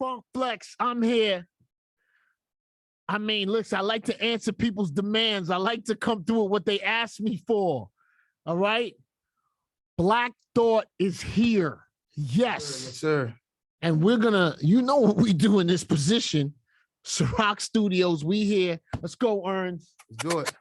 Funk Flex. I'm here. I mean, listen, I like to answer people's demands. I like to come through with what they ask me for. All right? Black Thought is here. Yes. Yes, sir. And we're gonna, you know what we do in this position. Ciroc Studios, we here. Let's go, Earns. Let's do it.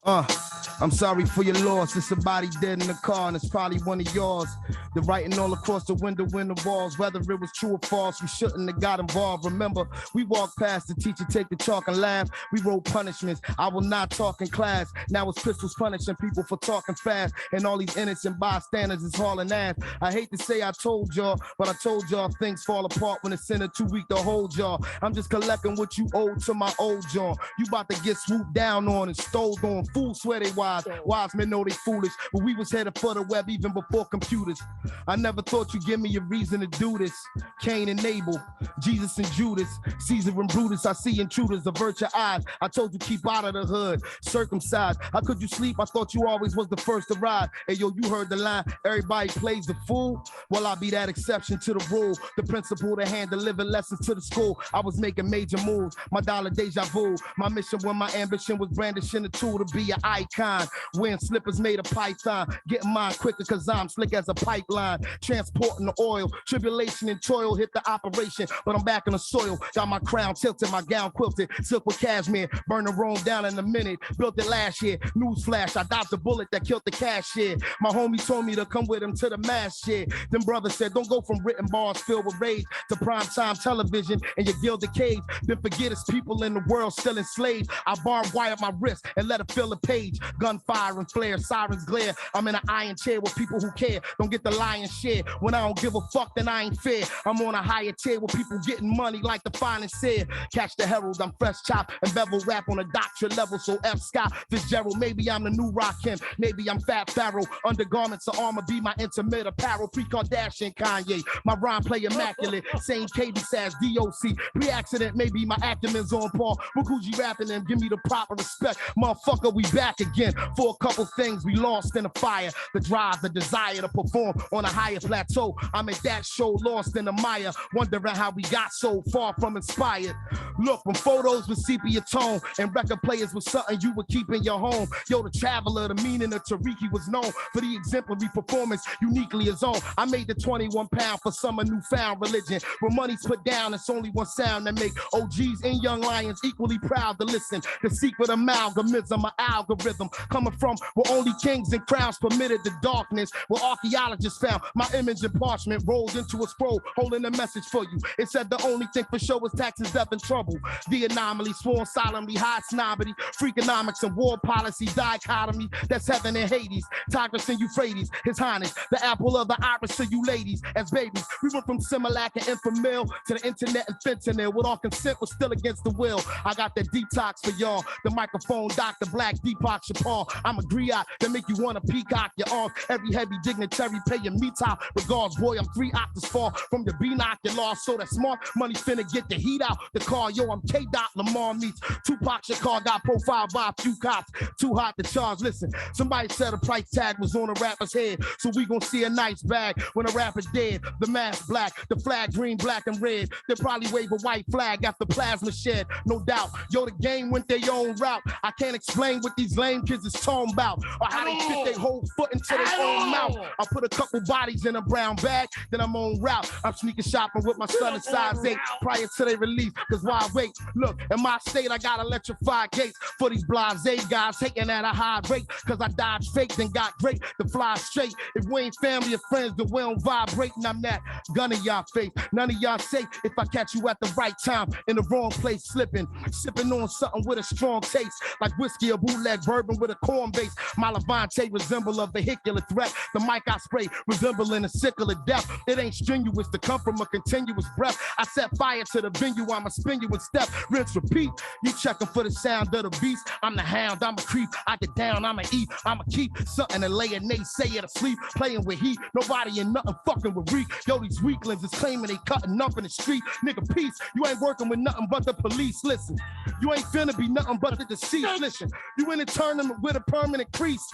I'm sorry for your loss. It's somebody dead in the car, and it's probably one of yours. The writing all across the window in the walls. Whether it was true or false, we shouldn't have got involved. Remember, we walked past the teacher, take the chalk and laugh. We wrote punishments. I will not talk in class. Now it's pistols punishing people for talking fast, and all these innocent bystanders is hauling ass. I hate to say I told y'all, but I told y'all things fall apart when it's in a 2 week to hold y'all. I'm just collecting what you owed to my old John. You about to get swooped down on and stole on. Fools swear they wise. Wise men know they foolish, but we was headed for the web even before computers. I never thought you'd give me a reason to do this. Cain and Abel, Jesus and Judas, Caesar and Brutus. I see intruders, avert your eyes. I told you keep out of the hood, circumcised. How could you sleep? I thought you always was the first to ride. Hey yo, you heard the line, everybody plays the fool. Well, I'll be that exception to the rule. The principal to hand deliver lessons to the school. I was making major moves, my dollar deja vu. My mission when my ambition was brandishing a tool to be an icon. Wearing slippers made of python, getting mine quicker cause I'm slick as a pipeline. Transporting the oil, tribulation and toil hit the operation, but I'm back in the soil. Got my crown tilted, my gown quilted, silk with cashmere, burn the Rome down in a minute. Built it last year, newsflash, I dodged the bullet that killed the cashier. My homie told me to come with him to the mass shit. Them brothers said don't go from written bars filled with rage to primetime television and your gilded cage. Then forget it's people in the world still enslaved. I barbed wire my wrist and let it fill a page. Gunfire and flare, sirens glare. I'm in an iron chair with people who care. Don't get the lion's share. When I don't give a fuck, then I ain't fair. I'm on a higher tier with people getting money like the finest said. Catch the herald, I'm fresh chop and bevel rap on a doctorate level. So F. Scott Fitzgerald, maybe I'm the new Rakim. Maybe I'm Fat Pharaoh. Undergarments of armor be my intimate apparel. Pre-Kardashian Kanye. My rhyme play immaculate. Same cadence as DOC. Pre-accident, maybe my acumen's on par. Mukuji rapping and give me the proper respect. Motherfucker, we back again for a couple things we lost in the fire. The drive, the desire to perform on a higher plateau. I'm at that show lost in the mire, wondering how we got so far from inspired. Look, from photos with sepia tone and record players was something you would keep in your home. Yo, the traveler, the meaning of Tariqi was known for the exemplary performance uniquely his own. I made the 21 pound for summer newfound religion. When money's put down, it's only one sound that make OGs and young lions equally proud to listen. The secret amalgamism, my algorithm, coming from where only kings and crowns permitted the darkness, where archaeologists found my image in parchment rolled into a scroll, holding a message for you. It said the only thing for sure was taxes, death, and trouble. The anomaly, sworn solemnly, high snobbery, freakonomics and war policy, dichotomy, that's heaven and Hades, Tigris and Euphrates, His Highness, the apple of the iris to you ladies. As babies, we went from Similac and Infamil to the internet and fentanyl, with all consent was still against the will. I got that detox for y'all, the microphone, Dr. Black, Deepak Chapal. I'm a griot that make you want to peacock your arms. Every heavy dignitary paying me top regards. Boy, I'm 3 octaves far from the B-knock you lost, so that smart money finna get the heat out the car. Yo, I'm K-Dot Lamar meets Tupac Shakur, got profiled by a few cops. Too hot to charge. Listen, somebody said a price tag was on a rapper's head, so we gon' see a nice bag when a rapper's dead. The mask black, the flag green, black and red. They'll probably wave a white flag after plasma shed, no doubt. Yo, the game went their own route. I can't explain what these lame kids is talking about, or how they fit their whole foot into their own mouth. I put a couple bodies in a brown bag, then I'm on route. I'm sneaking shopping with my son in size 8 prior to their release, cause why wait? Look, in my state, I got electrified gates for these blase guys hating at a high rate, cause I dodged fake, then got great to fly straight. If we ain't family or friends, then we don't vibrate, and I'm that gun in y'all face. None of y'all safe if I catch you at the right time in the wrong place, slipping, sipping on something with a strong taste, like whiskey or bootleg bourbon with a corn base. My Levante resemble a vehicular threat. The mic I spray resembling a sickle of death. It ain't strenuous to come from a continuous breath. I set fire to the venue, I'ma spin you in step. Rinse, repeat. You checking for the sound of the beast. I'm the hound, I'm a creep. I get down, I'ma eat. I'ma keep something and lay a naysayer to sleep. Playing with heat, nobody and nothing fucking with reek. Yo, these weaklings is claiming they cutting up in the street. Nigga, peace. You ain't working with nothing but the police. Listen, you ain't finna be nothing but the deceased. Listen, you in a tournament with a permanent crease.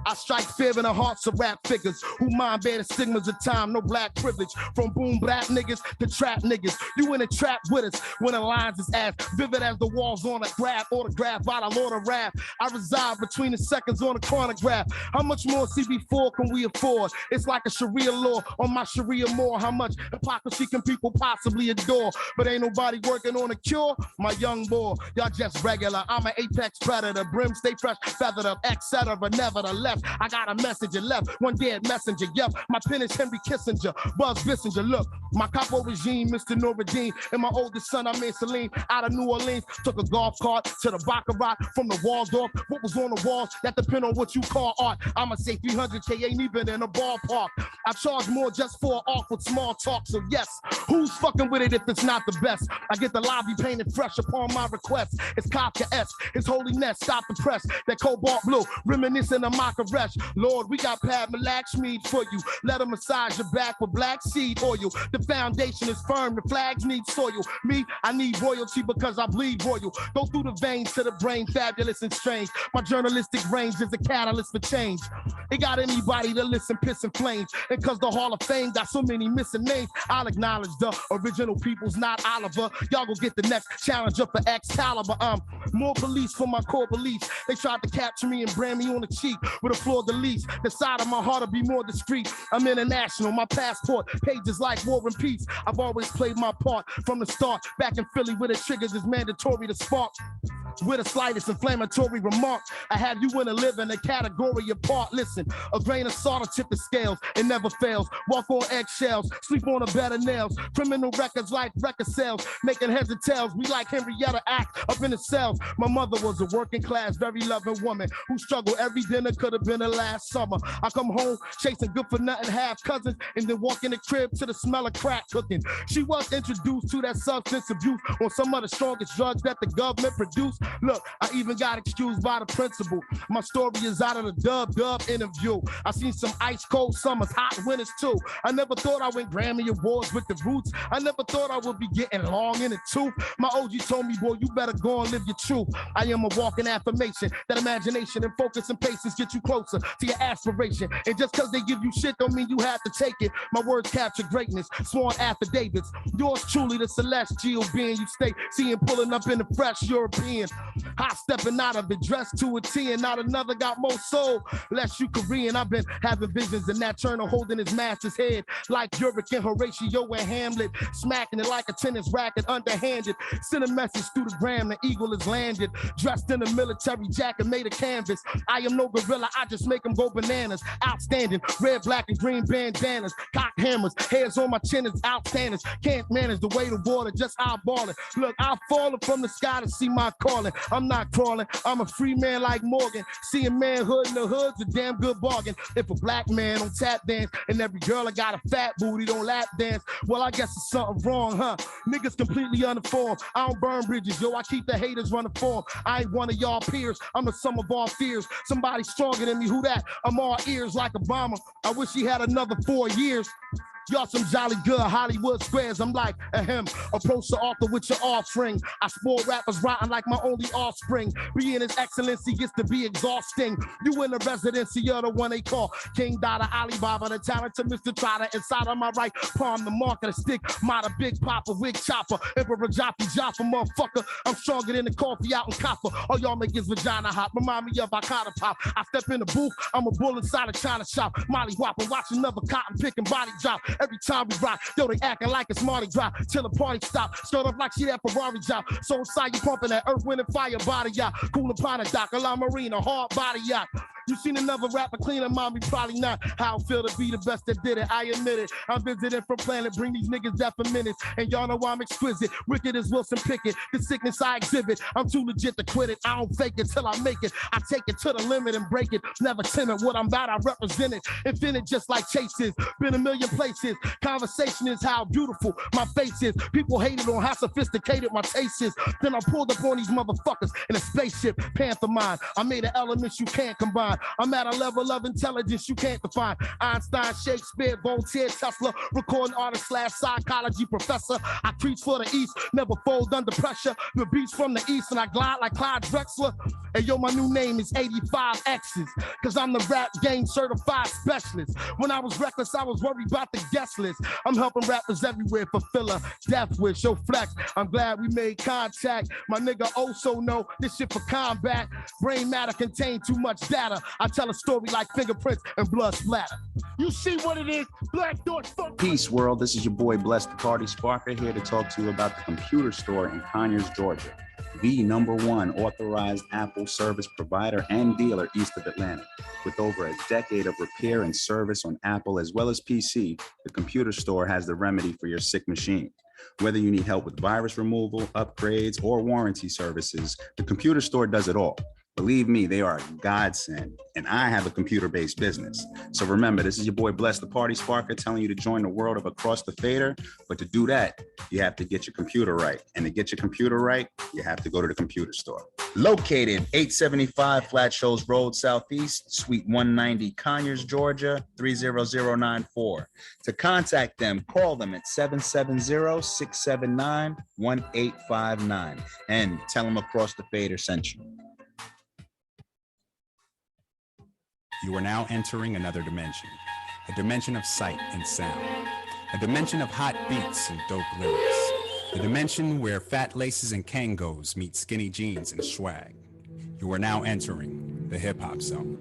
I strike fear in the hearts of rap figures who mind bear the stigmas of time, no black privilege. From boom bap niggas to trap niggas, you in a trap with us when the lines is as vivid as the walls on a graph, autograph by the Lord of Rap. I reside between the seconds on the chronograph. How much more CB4 can we afford? It's like a Sharia law on my Sharia more. How much hypocrisy can people possibly adore? But ain't nobody working on a cure. My young boy, y'all just regular. I'm an apex predator, brim stay fresh, feathered up, etc. Nevertheless, I got a message and left one dead messenger. Yep, my pen is Henry Kissinger, Buzz Bissinger. Look, my capo regime, Mr. Noureddin, and my oldest son, I'm in Saline, out of New Orleans. Took a golf cart to the Baccarat from the Waldorf. What was on the walls? That depend on what you call art. I'ma say 300K ain't even in a ballpark. I charge more just for an awkward small talk. So yes, who's fucking with it if it's not the best? I get the lobby painted fresh upon my request. It's Kafka-esque, his holiness, stop the press. That cobalt blue, reminiscent of Makaresh. Lord, we got Padma Lakshmi for you. Let him massage your back with black seed oil. The foundation is firm, the flags need soil. Me, I need royalty because I bleed royal. Go through the veins to the brain, fabulous and strange. My journalistic range is a catalyst for change. It got anybody to listen, piss and flames. And cause the Hall of Fame got so many missing names, I'll acknowledge the original people's not Oliver. Y'all go get the next challenger for Excalibur. More police for my core beliefs. They tried to capture me and brand me on the cheek with a fleur de lis. The side of my heart will be more discreet. I'm international, my passport pages like War and Peace. I've always played my part from the start. Back in Philly where the triggers is mandatory to spark. With the slightest inflammatory remark, I have you in a living a category apart. Listen, a grain of salt to tip the scales, it never fails. Walk on eggshells, sleep on a bed of nails. Criminal records like record sales, making heads and tails. We like Henrietta Act up in the cells. My mother was a working class, very loving woman who struggled every dinner, could have been her last summer. I come home chasing good for nothing, half cousins, and then walk in the crib to the smell of crack cooking. She was introduced to that substance abuse on some of the strongest drugs that the government produced. Look, I even got excused by the principal. My story is out of the Dub interview. I seen some ice cold summers, hot winters too. I never thought I win Grammy Awards with the Roots. I never thought I would be getting long in the tooth. My OG told me, boy, you better go and live your truth. I am a walking affirmation. That imagination and focus and patience get you closer to your aspiration. And just cause they give you shit don't mean you have to take it. My words capture greatness, sworn affidavits. Yours truly, the celestial being you stay seeing pulling up in the fresh European. Hot stepping out of it, dressed to a T, and not another got more soul. Less you Korean, I've been having visions, and that Turner holding his master's head like Yorick and Horatio and Hamlet, smacking it like a tennis racket, underhanded. Send a message through the gram, the eagle is landed, dressed in a military jacket made of canvas. I am no gorilla, I just make them go bananas. Outstanding, red, black, and green bandanas, cock hammers, hairs on my chin is outstanding. Can't manage the weight of water, just eyeballing. Look, I've fallen from the sky to see my calling. I'm not crawling, I'm a free man like Morgan. Seeing manhood in the hood's a damn good bargain. If a black man on tap dance and every girl I got a fat booty don't lap dance, well, I guess it's something wrong, huh? Niggas completely uninformed. I don't burn bridges, yo, I keep the haters running form. I ain't one of y'all peers, I'm the sum of all fears. Somebody stronger than me, who that? I'm all ears like Obama. I wish he had another 4 years. Y'all some jolly good Hollywood squares. I'm like, ahem, approach the author with your offspring. I spoil rappers rotten like my only offspring. Being his excellency gets to be exhausting. You in the residency, you're the one they call King Dada Alibaba, the talented Mr. Trotter. Inside of my right palm, the mark of the stick. Mata Big Papa, Wig Chopper, Emperor Jaffa, motherfucker. I'm stronger than the coffee out in copper. All y'all make his vagina hot. Remind me of Icona Pop. I step in the booth, I'm a bull inside a China shop. Molly Whopper, watch another cotton picking body drop. Every time we rock, yo, they acting like it's Mardi Gras till the party stop. Start up like she that Ferrari job. So inside you pumping that earth, wind, and fire body yacht. Cool upon a dock, a La Marina, hard body yacht. You seen another rapper cleaner, mommy? Probably not. How I feel to be the best that did it, I admit it. I'm visiting from planet, bring these niggas death for minutes. And y'all know I'm exquisite, wicked as Wilson Pickett. The sickness I exhibit, I'm too legit to quit it. I don't fake it till I make it. I take it to the limit and break it. Never timid, what I'm about, I represent it. Infinite just like Chase is. Been a million places. Conversation is how beautiful my face is. People hated on how sophisticated my taste is. Then I pulled up on these motherfuckers in a spaceship, Panther mind. I made an elements you can't combine. I'm at a level of intelligence you can't define. Einstein, Shakespeare, Voltaire, Tesla, recording artist / psychology professor. I preach for the East, never fold under pressure. The beats from the East and I glide like Clyde Drexler. And yo, my new name is 85 X's, cause I'm the rap game certified specialist. When I was reckless, I was worried about the guest list. I'm helping rappers everywhere, fulfill Death Wish, yo flex. I'm glad we made contact. My nigga also know this shit for combat. Brain matter contain too much data. I tell a story like fingerprints and blood splatter. You see what it is? Black Thought Funk. Peace, world. This is your boy, Blessed the Party Sparker, here to talk to you about the computer store in Conyers, Georgia, the #1 authorized Apple service provider and dealer east of Atlanta. With over a decade of repair and service on Apple as well as PC, the computer store has the remedy for your sick machine. Whether you need help with virus removal, upgrades, or warranty services, the computer store does it all. Believe me, they are a godsend, and I have a computer-based business. So remember, this is your boy Bless the Party Sparker telling you to join the world of Across the Fader, but to do that, you have to get your computer right. And to get your computer right, you have to go to the computer store. Located 875 Flat Shoals Road Southeast, Suite 190, Conyers, Georgia, 30094. To contact them, call them at 770-679-1859 and tell them Across the Fader sent you. You are now entering another dimension, a dimension of sight and sound, a dimension of hot beats and dope lyrics, a dimension where fat laces and Kangos meet skinny jeans and swag. You are now entering the hip hop zone.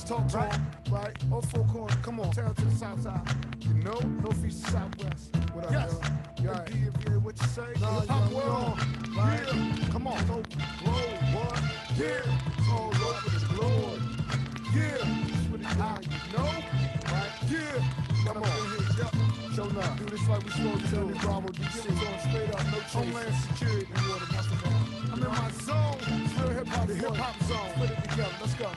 Talk to him, right? All four corners, come on, tell to the south side. You know, northeast to southwest. What up, yes. Right. Yeah, what you say? No, pop world, right? Yeah. Come on, so glow, what? Yeah, all over the globe. Yeah, that's what it's how you know, right? Yeah, come on, here, yep. Show up. Do this like we supposed to do. Bravo, DC, going straight up, no chase. Homeland Security, I'm in my zone, still hip-hop, the hip-hop zone. Put it together, let's go.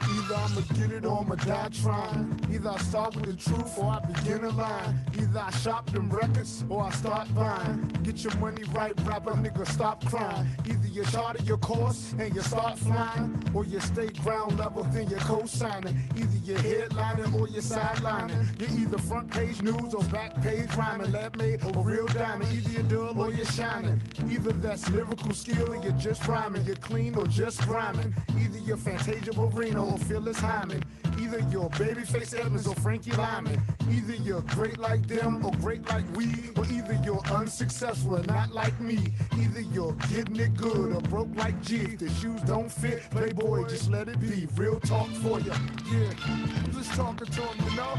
Either I'ma get it or I'ma die trying. Either I start with the truth or I begin a line. Either I shop them records or I start buying. Get your money right, rapper nigga, stop crying. Either you charter your course and you start flying, or you stay ground level, then you're co-signing. Either you're headlining or you're sidelining. You're either front page news or back page rhyming. Lab made or real diamond. Either you're dull or you're shining. Either that's lyrical skill or you're just rhyming. You're clean or just rhyming. Either you're Fantasia Barrino or Phyllis Hyman. Either you're Babyface Evans or Frankie Lyman. Either you're great like them or great like we, or either you're unsuccessful and not like me. Either you're getting it good or broke like G. If the shoes don't fit, Playboy, just let it be. Real talk for you. Yeah, I'm just talking to him, you know?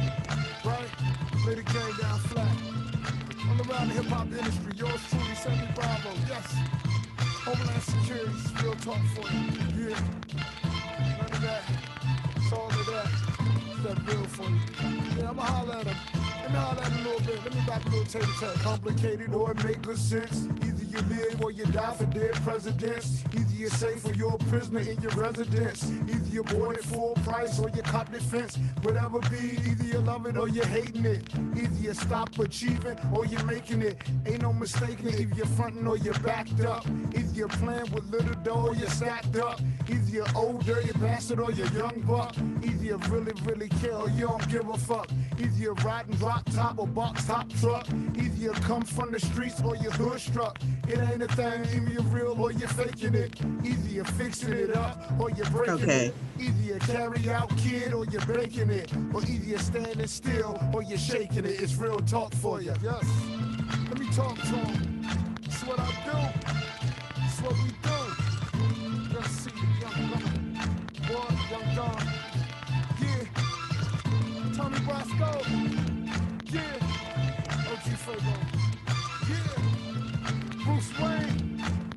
Right? Lay the game down flat. All around the hip-hop industry, yours truly, Sammy Bravo, yes. Homeland Security, real talk for you. Yeah, none of that. It's all of that. It's that real for you. Yeah, I'ma holler at him. Let me holler at him a little bit. Let me back a little tape. Complicated or it make good sense. Either you live or you die for dead presidents. Either you're safe or you're a prisoner in your residence. Either you're bought at full price or you cop defense. Whatever be, either you love it or you're hating it. Either you stop achieving or you're making it. Ain't no mistaking it. Either you're fronting or you're backed up. Either you're playing with little dough or you're stacked up. Either you're old dirty bastard or you're young buck. Either you really, really care or you don't give a fuck. Either you're riding drop top or box top truck. Either you come from the streets or you're hood struck. It ain't a thing, either you're real or you're faking it. Either you're fixing it up or you're breaking it. Either you carry out kid or you're baking it. Or either you're standing still or you're shaking it. It's real talk for you. Yes. Let me talk to him. It's what I do. It's what we do. Let's see the young gun. Boy, young Don. Yeah. Tony Brasco. Yeah. OG Fuego. Yeah. Bruce Wayne.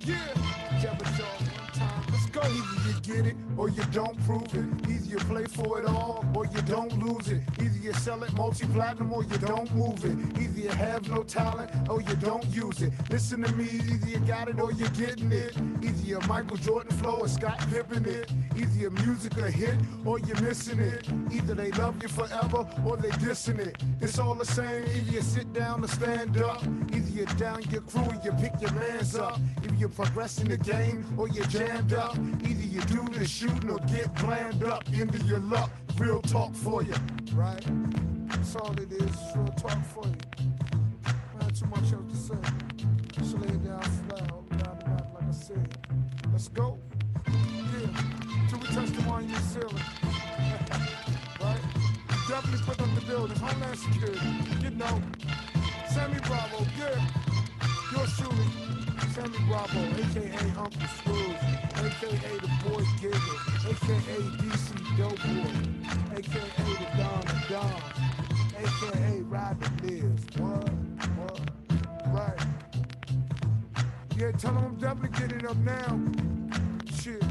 Yeah. Jabba Jaw one time. Let's go. Either you get it or you don't prove it. Either you play for it all or you don't lose it. Either you sell it multi-platinum or you don't move it. Either you have no talent or you don't use it. Listen to me, either you got it or you're getting it. Either you're Michael Jordan flow or Scott Pippen it. Either your music a hit or you're missing it. Either they love you forever or they dissing it. It's all the same, either you sit down or stand up. Either you're down your crew or you pick your mans up. Either you're progressing the game or you're jammed up. Either you do the shooting or get planned up. Into your luck, real talk for you, right? That's all it is, real talk for you. I had too much else to say. Just lay it down flat, all down the map, like I said. Let's go. Yeah, till we touch the one you ceiling. Right? Definitely put up the building, Homeland Security, you know. Sammy Bravo, yeah. Yours truly, Sammy Bravo, a.k.a. Uncle Scrooge, a.k.a. the Boy Giggle, a.k.a. DC Doughboy, a.k.a. the Don of Don, a.k.a. Ride the Lives. What? Right. Yeah, tell them I'm definitely getting up now. Shit,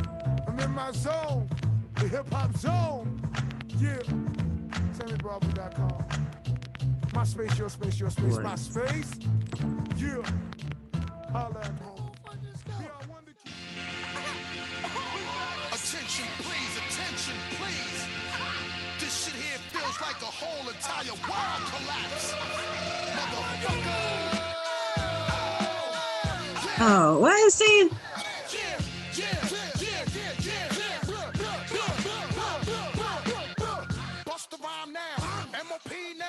I'm in my zone, the hip-hop zone. Yeah, SammyBravo.com. My space, your space, your space, my space. Yeah. Holla at home. Attention, please. This shit here feels like a whole entire world collapse. Motherfucker. Oh, what is he? Bust the rhyme now. MOP now.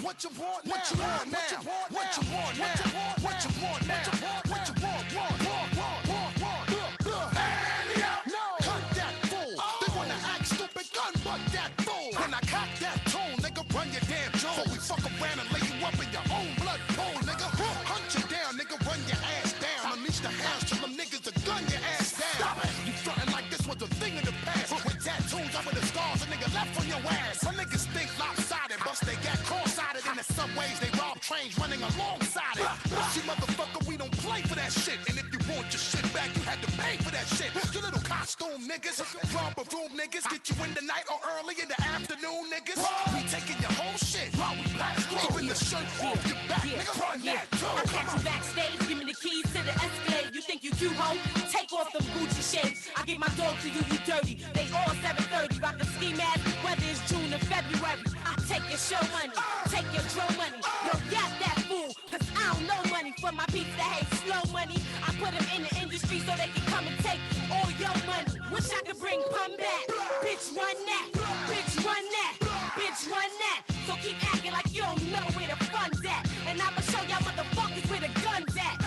What you want now? What you want now? What you want now? What you want now? What you want? Cut that fool. They wanna act stupid, gun butt that fool. When I cock that tone, nigga, run your damn jaw. Before we fuck around and lay you up in your own blood pool, nigga. Hunt you down, nigga, run your ass down. Unleash the house, tell them niggas to gun your ass down. You frontin' like this was a thing in the past. With tattoos over the scars, a nigga left on your ass. Some niggas think lopsided, bust they got cross-sided in the subways. They rob trains running alongside it. See, motherfucker, we don't play for that shit. And if you want your shit back, you had to pay for that shit. You little costume niggas, romper room niggas, get you in the night or early in the afternoon niggas. We taking your whole shit. Even the shirt off your back, nigga, run that too. I catch you backstage, give me the keys to the Escalade. You think you cute, ho? Take off them Gucci shades. I give my dog to you, you dirty. They all 730, rock a ski mask, whether it's June or February. I take your show money, take your drill money. Yo, got that fool, cause I don't know money for my beats that hate slow money. I put them in the industry so they can come and take all your money. Wish I could bring pun back. Bitch, run that. Bitch, run that. Bitch, run that. So keep acting like you don't know where the fun's at. And I'ma show y'all motherfuckers where the gun's at.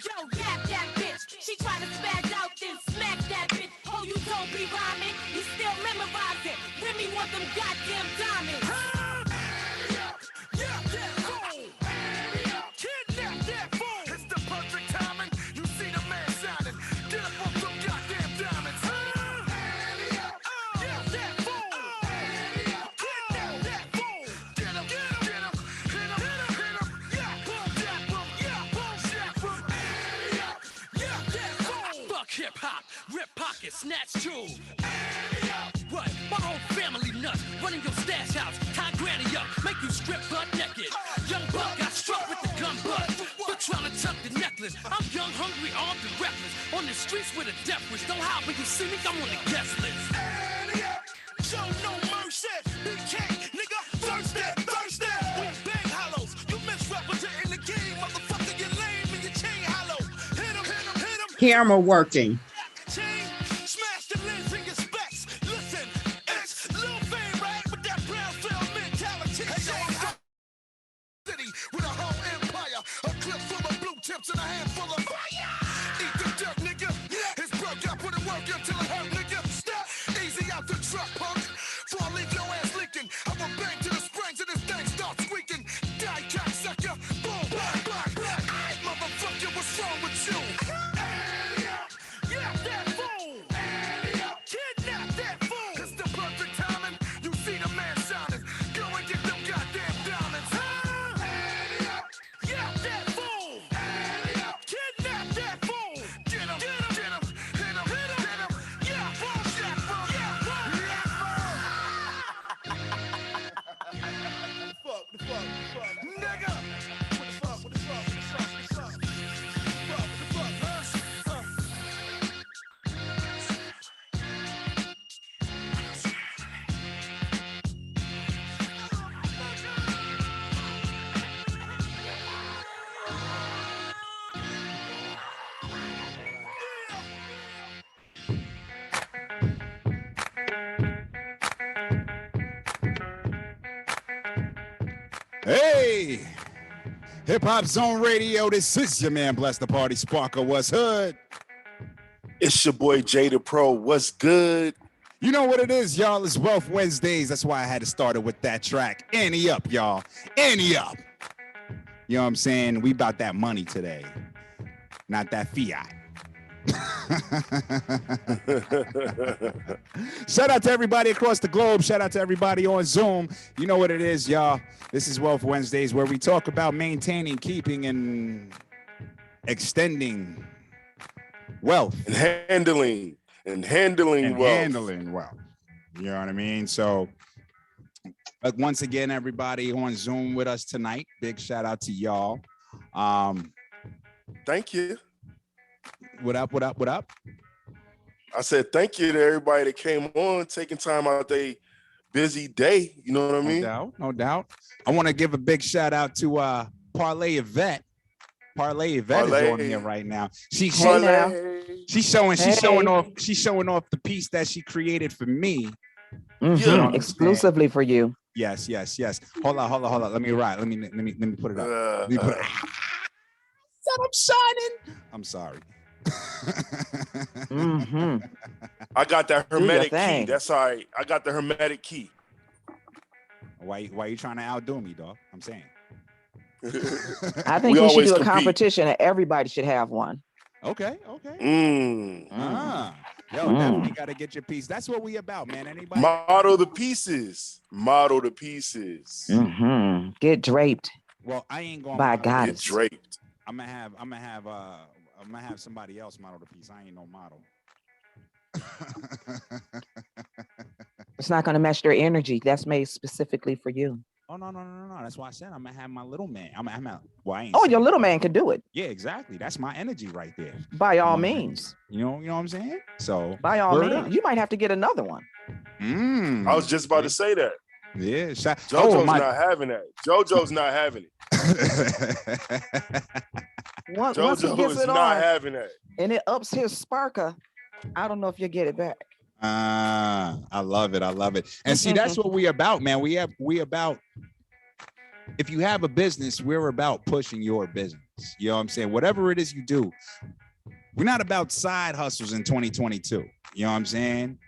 Yo, yap that bitch. She try to spaz out, then smack that bitch. Oh, you don't be rhyming. You still memorize it. Remy want them goddamn diamonds. Yeah, that fool. Kidnap that fool. It's the perfect timing. You see the man shining. Get up on some goddamn diamonds. Yeah, that fool. Kidnap that fool. Get him. Hit him. Yeah, boom, that boom. Yeah, boom, that boom. Yeah, that fool. Fuck hip hop, rip pockets, snatch jewels. What? My whole family nuts, running your stash house, tie granny up, make you strip butt naked. Young buck got struck with the gun butt for trying to tuck the necklace. I'm young, hungry, armed and reckless. On the streets with a death wish. Don't hide when you see me, I'm on the guest list. Show no mercy. BK, nigga, thirsty. We bang hollows. You misrepresenting the game, motherfucker. You lame and your chain hollow. Hit him. Camera working. Chain, smash the lens in your specs. Listen, it's Lil Fame, right? With that Brownsville mentality. Hey, yo, I'm from city with a whole empire. A clip full of blue tips and a handful of fire. Eat the dirt, nigga. It's broke up, put it work until it hurt, nigga. Step easy out the truck, punk. Before I leave your ass leaking, I will bang to the springs and this thing starts squeaking. Die, cocksucker. Boom, black. Aight, motherfucker, what's wrong with you? Yeah, that fool. Kidnap that fool. It's the perfect timing. You see the man shining. Go and get them goddamn diamonds. Yeah, that fool. Kidnap Hey, Hip Hop Zone Radio. This is your man, Bless the Party Sparker. What's hood? It's your boy Jada Pro. What's good? You know what it is, y'all. It's Wealth Wednesdays. That's why I had to start it with that track. Ante up, y'all. Ante up. You know what I'm saying? We about that money today, not that fiat. Shout out to everybody across the globe. Shout out to everybody on Zoom. You know what it is, y'all. This is Wealth Wednesdays, where we talk about maintaining, keeping, and extending wealth and handling wealth. Handling wealth. You know what I mean? So once again, everybody on Zoom with us tonight, big shout out to y'all. Thank you. What up? I said thank you to everybody that came on, taking time out their busy day. You know what I mean? No doubt. I want to give a big shout out to Parlay Yvette. Parlay Yvette is on here right now. She's showing off the piece that she created for me. Exclusively for you. Yes. Hold on. Let me put it up. I'm shining. I'm sorry. I got that hermetic key. That's all right. I got the hermetic key. Why you trying to outdo me, dog? I'm saying. I think you should do a competition and everybody should have one. Okay. Definitely got to get your piece. That's what we about, man. Anybody? Model the pieces. Get draped. Well, I ain't going by God. Get draped. I'm gonna have somebody else model the piece. I ain't no model. It's not gonna match their energy. That's made specifically for you. Oh no. That's why I said I'm gonna have my little man. Your little man can do it. Yeah, exactly. That's my energy right there. By all means. You know what I'm saying? So by all means, you might have to get another one. I was just about to say that. Yeah, JoJo's not having that. JoJo's not having it. Once he gets it not on, having that, and it ups his sparker, I don't know if you'll get it back. I love it. And see, that's what we about, man. We about, if you have a business, we're about pushing your business. You know what I'm saying? Whatever it is you do, we're not about side hustles in 2022. You know what I'm saying?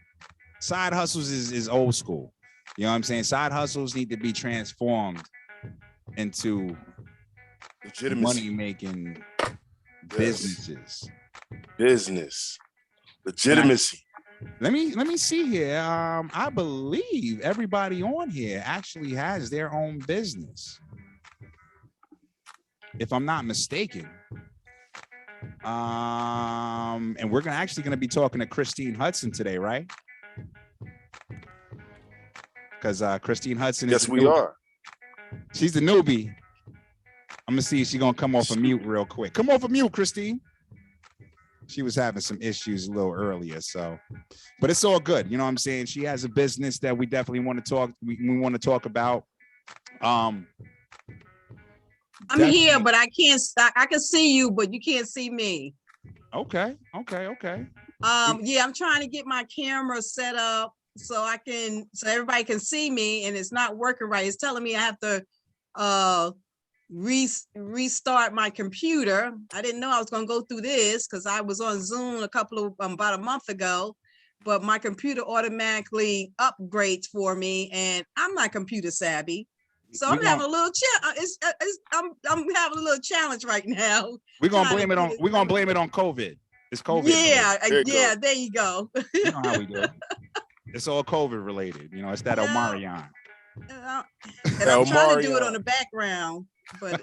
Side hustles is old school. You know what I'm saying? Side hustles need to be transformed into money-making businesses. Legitimacy. Let me see here. I believe everybody on here actually has their own business, if I'm not mistaken. And we're gonna be talking to Christine Hudson today, right? Because Christine Hudson is we are. She's the newbie. I'm gonna see if she's gonna come off of mute real quick. Come off of mute, Christine. She was having some issues a little earlier, so, but it's all good. You know what I'm saying? She has a business that we definitely want to talk. We want to talk about. I'm here, but I can't stop. I can see you, but you can't see me. Okay. Yeah, I'm trying to get my camera set up so everybody can see me, and it's not working right. It's telling me I have to restart my computer. I didn't know I was going to go through this because I was on Zoom about a month ago, but my computer automatically upgrades for me, and I'm not computer savvy. So I'm having a little I'm having a little challenge right now. We're gonna blame it on COVID. It's COVID. Yeah, there you go. You know how we do it. It's all COVID related. You know, it's that Omarion. And I'm trying to do it on the background, but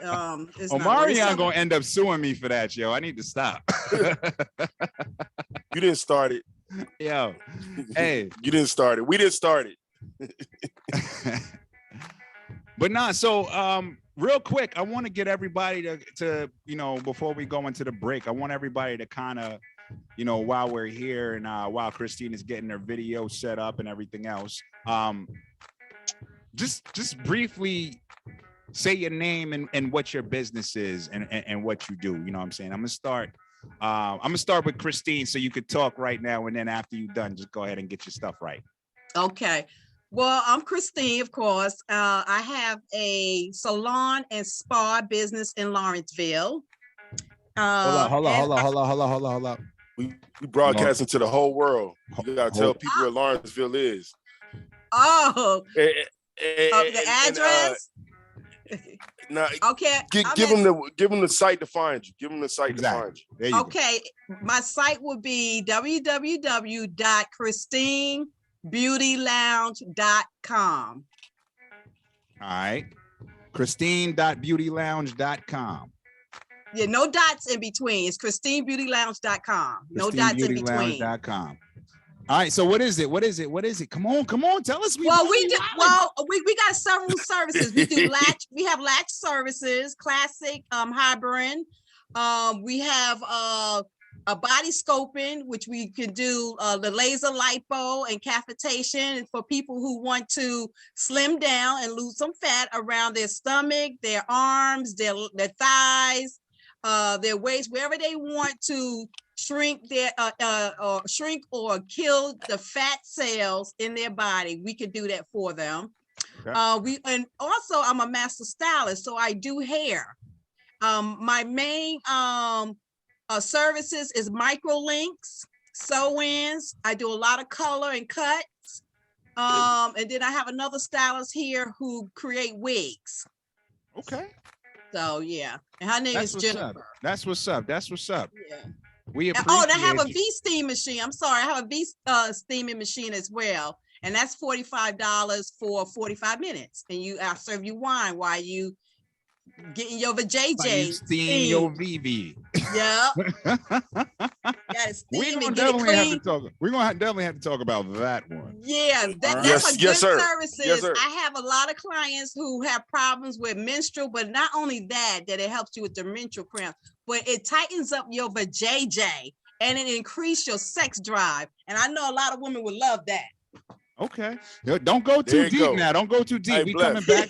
it's Omarion gonna end up suing me for that, yo. I need to stop. You didn't start it. Yo, hey. You didn't start it. We didn't start it. But nah, so real quick, I want to get everybody to, you know, before we go into the break, I want everybody to kind of, you know, while we're here and while Christine is getting her video set up and everything else, just briefly say your name and what your business is and what you do. You know what I'm saying? I'm gonna start with Christine, so you could talk right now, and then after you're done, just go ahead and get your stuff right. Okay. Well, I'm Christine, of course. I have a salon and spa business in Lawrenceville. Hold on. We broadcasting to the whole world. You gotta tell people where Lawrenceville is. Oh, And, the address. Now, Okay. give them the site to find you. Give them the site to find you. There you Okay, my site would be www.christinebeautylounge.com. All right. Christine.beautylounge.com. Yeah, no dots in between. It's christinebeautylounge.com. No dots in between. ChristineBeautyLounge.com. All right. So what is it? Come on. Tell us. We got several services. We do latch. We have latch services, classic, hybrid. We have a body scoping, which we can do the laser lipo and cathetation for people who want to slim down and lose some fat around their stomach, their arms, their thighs, their waist, wherever they want to shrink their or shrink or kill the fat cells in their body. We can do that for them. Okay. And also I'm a master stylist, so I do hair. My main services is micro links, sew-ins. I do a lot of color and cuts. And then I have another stylist here who create wigs. Okay. So yeah, and her name is Jennifer. That's what's up. Yeah. We appreciate. Oh, and I have a V-steam machine. I'm sorry, I have a V-steaming machine as well, and that's $45 for 45 minutes. And I'll serve you wine while you getting your vajayjay. Steam your VV. Yeah. We're gonna definitely have to talk about that one. Yeah, that's a good services. Yes, sir. I have a lot of clients who have problems with menstrual, but not only that it helps you with the menstrual cramp, but it tightens up your vajayjay and it increases your sex drive. And I know a lot of women would love that. Okay. Don't go too deep now. Don't go too deep. Hey, we coming back.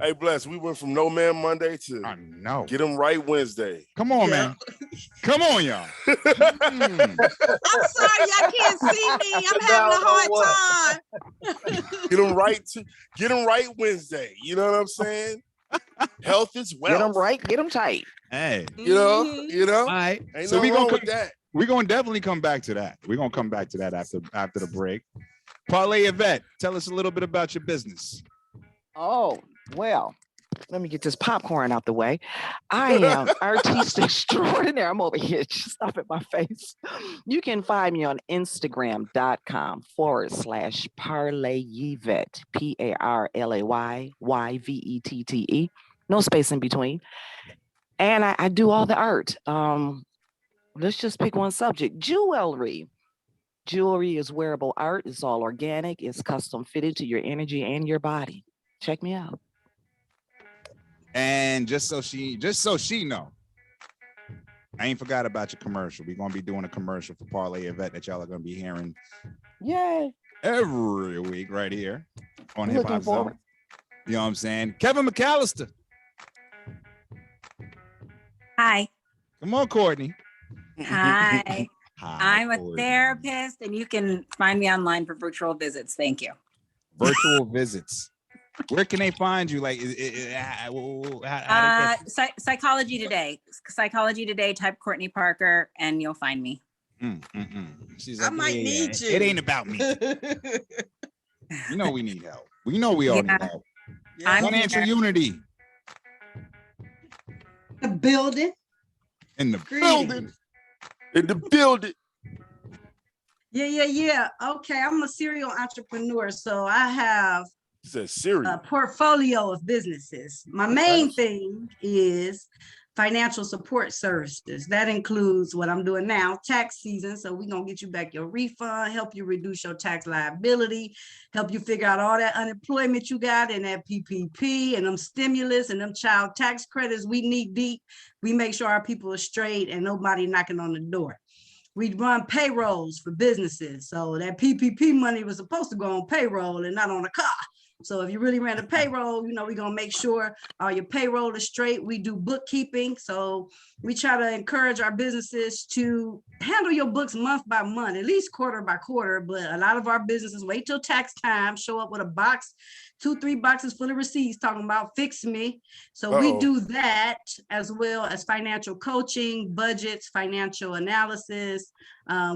Hey, Bless, we went from No Man Monday to Get Them Right Wednesday. Come on, man. Come on, y'all. I'm sorry, y'all can't see me. I'm having a hard time. Get them right Wednesday. You know what I'm saying? Health is wealth. Get them right, get them tight. Hey. You know? All right. Ain't so no wrong with that. We're going to definitely come back to that. We're going to come back to that after the break. Parlay Yvette, tell us a little bit about your business. Oh, well, let me get this popcorn out the way. I am artiste extraordinaire. I'm over here just up at my face. You can find me on Instagram.com/ParlayYvette, ParlayYvette. No space in between. And I do all the art. Let's just pick one subject. Jewelry. Jewelry is wearable art. It's all organic. It's custom fitted to your energy and your body. Check me out. And just so she know, I ain't forgot about your commercial. We're gonna be doing a commercial for Parlay Yvette that y'all are gonna be hearing every week right here on Hip Hop Zone. You know what I'm saying? Kevin McAllister. Hi. Come on, Courtney. Hi. Hi, I'm a therapist, and you can find me online for virtual visits. Thank you. Virtual visits. Where can they find you? Like, Psychology Today. Psychology Today. Type Courtney Parker, and you'll find me. She's like, I might need you. It ain't about me. You know we need help. We know we all need help. Financial Unity. The building. In the building. In the building. Yeah. Okay, I'm a serial entrepreneur, so I have a portfolio of businesses. My main thing is financial support services. That includes what I'm doing now, tax season. So we're going to get you back your refund, help you reduce your tax liability, help you figure out all that unemployment you got and that PPP and them stimulus and them child tax credits we need deep. We make sure our people are straight and nobody knocking on the door. We run payrolls for businesses. So that PPP money was supposed to go on payroll and not on a car. So if you really ran a payroll, you know, we're gonna make sure your payroll is straight. We do bookkeeping. So we try to encourage our businesses to handle your books month by month, at least quarter by quarter. But a lot of our businesses wait till tax time, show up with a box, 2-3 boxes full of receipts talking about fix me. So we do that, as well as financial coaching, budgets, financial analysis.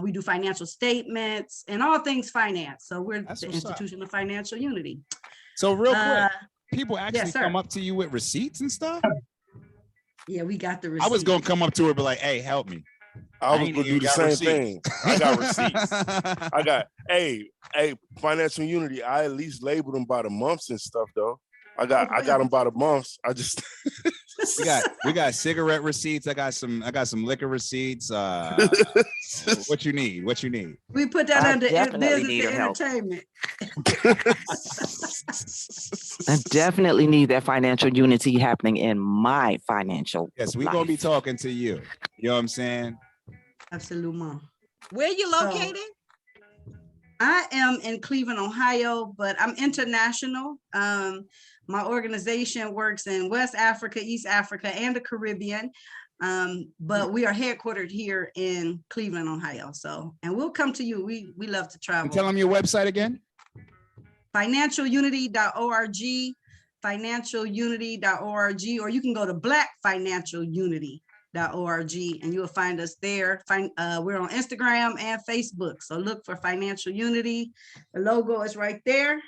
We do financial statements and all things finance. So we're the institution of financial unity. So real quick, people actually yes, sir. come up to you with receipts and stuff? Yeah, we got the receipts. I was gonna come up to her and be like, hey, help me. I was gonna do the same thing. I got receipts. I got, hey, financial unity. I at least labeled them by the months and stuff though. I got them by the months. I just we got cigarette receipts. I got some liquor receipts. What you need? We put that under business and entertainment. I definitely need that financial unity happening in my financial. Yes, we're gonna be talking to you. You know what I'm saying? Absolutely. Where you located? I am in Cleveland, Ohio, but I'm international. My organization works in West Africa, East Africa, and the Caribbean. But we are headquartered here in Cleveland, Ohio. So, and we'll come to you. We love to travel. And tell them your website again. Financialunity.org, financialunity.org, or you can go to blackfinancialunity.org and you'll find us there. We're on Instagram and Facebook. So look for Financial Unity. The logo is right there.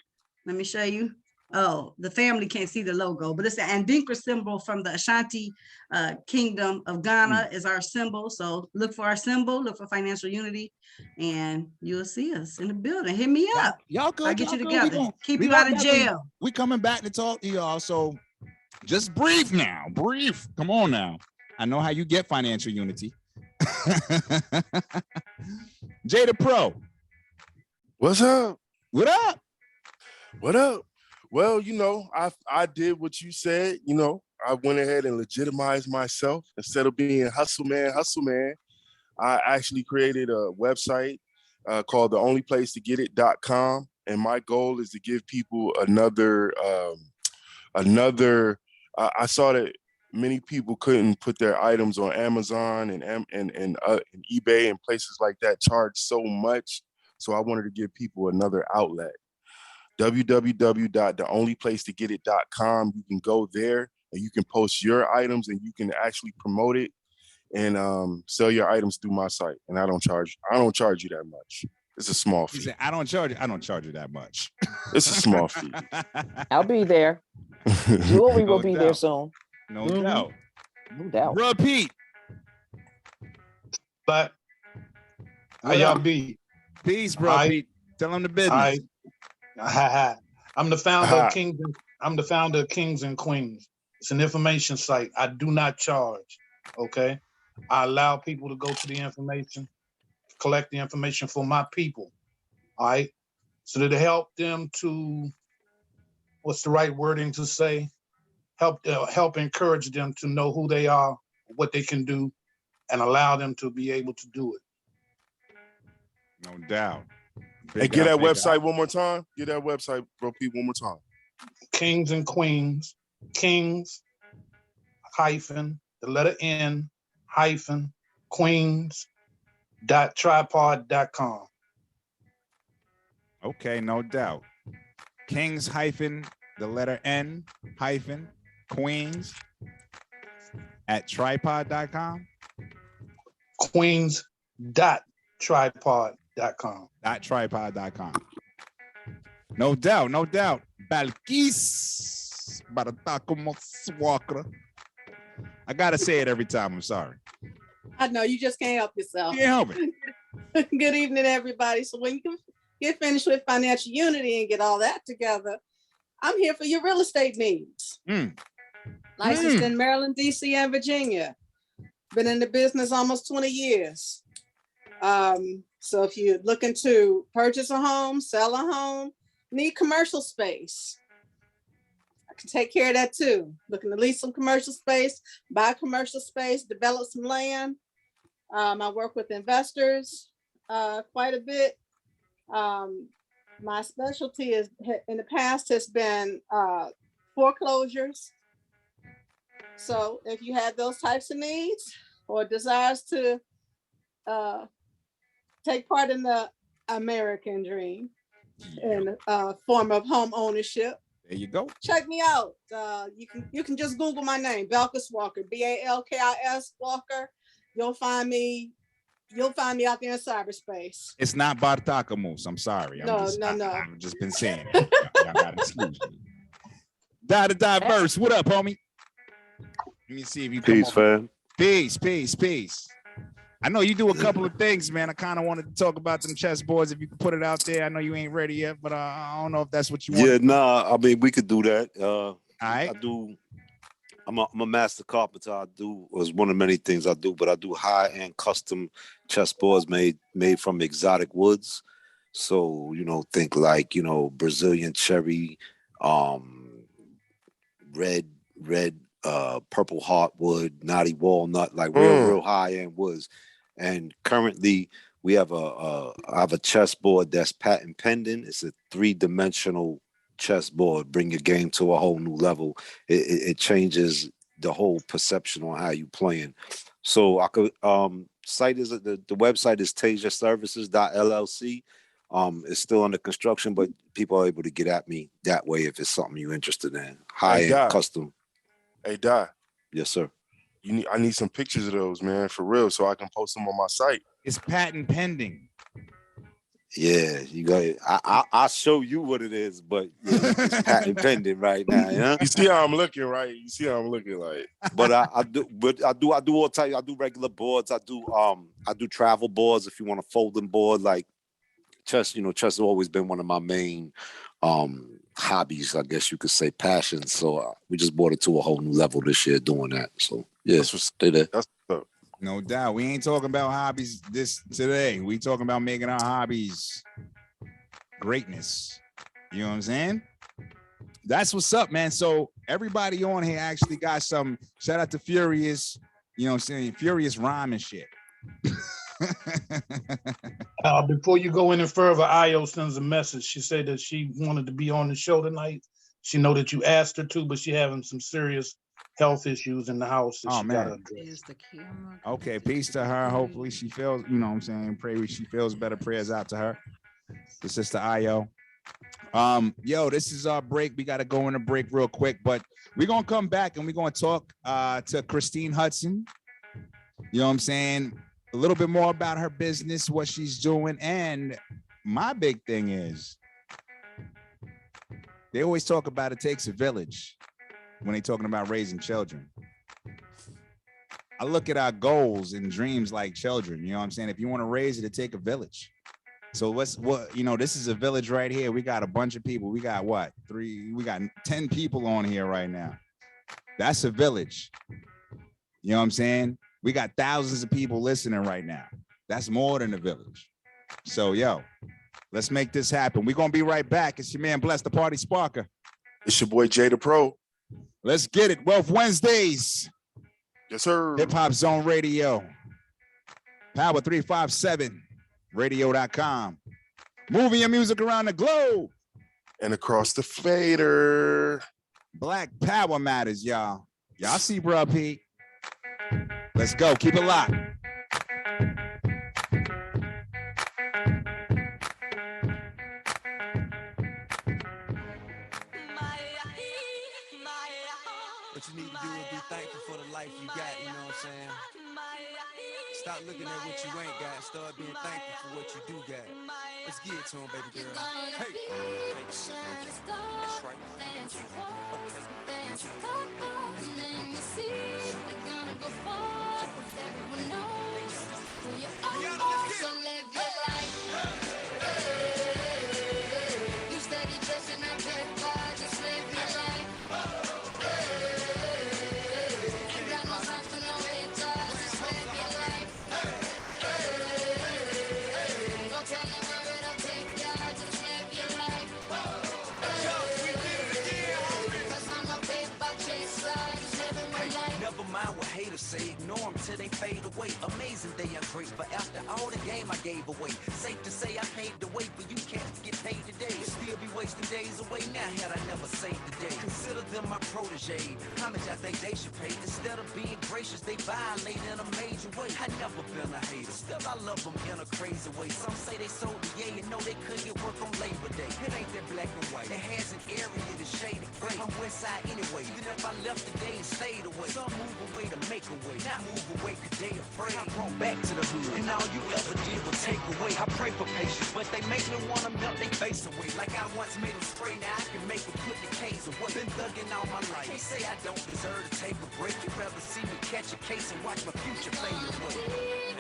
Let me show you. Oh, the family can't see the logo, but it's the Andinkra symbol from the Ashanti Kingdom of Ghana is our symbol. So look for our symbol, look for Financial Unity, and you'll see us in the building. Hit me up. Y'all good. I'll get you Y'all together. Keep we you out of definitely- jail. We coming back to talk to y'all. So just brief now. Brief. Come on now. I know how you get financial unity. Jada Pro. What's up? What up? What up? Well, you know, I did what you said. You know, I went ahead and legitimized myself. Instead of being hustle man, I actually created a website called theonlyplacetogetit.com. And my goal is to give people another, I saw that many people couldn't put their items on Amazon and eBay and places like that charge so much. So I wanted to give people another outlet. www.theonlyplacetogetit.com. You can go there and you can post your items and you can actually promote it and sell your items through my site. And I don't charge you that much. It's a small fee. I don't charge you that much. It's a small fee. I'll be there. Jewelry will be there soon. No doubt. No doubt. Bro, Pete. But how y'all be? Peace, bro. Pete. Tell them the business. I'm the founder of Kings. I'm the founder of Kings and Queens. It's an information site. I do not charge. Okay, I allow people to go to the information, collect the information for my people. All right, so that it help them to, what's the right wording to say? Help encourage them to know who they are, what they can do, and allow them to be able to do it. No doubt. Hey, get that website one more time. Get that website, bro, people, one more time. Kings and Queens, Kings hyphen the letter N hyphen Queens.tripod.com. Okay, no doubt. Kings hyphen the letter N hyphen Queens at tripod.com. Queens.tripod.com. Tripod.com. No doubt, no doubt. Balkis Baratako. I gotta say it every time. I'm sorry. I know you just can't help yourself. Can't help it. Good evening, everybody. So when you get finished with Financial Unity and get all that together, I'm here for your real estate needs. Licensed in Maryland, DC, and Virginia. Been in the business almost 20 years. So if you're looking to purchase a home, sell a home, need commercial space, I can take care of that too. Looking to lease some commercial space, buy commercial space, develop some land. I work with investors quite a bit. My specialty is in the past has been foreclosures. So if you have those types of needs or desires to take part in the American dream in form of home ownership, there you go. check me out. You can just Google my name, Balkis Walker, Balkis Walker. You'll find me out there in cyberspace. It's not Bartakamus. I'm sorry. No. I've just been saying it. Y'all gotta excuse me. Diverse. What up, homie? Let me see if you come Peace, on. fam. Peace. I know you do a couple of things, man. I kind of wanted to talk about them chessboards. If you could put it out there, I know you ain't ready yet, but I don't know if that's what you want. Yeah, nah. I mean, we could do that. All right. I'm a master carpenter. Was one of many things I do, but I do high-end custom chessboards made from exotic woods. So, think like, Brazilian cherry, red, purple heartwood, knotty walnut, like real high-end woods. And currently we have I have a chessboard that's patent pending. It's a 3-dimensional chessboard. Bring your game to a whole new level. It changes the whole perception on how you playing. So I could site is the website is TasiaServices.llc. It's still under construction, but people are able to get at me that way if it's something you're interested in. High-end custom. Hey, Di. Yes, sir. I need some pictures of those, man, for real, so I can post them on my site. It's patent pending. Yeah, you got it. I'll show you what it is, but it's patent pending right now. Yeah. You see how I'm looking, right? You see how I'm looking, like. But I do all types. I do regular boards. I do travel boards. If you want a folding board, like chess. Chess has always been one of my main hobbies, I guess you could say, passions. So we just brought it to a whole new level this year doing that. So yeah, stay there. That's up. No doubt. We ain't talking about hobbies today. We talking about making our hobbies greatness. You know what I'm saying? That's what's up, man. So everybody on here actually got some. Shout out to Furious. You know what I'm saying? Furious rhyme and shit. Before you go any further, Io sends a message. She said that she wanted to be on the show tonight. She know that you asked her to, but she having some serious health issues in the house. Oh, man. Okay, peace to her. Hopefully she feels, what I'm saying? Pray she feels better. Prayers out to her. The sister Io. Yo, this is our break. We got to go in a break real quick, but we're going to come back and we're going to talk to Christine Hudson. You know what I'm saying? A little bit more about her business, what she's doing. And my big thing is they always talk about it takes a village when they're talking about raising children. I look at our goals and dreams like children. You know what I'm saying? If you want to raise it take a village. So this is a village right here. We got a bunch of people. We got what? We got 10 people on here right now. That's a village. You know what I'm saying? We got thousands of people listening right now. That's more than a village. So, yo, let's make this happen. We're going to be right back. It's your man, Bless the Party Sparker. It's your boy, Jay the Pro. Let's get it. Wealth Wednesdays. Yes, sir. Hip Hop Zone Radio. Power 357. Radio.com. Moving your music around the globe. And across the fader. Black Power matters, y'all. Y'all see, bro, Pete. Let's go. Keep it locked. What you need to do is be thankful for the life you got, you know what I'm saying? Stop looking at what you ain't got. Start being thankful for what you do got. Let's get it to him, baby girl. Hey. That's right. Never mind what haters say ignore them till they fade away. Amazing they are great, but after all the game I gave away, safe to say I paved the way for you cats to get paid today. Still be wasting days away now had I never saved the day. Consider them my protege. How much I think they should pay? Instead of being gracious, they violate in a major way. I never been a hater, still I love them in a crazy way. Some say they sold the yay and know they couldn't get work on Labor Day. It ain't that black and white. It has an area that's shaded gray. I'm west side anyway. Even if I left today and stayed away, some move away to make a way. Not move away cause they afraid. I brought back to the hood, and all you ever did was take away. I pray for patience, but they make me wanna melt they face away. Like I once made them spray, now I can make them put the K's away. Been thugging all my life. They say I don't deserve to take a break. You'd rather see me catch a case and watch my future fade away.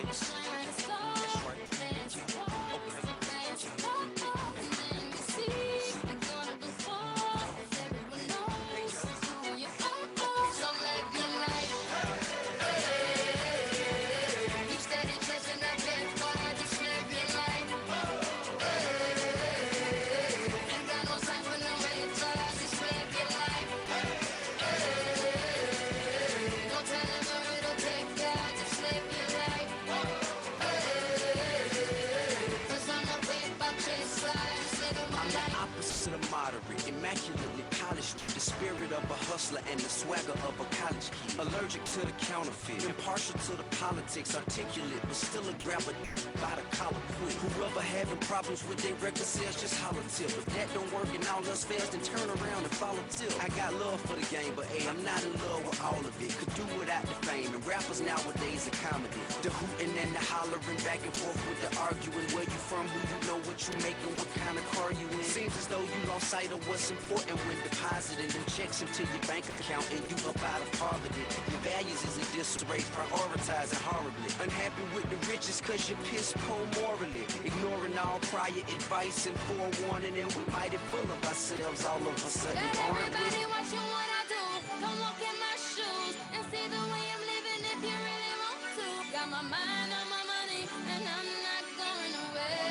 That's right. Immaculately polished, the spirit of a hustler and the swagger of a college kid. Allergic to the counterfeit, impartial to the politics, articulate, but still a grabber by the collar quick. Whoever having problems with their record sales, just holler tip. If that don't work and all else fails, then turn around and follow tip. I got love for the game, but hey, I'm not in love with all of it. Could do without the fame, and rappers nowadays are comedy. The hooting and the hollering, back and forth with the arguing. Where you from, who you know, what you making, what kind of car you in. Seems as though you lost sight of what's important when depositing them checks into your bank account and you up out of poverty. Your values is in disarray, prioritizing horribly. Unhappy with the riches cause you're piss poor morally. Ignoring all prior advice and forewarning, and we mighty full of ourselves all of a sudden. Everybody watching what I do. Don't walk in my shoes and see the way I'm living if you really want to. Got my mind on my money and I'm not going away.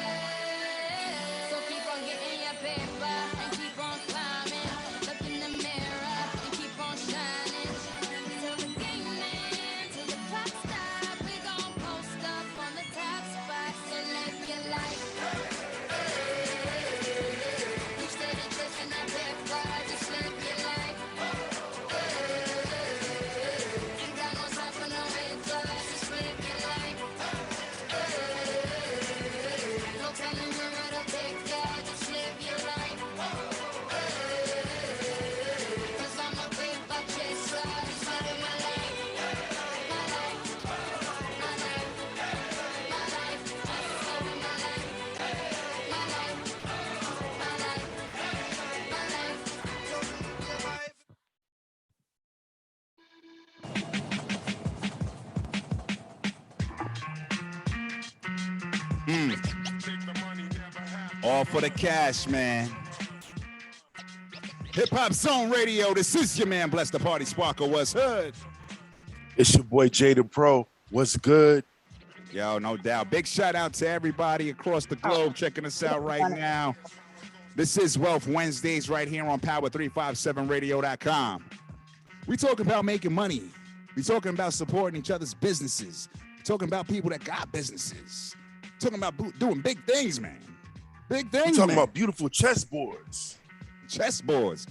So keep on getting your paper and keep on climbing. Look in the mirror and keep on shining. Till the game ends, till the clock stops, we gon' post up on the top spot. So live your life. You steady chasing that paper, just live your life. Ain't got no time for no haters, just live your life. No telling where it'll take ya, just live your life. Cause I'm a paper chaser, just living my life. My life, my life, my life, just living my life. My life, my life, my life, just live your life. All for the cash, man. Hip Hop Zone Radio. This is your man, Bless the Party Sparker. What's hood? It's your boy Jada Pro. What's good? Yo, no doubt. Big shout out to everybody across the globe checking us out right now. This is Wealth Wednesdays right here on Power357radio.com. We talking about making money. We talking about supporting each other's businesses. We talking about people that got businesses. Talking about doing big things, man. Big things, We talking man. about beautiful chessboards. Chessboards.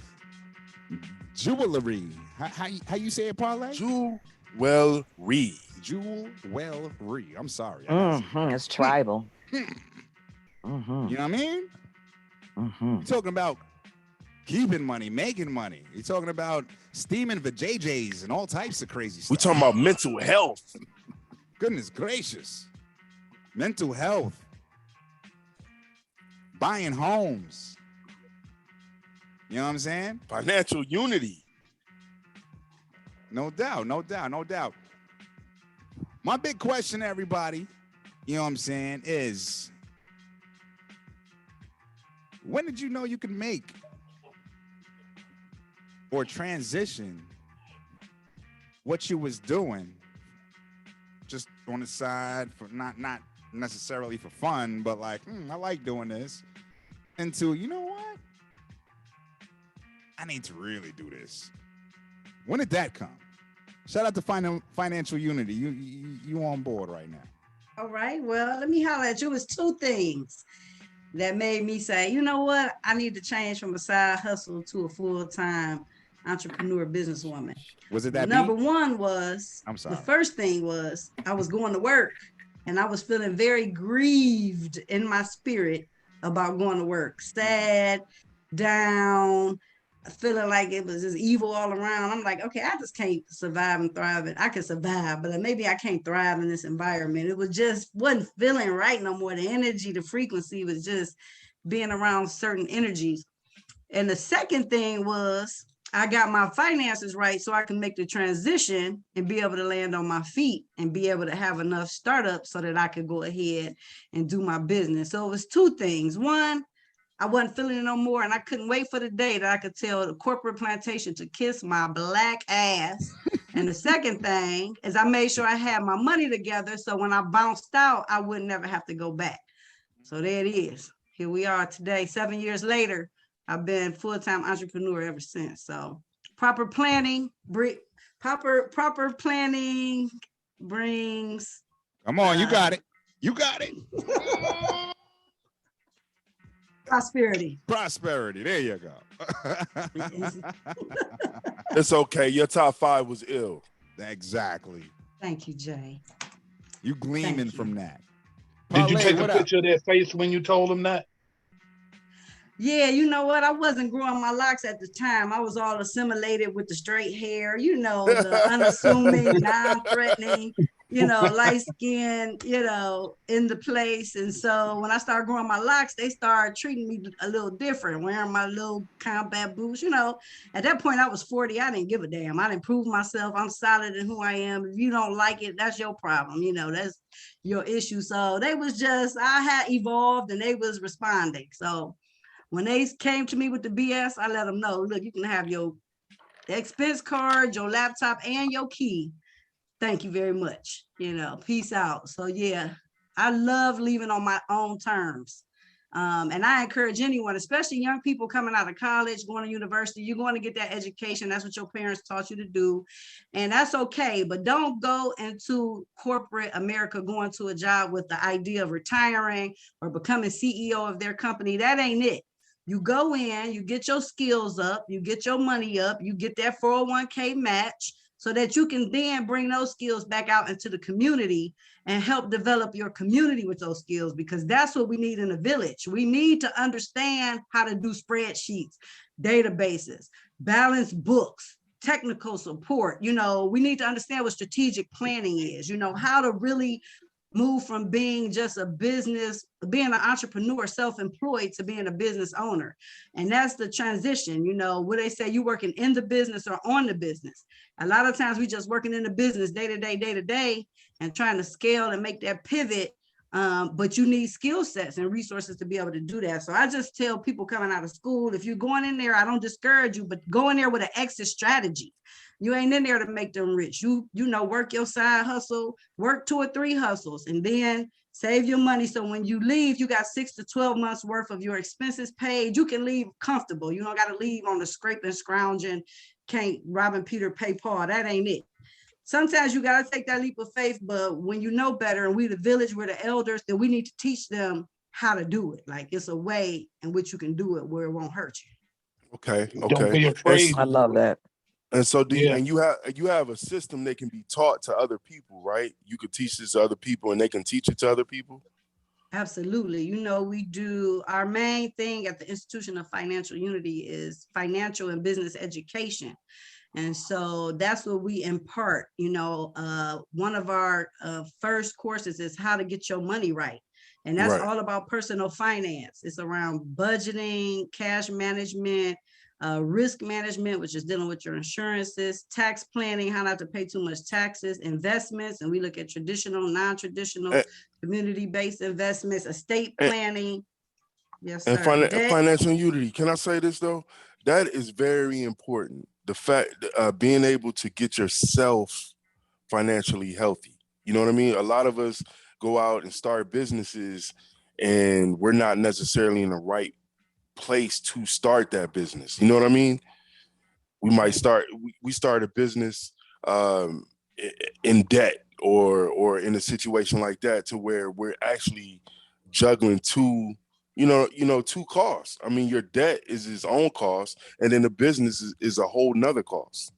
Jewelry. How you say it, Parlay? Jewelry. Jewelry. I'm sorry. It's tribal. You know what I mean? You're talking about keeping money, making money. You're talking about steaming for JJs and all types of crazy stuff. We talking about mental health. Goodness gracious. Mental health. Buying homes. You know what I'm saying? Financial unity. No doubt, no doubt, no doubt. My big question, everybody, you know what I'm saying, is when did you know you could make or transition what you was doing just on the side for not necessarily for fun, but like, I like doing this, into, you know what? I need to really do this. When did that come? Shout out to Financial Unity. You on board right now. All right. Well, let me holler at you. It was two things that made me say, you know what? I need to change from a side hustle to a full-time entrepreneur businesswoman. Was it that Number beat? one was, I'm sorry. the first thing was I was going to work and I was feeling very grieved in my spirit about going to work, sad, down, feeling like it was just evil all around. I'm like, okay, I just can't survive and thrive. I can survive, but maybe I can't thrive in this environment. It was just wasn't feeling right no more. The energy, the frequency was just being around certain energies. And the second thing was I got my finances right so I can make the transition and be able to land on my feet and be able to have enough startups so that I could go ahead and do my business. So it was two things. One, I wasn't feeling it no more, and I couldn't wait for the day that I could tell the corporate plantation to kiss my black ass. And the second thing is I made sure I had my money together so when I bounced out, I would never have to go back. So there it is. Here we are today, 7 years later. I've been full-time entrepreneur ever since. So proper planning, proper planning brings. Come on, you got it. You got it. Prosperity. Prosperity. There you go. It's okay. Your top 5 was ill. Exactly. Thank you, Jay. You gleaming from that. Did you Parlay, take a what up? picture of their face when you told them that? Yeah, you know what? I wasn't growing my locks at the time. I was all assimilated with the straight hair, you know, the unassuming, non-threatening, you know, light skin, you know, in the place. And so when I started growing my locks, they started treating me a little different, wearing my little combat boots. You know, at that point I was 40. I didn't give a damn. I didn't prove myself. I'm solid in who I am. If you don't like it, that's your problem. You know, that's your issue. So they was just, I had evolved and they was responding. So when they came to me with the BS, I let them know, look, you can have your expense card, your laptop, and your key. Thank you very much. You know, peace out. So yeah, I love leaving on my own terms. And I encourage anyone, especially young people coming out of college, going to university, you're going to get that education. That's what your parents taught you to do. And that's okay, but don't go into corporate America going to a job with the idea of retiring or becoming CEO of their company. That ain't it. You go in, you get your skills up, you get your money up, you get that 401k match so that you can then bring those skills back out into the community and help develop your community with those skills, because that's what we need in a village. We need to understand how to do spreadsheets, databases, balance books, technical support. You know, we need to understand what strategic planning is, you know, how to really move from being just a business, being an entrepreneur, self-employed, to being a business owner. And that's the transition, you know, where they say you working in the business or on the business. A lot of times we just working in the business day to day, and trying to scale and make that pivot. But you need skill sets and resources to be able to do that. So I just tell people coming out of school, if you're going in there, I don't discourage you, but go in there with an exit strategy. You ain't in there to make them rich. You know, work your side hustle, work 2 or 3 hustles, and then save your money. So when you leave, you got 6 to 12 months worth of your expenses paid. You can leave comfortable. You don't got to leave on the scrape and scrounging, can't robbing Peter, pay Paul. That ain't it. Sometimes you got to take that leap of faith, but when you know better, and we the village, we're the elders, then we need to teach them how to do it. Like, it's a way in which you can do it where it won't hurt you. Okay. Don't be afraid. I love that. And so do you, Yeah. and you have a system that can be taught to other people, right? You could teach this to other people and they can teach it to other people. Absolutely. You know, we do, our main thing at the Institution of Financial Unity is financial and business education. And so that's what we impart. You know, one of our first courses is how to get your money right. And that's Right. all about personal finance. It's around budgeting, cash management, risk management, which is dealing with your insurances, tax planning, how not to pay too much taxes, investments, and we look at traditional, non-traditional, community-based investments, estate planning. Yes, And sir. Debt. financial unity. Can I say this though? That is very important. The fact being able to get yourself financially healthy. You know what I mean? A lot of us go out and start businesses and we're not necessarily in the right place to start that business. You know what I mean? We might start, we start a business in debt or in a situation like that, to where we're actually juggling two costs. I mean, your debt is its own cost, and then the business is a whole nother cost.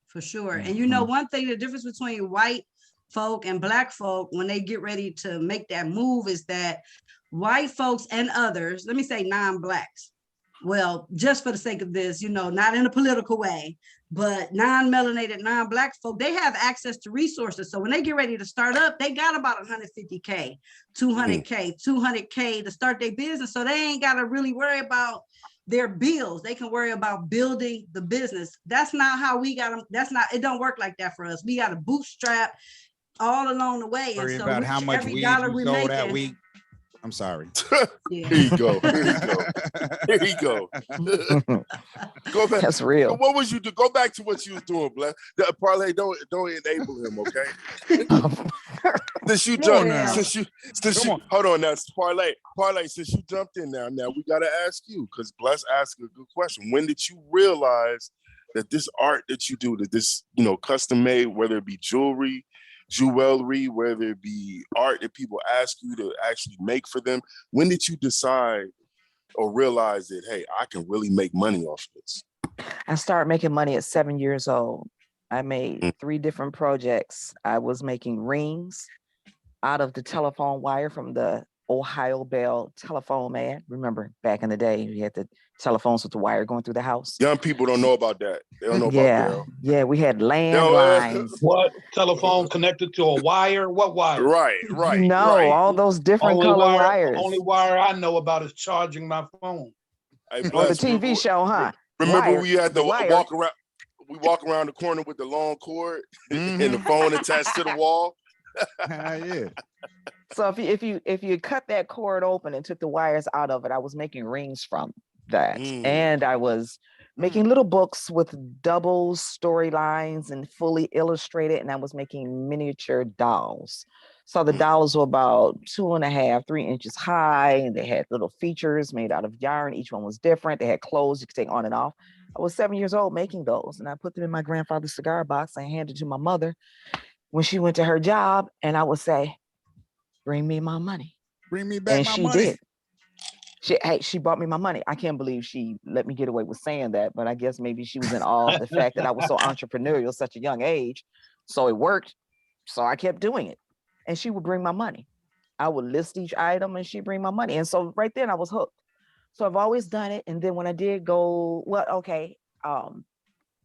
For sure. And you know, one thing, the difference between white folk and black folk when they get ready to make that move is that white folks and others, let me say non-blacks, well, just for the sake of this, you know, not in a political way, but non-melanated, non-black folk, they have access to resources. So when they get ready to start up, they got about 150K, 200K to start their business. So they ain't got to really worry about their bills. They can worry about building the business. That's not how we got them. It don't work like that for us. We got to bootstrap all along the way. Worry and so about how much every weed dollar you we sold making, that week. I'm sorry. Yeah. Here you go. Here you go. Go back. That's real. What was you do? Go back to what you was doing, Black. Parlay, don't enable him, okay? Since you jumped, hold on now, Parlay, since you jumped in now we gotta ask you, because Bless asked a good question. When did you realize that this art that you do, that this, custom made, whether it be jewelry, whether it be art that people ask you to actually make for them, when did you decide or realize that, hey, I can really make money off of this? I started making money at 7 years old. I made 3 different projects. I was making rings out of the telephone wire from the Ohio Bell telephone man. Remember back in the day, you had the telephones with the wire going through the house. Young people don't know about that. They don't know about Bell. Yeah, we had landlines. What telephone connected to a wire? What wire? Right. No, all those different color wires. Only wire I know about is charging my phone. Hey, Or the TV show, huh? Remember we had to walk around. We walk around the corner with the long cord and the phone attached to the wall. Yeah. So if you cut that cord open and took the wires out of it, I was making rings from that, and I was making little books with double storylines and fully illustrated, and I was making miniature dolls. So the dolls were about 2.5, 3 inches high, and they had little features made out of yarn. Each one was different. They had clothes you could take on and off. I was 7 years old making those, and I put them in my grandfather's cigar box. I handed it to my mother when she went to her job, and I would say, "Bring me my money." Bring me back and my she money. did. She brought me my money. I can't believe she let me get away with saying that, but I guess maybe she was in awe of the fact that I was so entrepreneurial at such a young age. So it worked. So I kept doing it. And she would bring my money. I would list each item and she'd bring my money. And so right then I was hooked. So I've always done it. And then when I did go,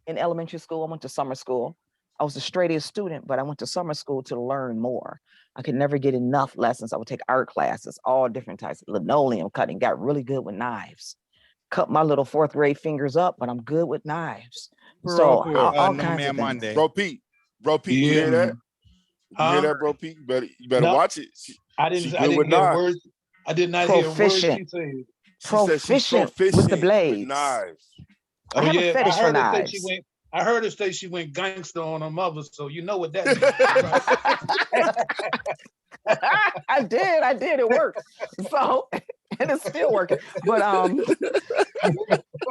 in elementary school, I went to summer school. I was a straight A student, but I went to summer school to learn more. I could never get enough lessons. I would take art classes, all different types of linoleum cutting, got really good with knives. Cut my little 4th grade fingers up, but I'm good with knives. So all kinds of things. Bro Pete, you hear that? You hear that, Bro Pete? You better watch it. I didn't hear words. I did not hear words she said. Proficient with the blades. With knives. Oh, I have a fetish for knives. I heard her say she went gangster on her mother, so you know what that means. I did. It worked. So, and it's still working. But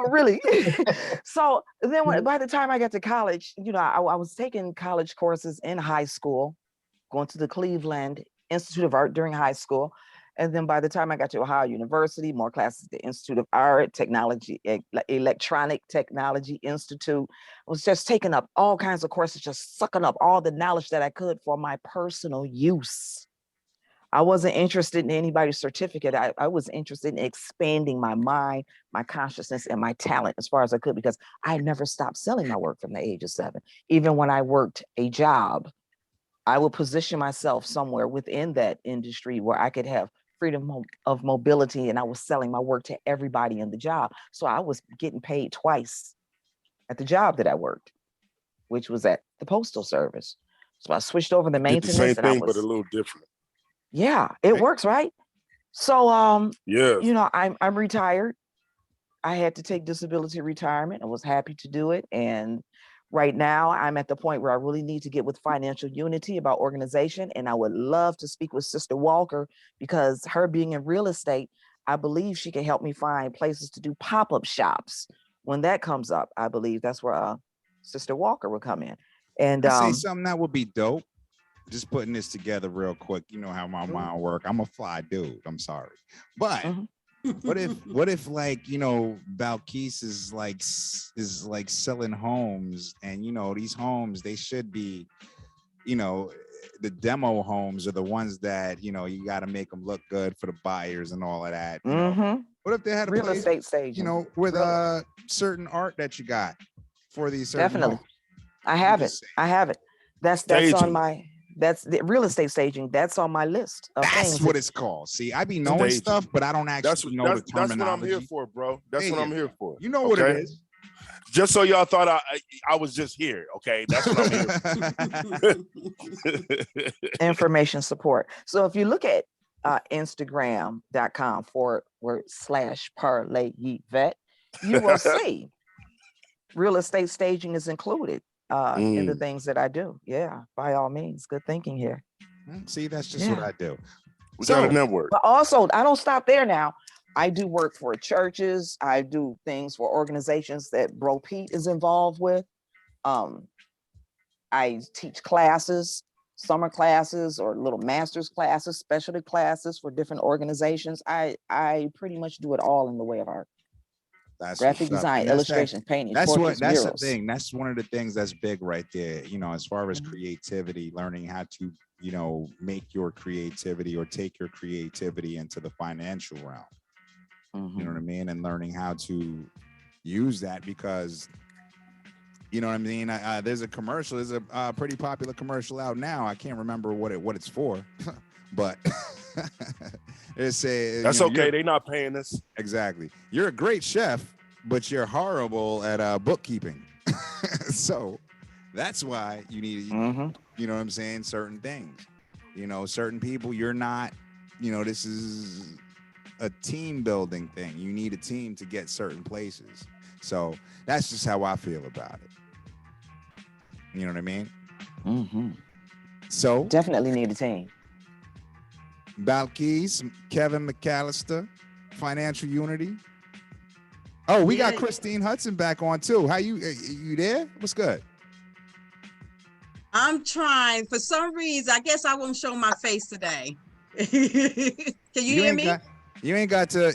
really. So then by the time I got to college, I was taking college courses in high school, going to the Cleveland Institute of Art during high school. And then by the time I got to Ohio University, more classes at the Institute of Art, Technology, Electronic Technology Institute. I was just taking up all kinds of courses, just sucking up all the knowledge that I could for my personal use. I wasn't interested in anybody's certificate. I was interested in expanding my mind, my consciousness, and my talent as far as I could, because I never stopped selling my work from the age of 7. Even when I worked a job, I would position myself somewhere within that industry where I could have freedom of mobility, and I was selling my work to everybody in the job. So I was getting paid twice at the job that I worked, which was at the Postal Service. So I switched over the maintenance. Did the same thing, but a little different. Yeah, it works, right? So I'm retired. I had to take disability retirement. I was happy to do it. And right now I'm at the point where I really need to get with Financial Unity about organization. And I would love to speak with Sister Walker, because her being in real estate, I believe she can help me find places to do pop-up shops. When that comes up, I believe that's where Sister Walker will come in. And I say something that would be dope. Just putting this together real quick. You know how my mind work. I'm a fly dude. I'm sorry, but what if like, you know, Balquise is like selling homes, and you know these homes, they should be, you know, the demo homes are the ones that, you know, you got to make them look good for the buyers and all of that. You know? What if they had a real place, estate staging, you know, with certain art that you got for these certain definitely homes? I have it. That's on Staging. my, that's the real estate staging. That's on my list of That's things what that- it's called. See, I be knowing Staging. stuff, but I don't actually know the That's what I'm terminology. here for, bro. That's There what I'm you here go. for. You know what it is. Just so y'all thought I was just here. Okay, that's what I'm here for. information support. So if you look at Instagram.com/parlay you will see real estate staging is included in the things that I do. Yeah, by all means, good thinking here. See, that's just what I do. We got a network. But also, I don't stop there now. I do work for churches. I do things for organizations that Bro Pete is involved with. I teach classes, summer classes or little master's classes, specialty classes for different organizations. I pretty much do it all in the way of art. That's graphic what's up. design, And that's illustration, painting, That's portraits, that's murals. the thing. That's one of the things that's big right there. You know, as far as creativity, learning how to, you know, make your creativity or take your creativity into the financial realm. You know what I mean? And learning how to use that, because, you know what I mean? There's a commercial. There's a pretty popular commercial out now. I can't remember what it's for, but it's a. That's you know, okay. They're not paying us. Exactly. You're a great chef, but you're horrible at bookkeeping. So that's why you need, you know what I'm saying? Certain things, you know, certain people, you're not, you know, this is a team building thing. You need a team to get certain places. So that's just how I feel about it. You know what I mean? So definitely need a team. Balquise, Kevin McAllister, Financial Unity. Oh, we got Christine Hudson back on too. How you there? What's good? I'm trying. For some reason, I guess I won't show my face today. Can you hear me? You ain't got to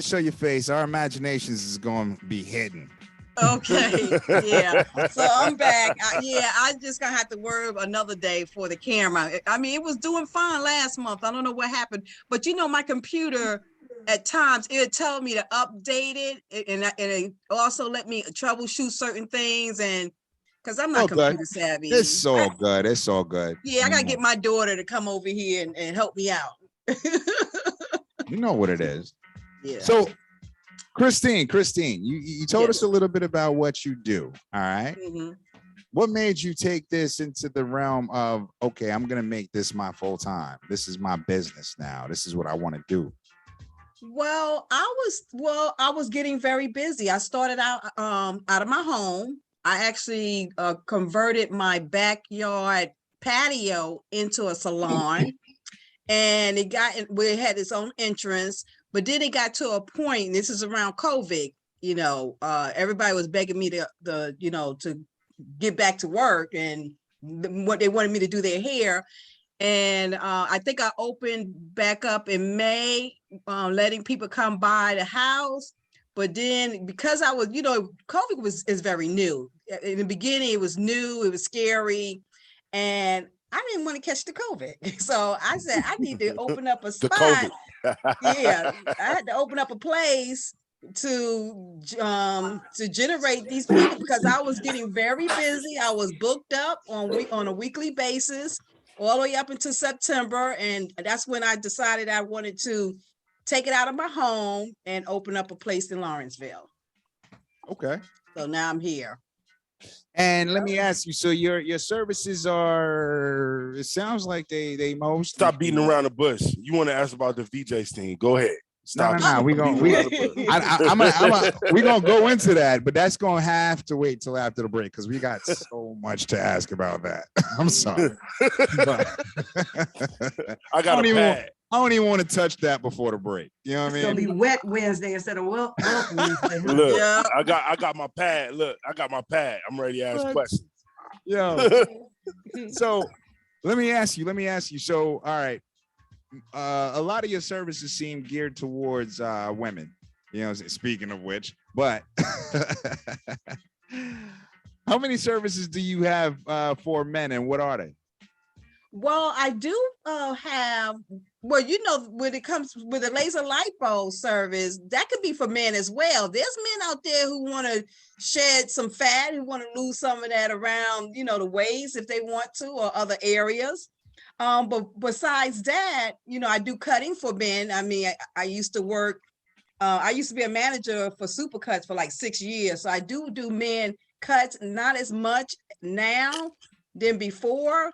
show your face. Our imaginations is going to be hidden. Okay, yeah. So I'm back. I just gonna have to work another day for the camera. I mean, it was doing fine last month. I don't know what happened, but you know, my computer at times it tell me to update it, and it also let me troubleshoot certain things, and because I'm not computer savvy. It's all good. It's all good. Yeah, I gotta get my daughter to come over here and help me out. You know what it is. Yeah. So, Christine, you told us a little bit about what you do. All right. What made you take this into the realm of, okay, I'm going to make this my full time. This is my business now. This is what I want to do. Well, I was getting very busy. I started out of my home. I actually converted my backyard patio into a salon, and it had its own entrance. But then it got to a point, and this is around COVID, you know, everybody was begging me to get back to work, and what they wanted me to do their hair. And I think I opened back up in May, letting people come by the house. But then because I was, you know, COVID is very new. In the beginning, it was new, it was scary, and I didn't want to catch the COVID. So I said, I need to open up a spot. Yeah, I had to open up a place to generate these people, because I was getting very busy. I was booked up on a weekly basis all the way up until September, and that's when I decided I wanted to take it out of my home and open up a place in Lawrenceville. Okay. So now I'm here. And let me ask you, so your services are, it sounds like they most Stop beating around the bush. You want to ask about the VJ thing? Go ahead. Stop. No. We gonna go into that, but that's gonna have to wait till after the break, because we got so much to ask about that. I'm sorry. I don't even want to touch that before the break. You know what I mean? It's gonna be wet Wednesday instead of welcome Wednesday. Look, I got my pad. Look, I got my pad. I'm ready to ask questions. Yo. So let me ask you. So, all right. A lot of your services seem geared towards women, you know, speaking of which, but how many services do you have for men and what are they? Well, I do have, well, you know, when it comes with the laser lipo service, that could be for men as well. There's men out there who want to shed some fat, who want to lose some of that around, you know, the waist if they want to, or other areas. But besides that, you know, I do cutting for men. I mean, I used to work, I used to be a manager for Supercuts for like 6 years. So I do men cuts, not as much now than before.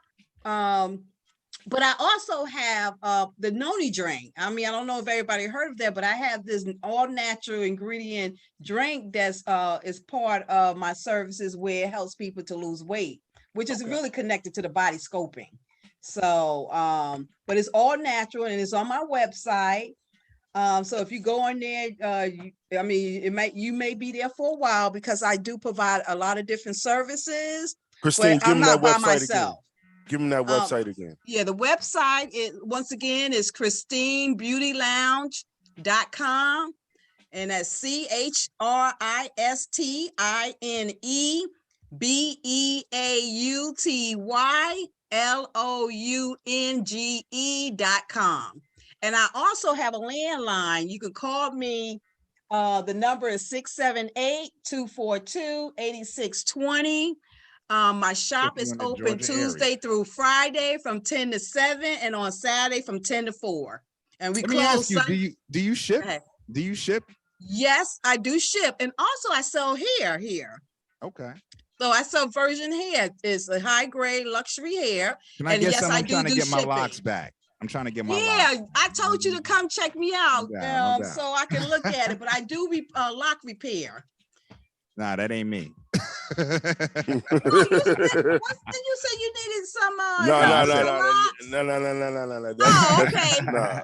But I also have the noni drink. I mean, I don't know if everybody heard of that, but I have this all natural ingredient drink that's is part of my services where it helps people to lose weight, which is really connected to the body scoping. So, but it's all natural and it's on my website. So if you go on there, I mean, you may be there for a while because I do provide a lot of different services. Christine, but give I'm them not that by website myself. again. Give them that website again. Yeah, the website is once again is ChristineBeautyLounge.com, and that's ChristineBeautyLounge.com. And I also have a landline. You can call me. The number is 678-242-8620. My shop is open Tuesday through Friday from 10 to 7 and on Saturday from 10 to 4. And we Let me close ask you, do you ship? Do you ship? Yes, I do ship. And also I sell hair here. Okay. So I sell virgin hair. It's a high grade luxury hair. Can I get some? I'm trying to get my locks back. I'm trying to get my locks. Yeah, I told you to come check me out No doubt. so I can look at it. But I do lock repair. Nah, that ain't me. Did you say you needed some? No. Oh, okay. Nah.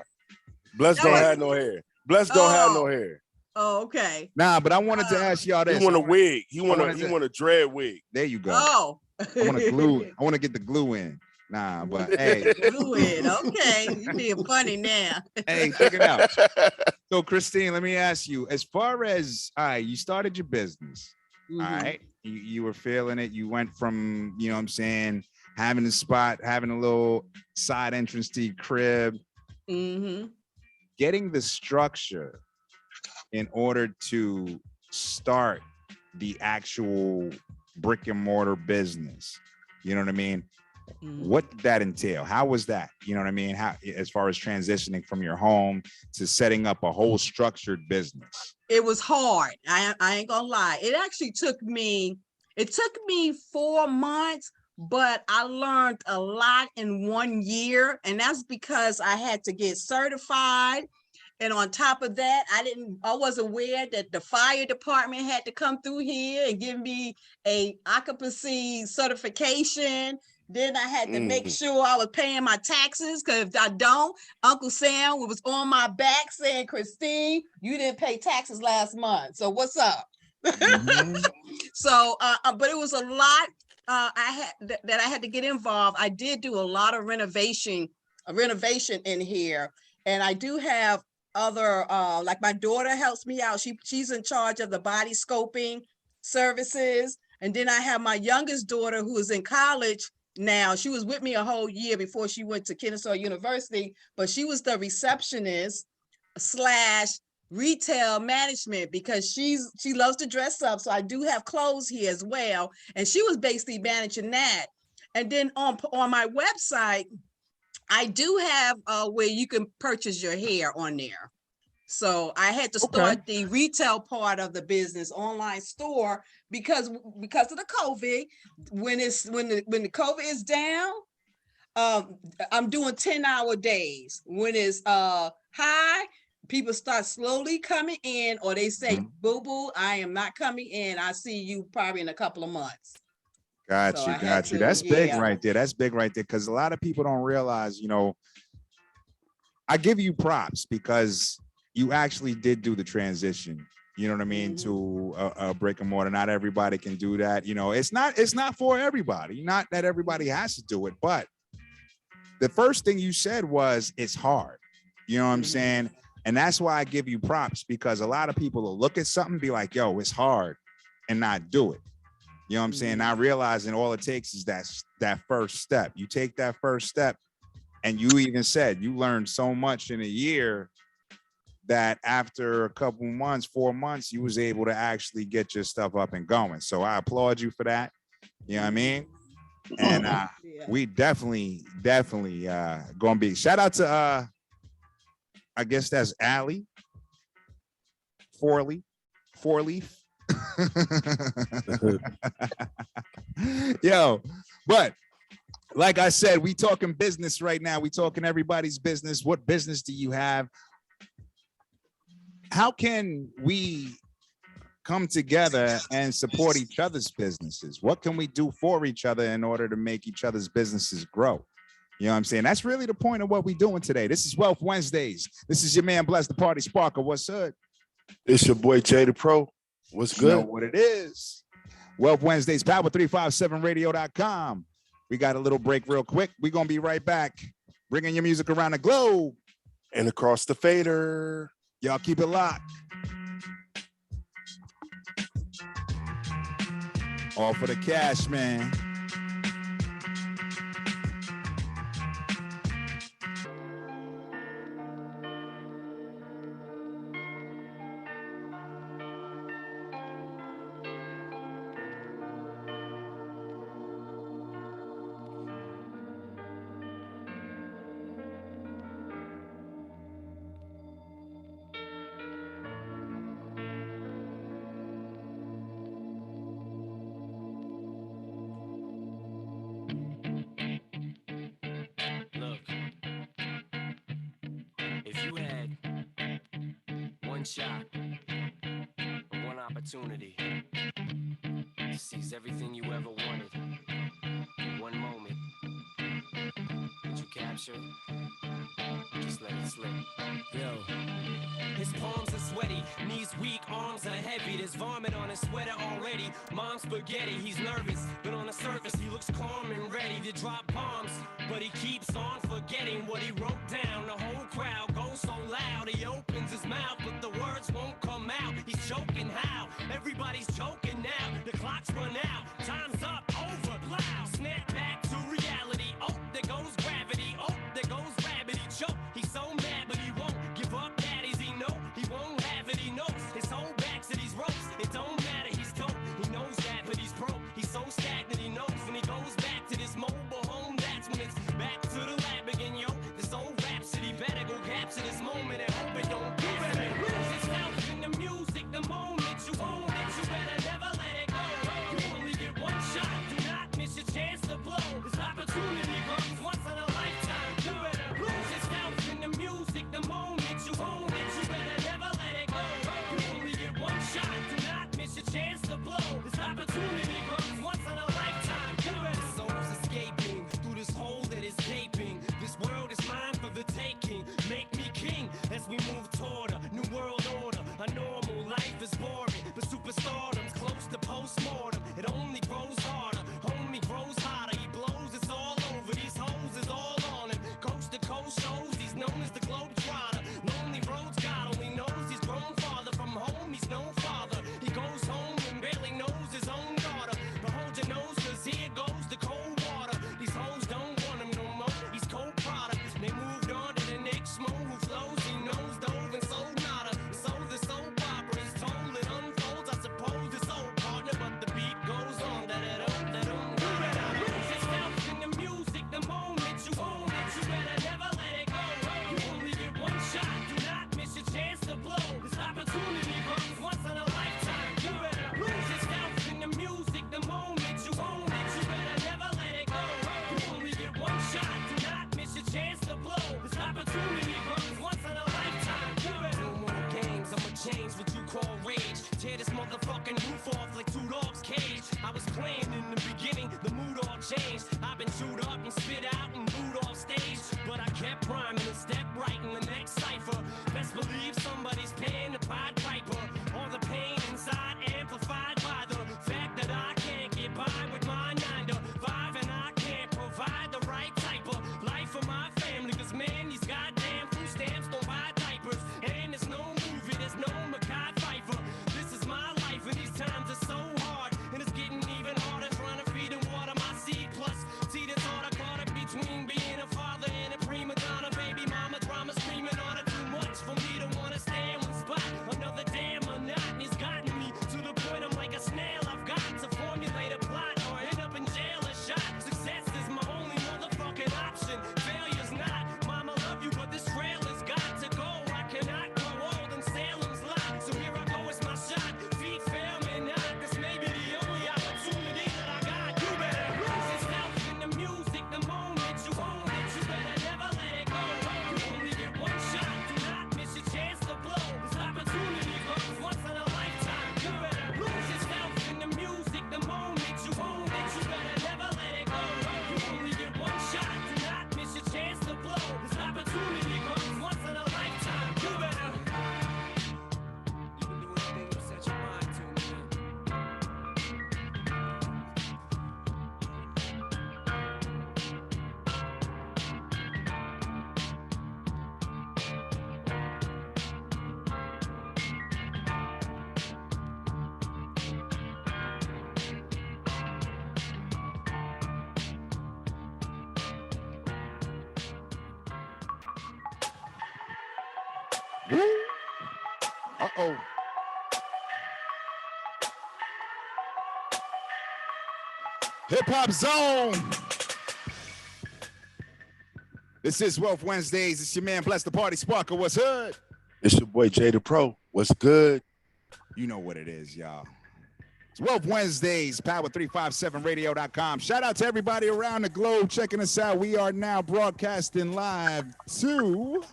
Bless don't have no hair. Bless don't have no hair. Oh, okay. Nah, but I wanted to ask y'all this. He want a wig. He want a dread wig. There you go. Oh. I want to glue. I want to get the glue in. Nah, but hey. Glue in. Okay. You being funny now. Hey, check it out. So, Christine, let me ask you, as far as, all right, you started your business, all right? You were feeling it. You went from, you know what I'm saying, having a spot, having a little side entrance to your crib, getting the structure in order to start the actual brick and mortar business. You know what I mean? What did that entail? How was that? You know what I mean? How, as far as transitioning from your home to setting up a whole structured business? It was hard. I ain't gonna lie. It actually took me 4 months, but I learned a lot in 1 year. And that's because I had to get certified. And on top of that, I was aware that the fire department had to come through here and give me a occupancy certification. Then I had to make sure I was paying my taxes, because if I don't, Uncle Sam was on my back saying, Christine, you didn't pay taxes last month. So what's up? So, but it was a lot I had to get involved. I did do a lot of renovation in here. And I do have other, like my daughter helps me out. She's in charge of the body scoping services. And then I have my youngest daughter who is in college now. She was with me a whole year before she went to Kennesaw University, but she was the receptionist / retail management, because she loves to dress up. So I do have clothes here as well. And she was basically managing that. And then on my website, I do have where you can purchase your hair on there. So I had to start the retail part of the business online store because of the COVID. When the COVID is down, I'm doing 10-hour days. When it's high, people start slowly coming in, or they say, boo boo, I am not coming in. I see you probably in a couple of months. Got you. That's big right there. That's big right there. Because a lot of people don't realize, you know, I give you props because you actually did do the transition. You know what I mean? To a brick and mortar. Not everybody can do that. You know, it's not for everybody. Not that everybody has to do it, but the first thing you said was it's hard. You know what I'm saying? And that's why I give you props, because a lot of people will look at something and be like, yo, it's hard, and not do it. You know what I'm saying? Not realizing all it takes is that first step. You take that first step, and you even said you learned so much in a year that after a couple months, 4 months, you was able to actually get your stuff up and going. So I applaud you for that. You know what I mean? And we definitely gonna be. Shout out to I guess that's Allie Four Leaf. Yo, but like I said, we talking business right now. We talking everybody's business. What business do you have? How can we come together and support each other's businesses? What can we do for each other in order to make each other's businesses grow? You know what I'm saying? That's really the point of what we're doing today. This is Wealth Wednesdays. This is your man, Bless the Party Sparker. What's up? It's your boy, Jay the Pro. What's good? You know what it is. Wealth Wednesdays, power357radio.com. We got a little break real quick. We're going to be right back, bringing your music around the globe. And across the fader. Y'all keep it locked. All for the cash, man. Shot, one opportunity to seize everything you ever wanted. One moment, did you capture it? Just let it slip. Yo, his palms are sweaty, knees weak, arms are heavy. There's vomit on his sweater already. Mom's spaghetti, he's nervous, but on the surface he looks calm and ready to drop bombs. But he keeps on forgetting what he wrote down. The whole crowd goes so loud, he opens his mouth, but the words won't come out. He's choking how? Everybody's choking now. The clock's run out, time's up, over, loud. Snap back to reality. Oh, there goes gravity. Oh, there goes rabbit. He choke. He's so mad, but he won't give up. Daddies, he know he won't have it. He knows his whole back to these ropes. It don't matter. He's dope. He knows that, but he's broke. He's so stagnant. He knows when he goes back to this mobile home. That's when it's back to the lab again, yo. This old rhapsody better go capture this moment and hope it don't get it. Lose itself in the music, the moment you own it. You better never let it go. You only get one shot. Do not miss your chance to blow. This opportunity comes once in a lifetime. You better lose yourself in the music, the moment you own it. You better never let it go. You only get one shot. Do not miss your chance to blow. This opportunity comes once in a lifetime. You better. Souls escaping through this hole that is gaping. This world is mine for the taking. Make me king as we move toward a new world order. A normal life is boring, but superstardom's close to postmortem. It only grows harder, homie grows hotter. He blows, it's all over. These hoes is all on him. Coast to coast shows, he's known as the Globetrotter. Lonely roads, God only knows he's grown farther from home. He's no father. He goes home and barely knows his own daughter. But hold your nose, cause here goes the cold water. These hoes don't want him no more. He's cold product. They moved on to the next schmo who flows. He knows dove and sold nada. So the soap opera is told, it unfolds. I suppose it's old partner, but the beat goes on. You better lose yourself in the music, the moment you own it. You better never let it go. You only get one shot. Do not miss your chance to blow. This opportunity comes once in a lifetime. You better lose yourself in the music, the moment you own it. You better never let it go. You only get one shot. Do not miss your chance to blow. This opportunity comes once in a lifetime. You better. No more games, I'ma change what you call rage. Tear this motherfucking roof off like two dogs' cage. I was playing in the beginning, the mood all changed. I've been chewed up and spit out and booed off stage. But I kept rhyming and stepped right in the next cipher. Best believe somebody's paying the Pied Piper. All the pain Uh-oh. Hip Hop Zone. This is Wealth Wednesdays. It's your man, Bless the Party Sparker. What's good? It's your boy Jay the Pro. What's good? You know what it is, y'all. It's Wealth Wednesdays, power357radio.com. Shout out to everybody around the globe checking us out. We are now broadcasting live to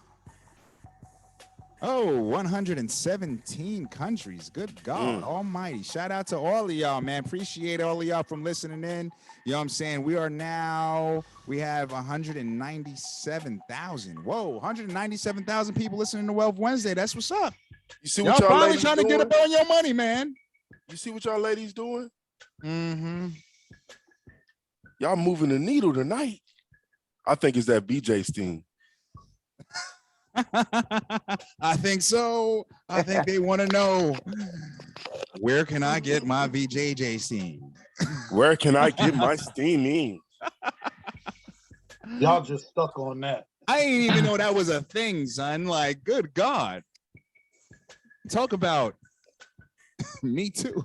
117 countries. Good God almighty. Shout out to all of y'all, man. Appreciate all of y'all from listening in. You know what I'm saying? We have 197,000. Whoa, 197,000 people listening to Wealth Wednesday. That's what's up. You see Y'all what y'all finally ladies trying to get doing? up on your money, man. You see what y'all ladies doing? Mm-hmm. Y'all moving the needle tonight. I think it's that BJ's team. I think so. I think they want to know, where can I get my VJJ scene? Where can I get my steaming? Y'all just stuck on that. I ain't even know that was a thing, son. Like, good God. Talk about me too.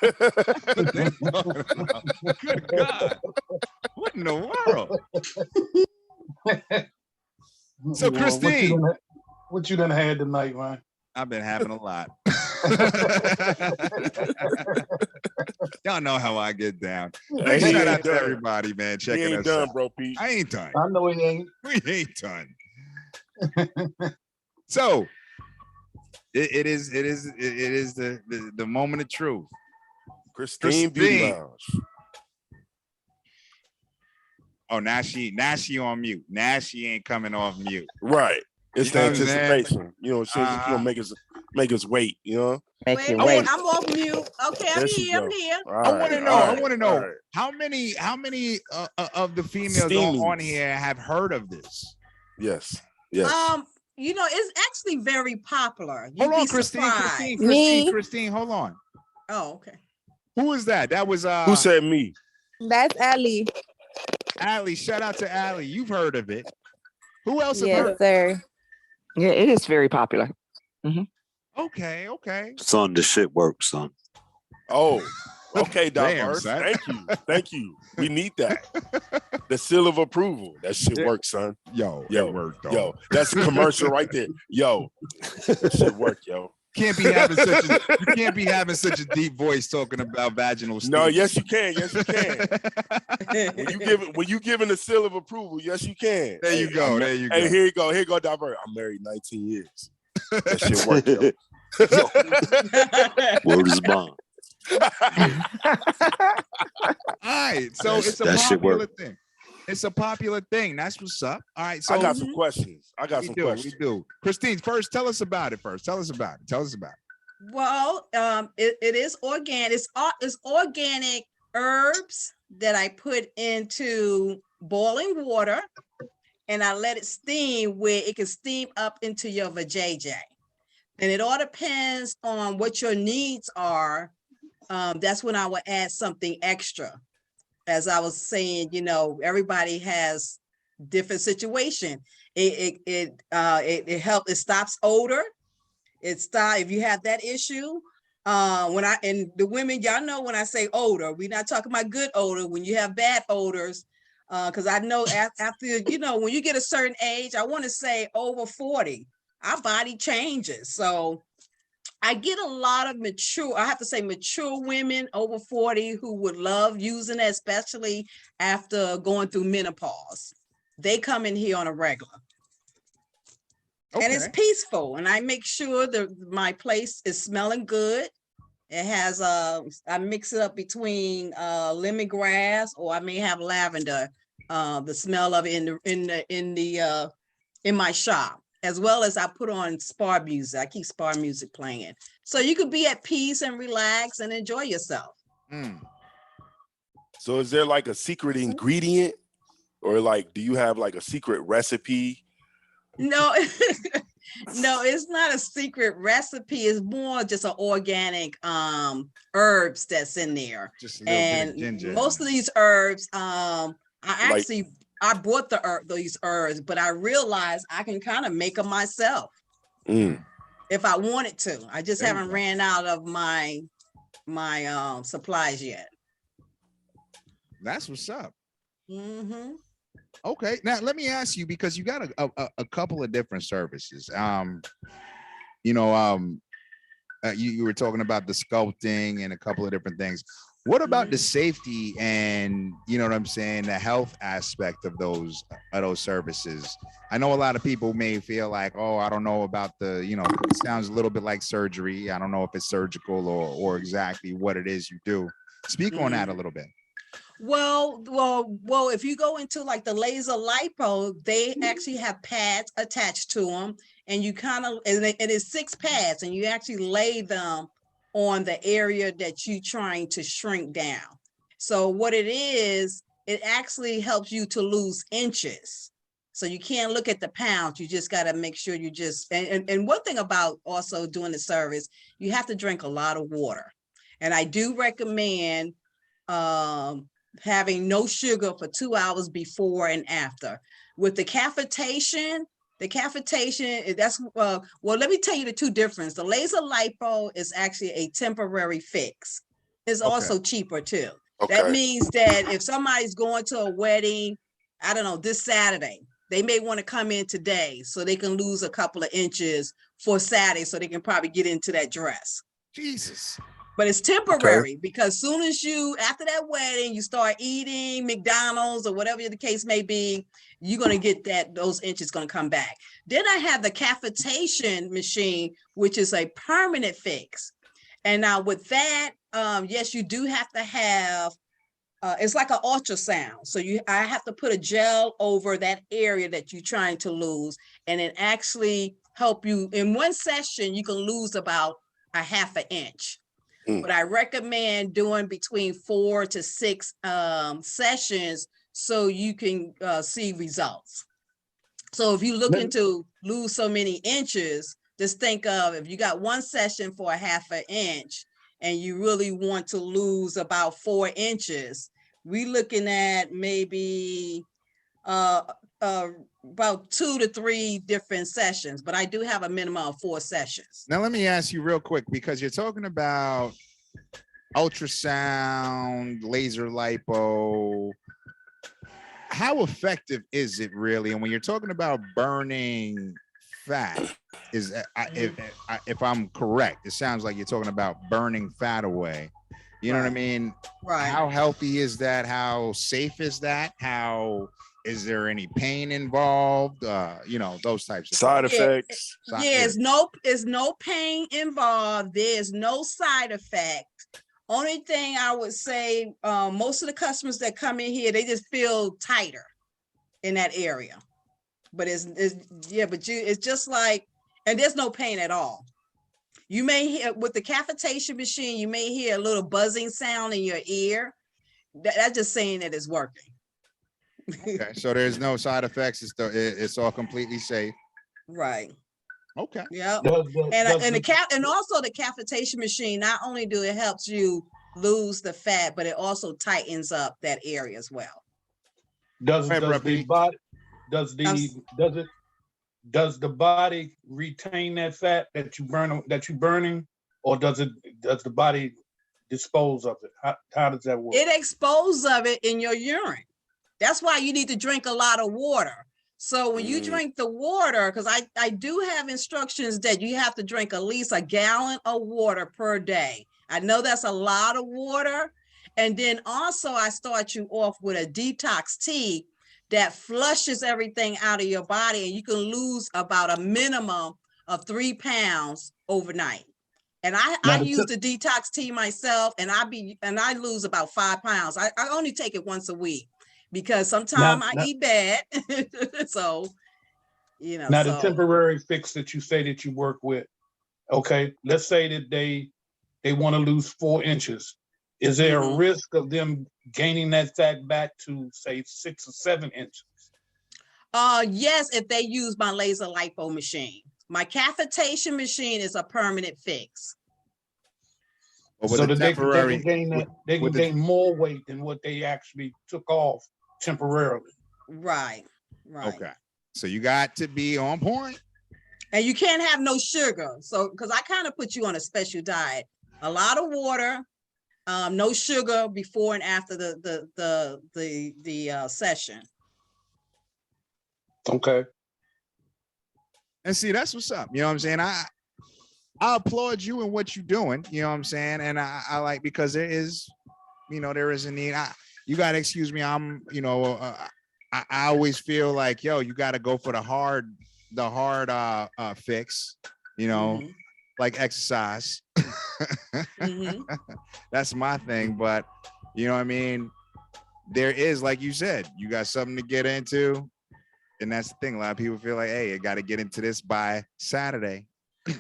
Good God. What in the world? So, Well, Christine. what you done had tonight, man? I've been having a lot. Y'all know how I get down. Hey, he Shout ain't out to done. everybody, man, He checking ain't us done, out. bro, Pete. I ain't done. I know he ain't. We ain't done. So it is the moment of truth. Christine Beauty Lounge. Oh, now she on mute. Now she ain't coming off mute. Right. It's You know the what I'm saying? anticipation. You know what I'm saying? You gonna make us wait, you know? Wait a minute, I'm off mute. Okay, I'm There she here. I'm go. here. I want to know. all I right, want to all know right. how many of the females on here have heard of this? Yes. You know, it's actually very popular. You'd Hold on, be Christine. surprised. Christine. Hold on. Oh, okay. Who is that? That was Who said me? That's Ali. Ali. Shout out to Ali. You've heard of it. Who else? Yes, have heard? sir. Yeah, it is very popular. Mm-hmm. Okay. Son, the shit works, son. Oh, okay, Damn, diverse. son. Thank you. We need that. The seal of approval. That shit works, son. Yo, it worked, though. Yo, that's a commercial right there. Yo, that shit work, yo. You can't be having such a deep voice talking about vaginal. No, steam. yes you can. Yes you can. when you giving the seal of approval, yes you can. There you go. There you Hey, go. here you go, divert. I'm married 19 years. That shit work, yo. Word is bond. All right, so it's a That shit popular work. thing. It's a popular thing. That's what's up. All right, so I got some questions. We do. Christine, first, tell us about it. Tell us about it. Well, it is organic. It's organic herbs that I put into boiling water, and I let it steam where it can steam up into your vajayjay. And it all depends on what your needs are. That's when I will add something extra. As I was saying, you know, everybody has different situation. It helps. It stops odor. If you have that issue. And the women, y'all know when I say odor, we're not talking about good odor. When you have bad odors, because I know after, you know, when you get a certain age, I want to say over 40, our body changes. So I get a lot of mature women over 40 who would love using it, especially after going through menopause. They come in here on a regular. Okay. And it's peaceful. And I make sure that my place is smelling good. It has I mix it up between lemongrass, or I may have lavender, the smell of it in my shop. As well as I put on spa music. I keep spa music playing. So you could be at peace and relax and enjoy yourself. So is there like a secret ingredient, or like, do you have like a secret recipe? No, no, it's not a secret recipe. It's more just an organic herbs that's in there. Just a little bit of ginger. Most of these herbs, I bought these herbs, but I realized I can kind of make them myself. if I wanted to. I just There you haven't go. ran out of my supplies yet. That's what's up. Mm-hmm. Okay, now let me ask you, because you got a couple of different services. You were talking about the sculpting and a couple of different things. What about the safety and, you know what I'm saying, the health aspect of those services? I know a lot of people may feel like, oh, I don't know about the, it sounds a little bit like surgery. I don't know if it's surgical or exactly what it is you do. Speak on that a little bit. Well, if you go into like the laser lipo, they actually have pads attached to them, and you kind of, and it is 6 pads, and you actually lay them on the area that you're trying to shrink down. So what it is, it actually helps you to lose inches. So you can't look at the pounds, you just got to make sure you just, and one thing about also doing the service, you have to drink a lot of water. And I do recommend having no sugar for 2 hours before and after. With the cavitation, that's, well, let me tell you the two differences. The laser lipo is actually a temporary fix. It's also cheaper too. That means that if somebody's going to a wedding, I don't know, this Saturday, they may want to come in today so they can lose a couple of inches for Saturday so they can probably get into that dress. Jesus. But it's temporary because soon as after that wedding, you start eating McDonald's or whatever the case may be, you're going to get those inches going to come back. Then I have the cavitation machine, which is a permanent fix. And now with that, yes, you do have to have, it's like an ultrasound. So I have to put a gel over that area that you're trying to lose. And it actually help you in one session, you can lose about a 1/2 inch. But I recommend doing between 4 to 6 sessions so you can see results. So if you're looking to lose so many inches, just think of if you got one session for a 1/2 inch and you really want to lose about 4 inches, we're looking at maybe about 2 to 3 different sessions, but I do have a minimum of 4 sessions. Now, let me ask you real quick, because you're talking about ultrasound, laser lipo. How effective is it really? And when you're talking about burning fat, if I'm correct, it sounds like you're talking about burning fat away. You know what I mean? Right. How healthy is that? How safe is that? Is there any pain involved? Those types of side things. effects. Yeah, it's no pain involved. There's no side effect. Only thing I would say, most of the customers that come in here, they just feel tighter in that area. But it's just like, and there's no pain at all. You may hear with the cavitation machine, you may hear a little buzzing sound in your ear. That's just saying that it's working. Okay, so there's no side effects. It's all completely safe. Right. Okay. Yeah. And also the cavitation machine, not only do it helps you lose the fat, but it also tightens up that area as well. Does the body retain that fat that you burning, or does the body dispose of it? How does that work? It exposes of it in your urine. That's why you need to drink a lot of water. So when you drink the water, because I do have instructions that you have to drink at least 1 gallon of water per day. I know that's a lot of water. And then also I start you off with a detox tea that flushes everything out of your body, and you can lose about a minimum of 3 pounds overnight. And I use the detox tea myself, and I lose about 5 pounds. I only take it once a week because sometimes I eat bad. So, Now the temporary fix that you say that you work with, okay, let's say that they want to lose 4 inches. Is there a risk of them gaining that fat back to say 6 or 7 inches? Yes, if they use my laser lipo machine. My cavitation machine is a permanent fix. So that they can gain more weight than what they actually took off temporarily. Right. Okay. So you got to be on point. And you can't have no sugar. So, because I kind of put you on a special diet. A lot of water, no sugar before and after the session. Okay. And see, that's what's up. You know what I'm saying? I applaud you and what you're doing. You know what I'm saying? And I like, because there is, there is a need. You got to excuse me. I'm, I always feel like, yo, you got to go for the hard fix, like exercise. That's my thing. But you know what I mean? There is, like you said, you got something to get into. And that's the thing. A lot of people feel like, hey, I got to get into this by Saturday.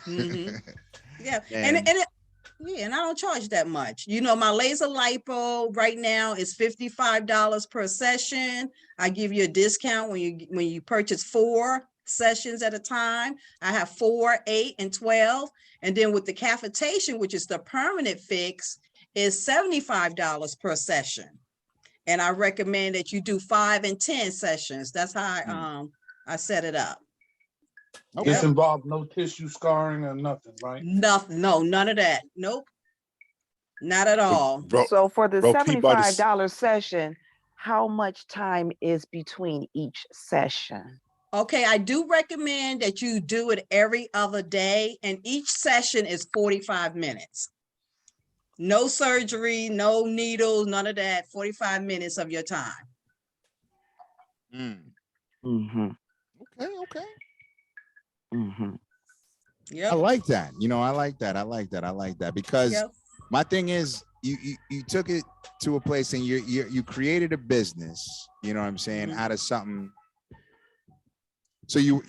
Yeah. And I don't charge that much. My laser lipo right now is $55 per session. I give you a discount when you purchase 4 sessions at a time. I have 4, 8, and 12. And then with the cavitation, which is the permanent fix, is $75 per session. And I recommend that you do 5 and 10 sessions. That's how I set it up. Okay. This involves no tissue scarring or nothing, right? Nothing. No, none of that. Nope. Not at all. So for the $75 session, how much time is between each session? Okay, I do recommend that you do it every other day, and each session is 45 minutes. No surgery, no needles, none of that. 45 minutes of your time. Okay. Yeah. I like that. I like that because my thing is you took it to a place and you created a business, you know what I'm saying, out of something. So you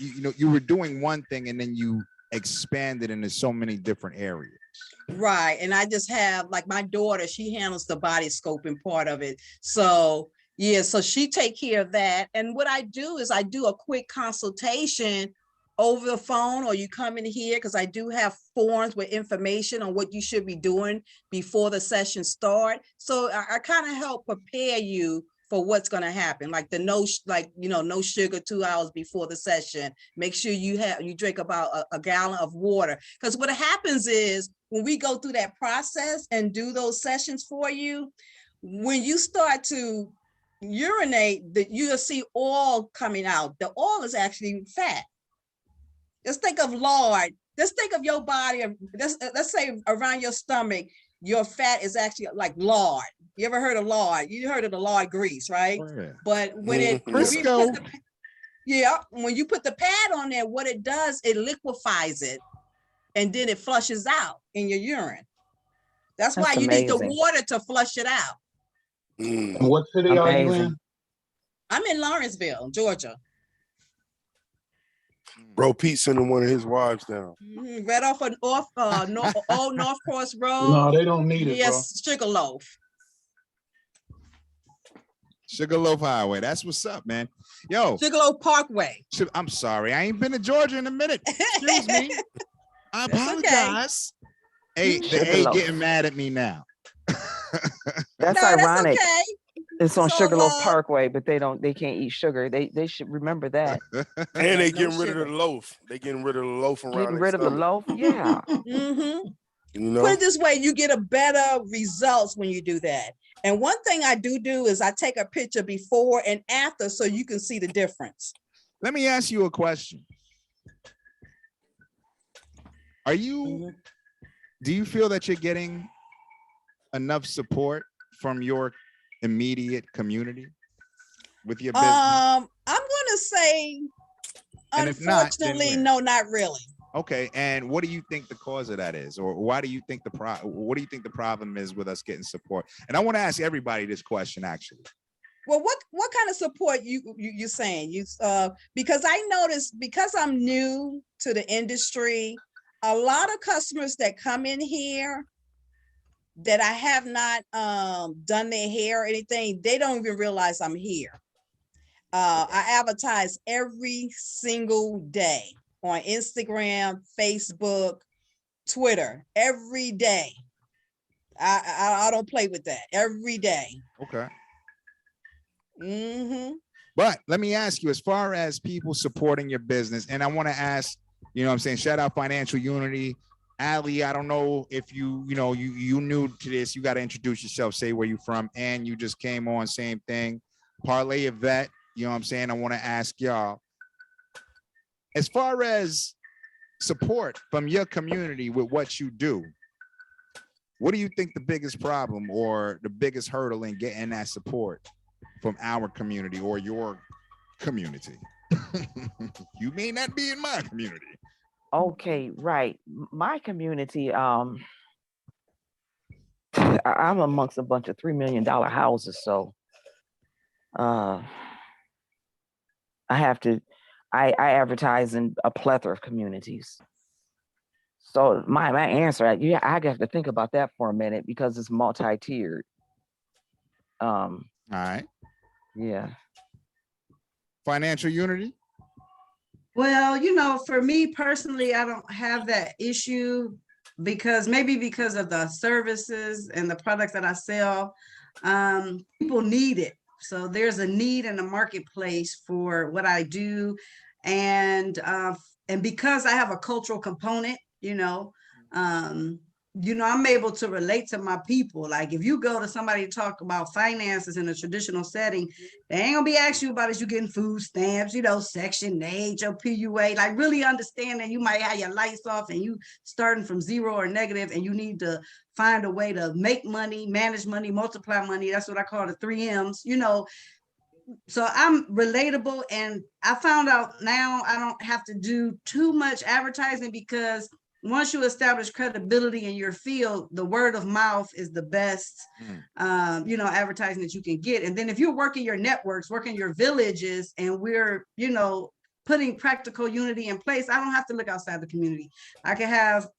were doing one thing and then you expanded into so many different areas. Right. And I just have, like, my daughter, she handles the body scoping part of it. So yeah, so she take care of that. And what I do is I do a quick consultation over the phone, or you come in here, because I do have forms with information on what you should be doing before the session start. So I kind of help prepare you for what's going to happen, like no sugar 2 hours before the session. Make sure you drink about a gallon of water, because what happens is when we go through that process and do those sessions for you, when you start to urinate, you'll see oil coming out. The oil is actually fat. Just think of lard. Just think of your body. Let's say around your stomach, your fat is actually like lard. You ever heard of lard? You heard of the lard grease, right? Oh, yeah. But when when you put the pad on there, what it does, it liquefies it, and then it flushes out in your urine. That's why you need the water to flush it out. What city are you in? I'm in Lawrenceville, Georgia. Bro, Pete sending one of his wives down. Right off of Old North Cross Road. No, they don't need it, yes, Sugarloaf. Sugarloaf Highway. That's what's up, man. Yo. Sugarloaf Parkway. I'm sorry. I ain't been to Georgia in a minute. Excuse me. I apologize. Okay. Hey, the A getting mad at me now. That's ironic. That's okay. It's on Sugarloaf Parkway, but they can't eat sugar. They should remember that. And they getting rid of the loaf. They getting rid of the loaf around. Getting rid of the loaf? Yeah. Put it this way, you get a better results when you do that. And one thing I do is I take a picture before and after so you can see the difference. Let me ask you a question. Do you feel that you're getting enough support from your immediate community with your business? I'm gonna say, and unfortunately, no, not really. Okay, and what do you think the cause of that is, or why do you think what do you think the problem is with us getting support? And I want to ask everybody this question, actually. Well, what kind of support you're saying? Because I noticed, because I'm new to the industry, a lot of customers that come in here that I have not done their hair or anything, they don't even realize I'm here. I advertise every single day on Instagram, Facebook, Twitter, every day. I don't play with that. Every day. Okay. But let me ask you, as far as people supporting your business, and I want to ask You know what I'm saying? Shout out Financial Unity. Ali, I don't know if you new to this. You got to introduce yourself, say where you from, and you just came on, same thing. Parlay Yvette, you know what I'm saying? I want to ask y'all, as far as support from your community with what you do, what do you think the biggest problem or the biggest hurdle in getting that support from our community or your community? You may not be in my community. Okay, right. My community, I'm amongst a bunch of $3 million houses, so I advertise in a plethora of communities. So my answer, I have to think about that for a minute because it's multi-tiered. All right. Yeah. Financial Unity? Well, for me personally, I don't have that issue because of the services and the products that I sell. People need it. So there's a need in the marketplace for what I do. And because I have a cultural component, I'm able to relate to my people. Like if you go to somebody to talk about finances in a traditional setting, they ain't gonna be asking you about is you getting food stamps, Section 8 or PUA, like really understand that you might have your lights off and you starting from zero or negative and you need to find a way to make money, manage money, multiply money. That's what I call the 3 M's, So I'm relatable, and I found out now I don't have to do too much advertising because once you establish credibility in your field, the word of mouth is the best, advertising that you can get. And then if you're working your networks, working your villages, and we're, putting practical unity in place, I don't have to look outside the community. I can have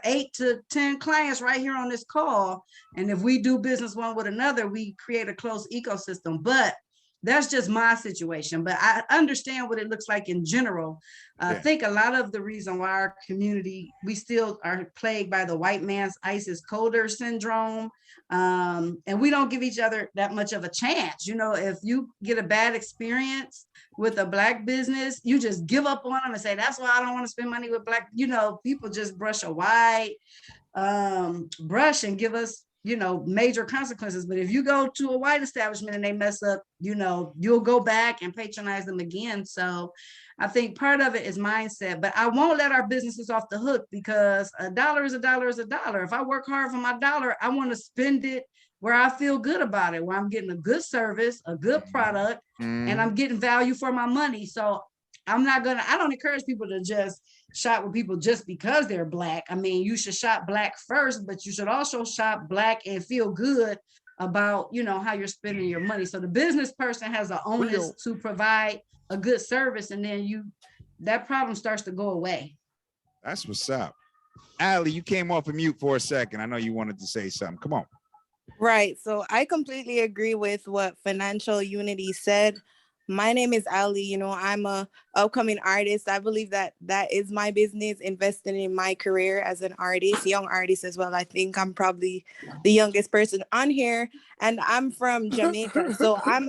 8 to 10 clients right here on this call. And if we do business one with another, we create a closed ecosystem. But that's just my situation, but I understand what it looks like in general. I think a lot of the reason why our community, we still are plagued by the white man's ice is colder syndrome. And we don't give each other that much of a chance. If you get a bad experience with a Black business, you just give up on them and say, that's why I don't want to spend money with Black, people just brush a wide brush and give us major consequences. But if you go to a white establishment and they mess up, you'll go back and patronize them again. So I think part of it is mindset, but I won't let our businesses off the hook because a dollar is a dollar is a dollar. If I work hard for my dollar, I want to spend it where I feel good about it, where I'm getting a good service, a good product, and I'm getting value for my money. So I don't encourage people to just shop with people just because they're Black. I mean, you should shop Black first, but you should also shop Black and feel good about, how you're spending your money. So the business person has an onus to provide a good service, and then that problem starts to go away. That's what's up. Ali, you came off of mute for a second. I know you wanted to say something. Come on. Right. So I completely agree with what Financial Unity said. My name is Ali. I'm a upcoming artist. I believe that is my business, investing in my career as an artist, young artist as well. I think I'm probably the youngest person on here, and I'm from Jamaica. So I'm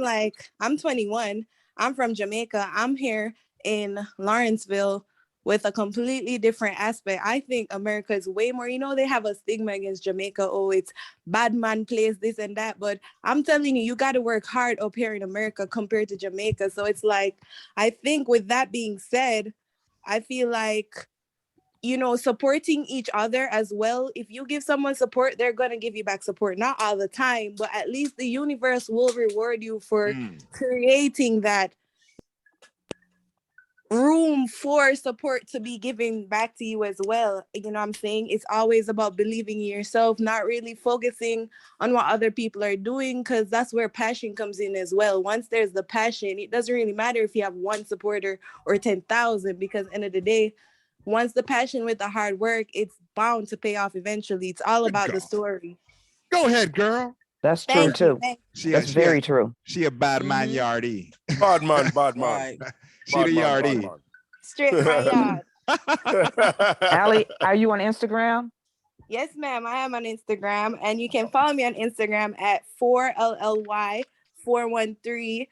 21. I'm from Jamaica. I'm here in Lawrenceville with a completely different aspect. I think America is way more, they have a stigma against Jamaica. Oh, it's bad man place, this and that. But I'm telling you, you got to work hard up here in America compared to Jamaica. So it's like, I think with that being said, I feel like, supporting each other as well. If you give someone support, they're going to give you back support. Not all the time, but at least the universe will reward you for creating that room for support to be given back to you as well. What I'm saying? It's always about believing in yourself, not really focusing on what other people are doing, because that's where passion comes in as well. Once there's the passion, it doesn't really matter if you have 1 supporter or 10,000, because end of the day, once the passion with the hard work, it's bound to pay off eventually. It's all about the story. Go ahead, girl. That's true too. That's very true. She a bad man yardie. Bad man. She the yardie. Straight my yard. Ali, are you on Instagram? Yes, ma'am. I am on Instagram, and you can follow me on Instagram at 4LLY413,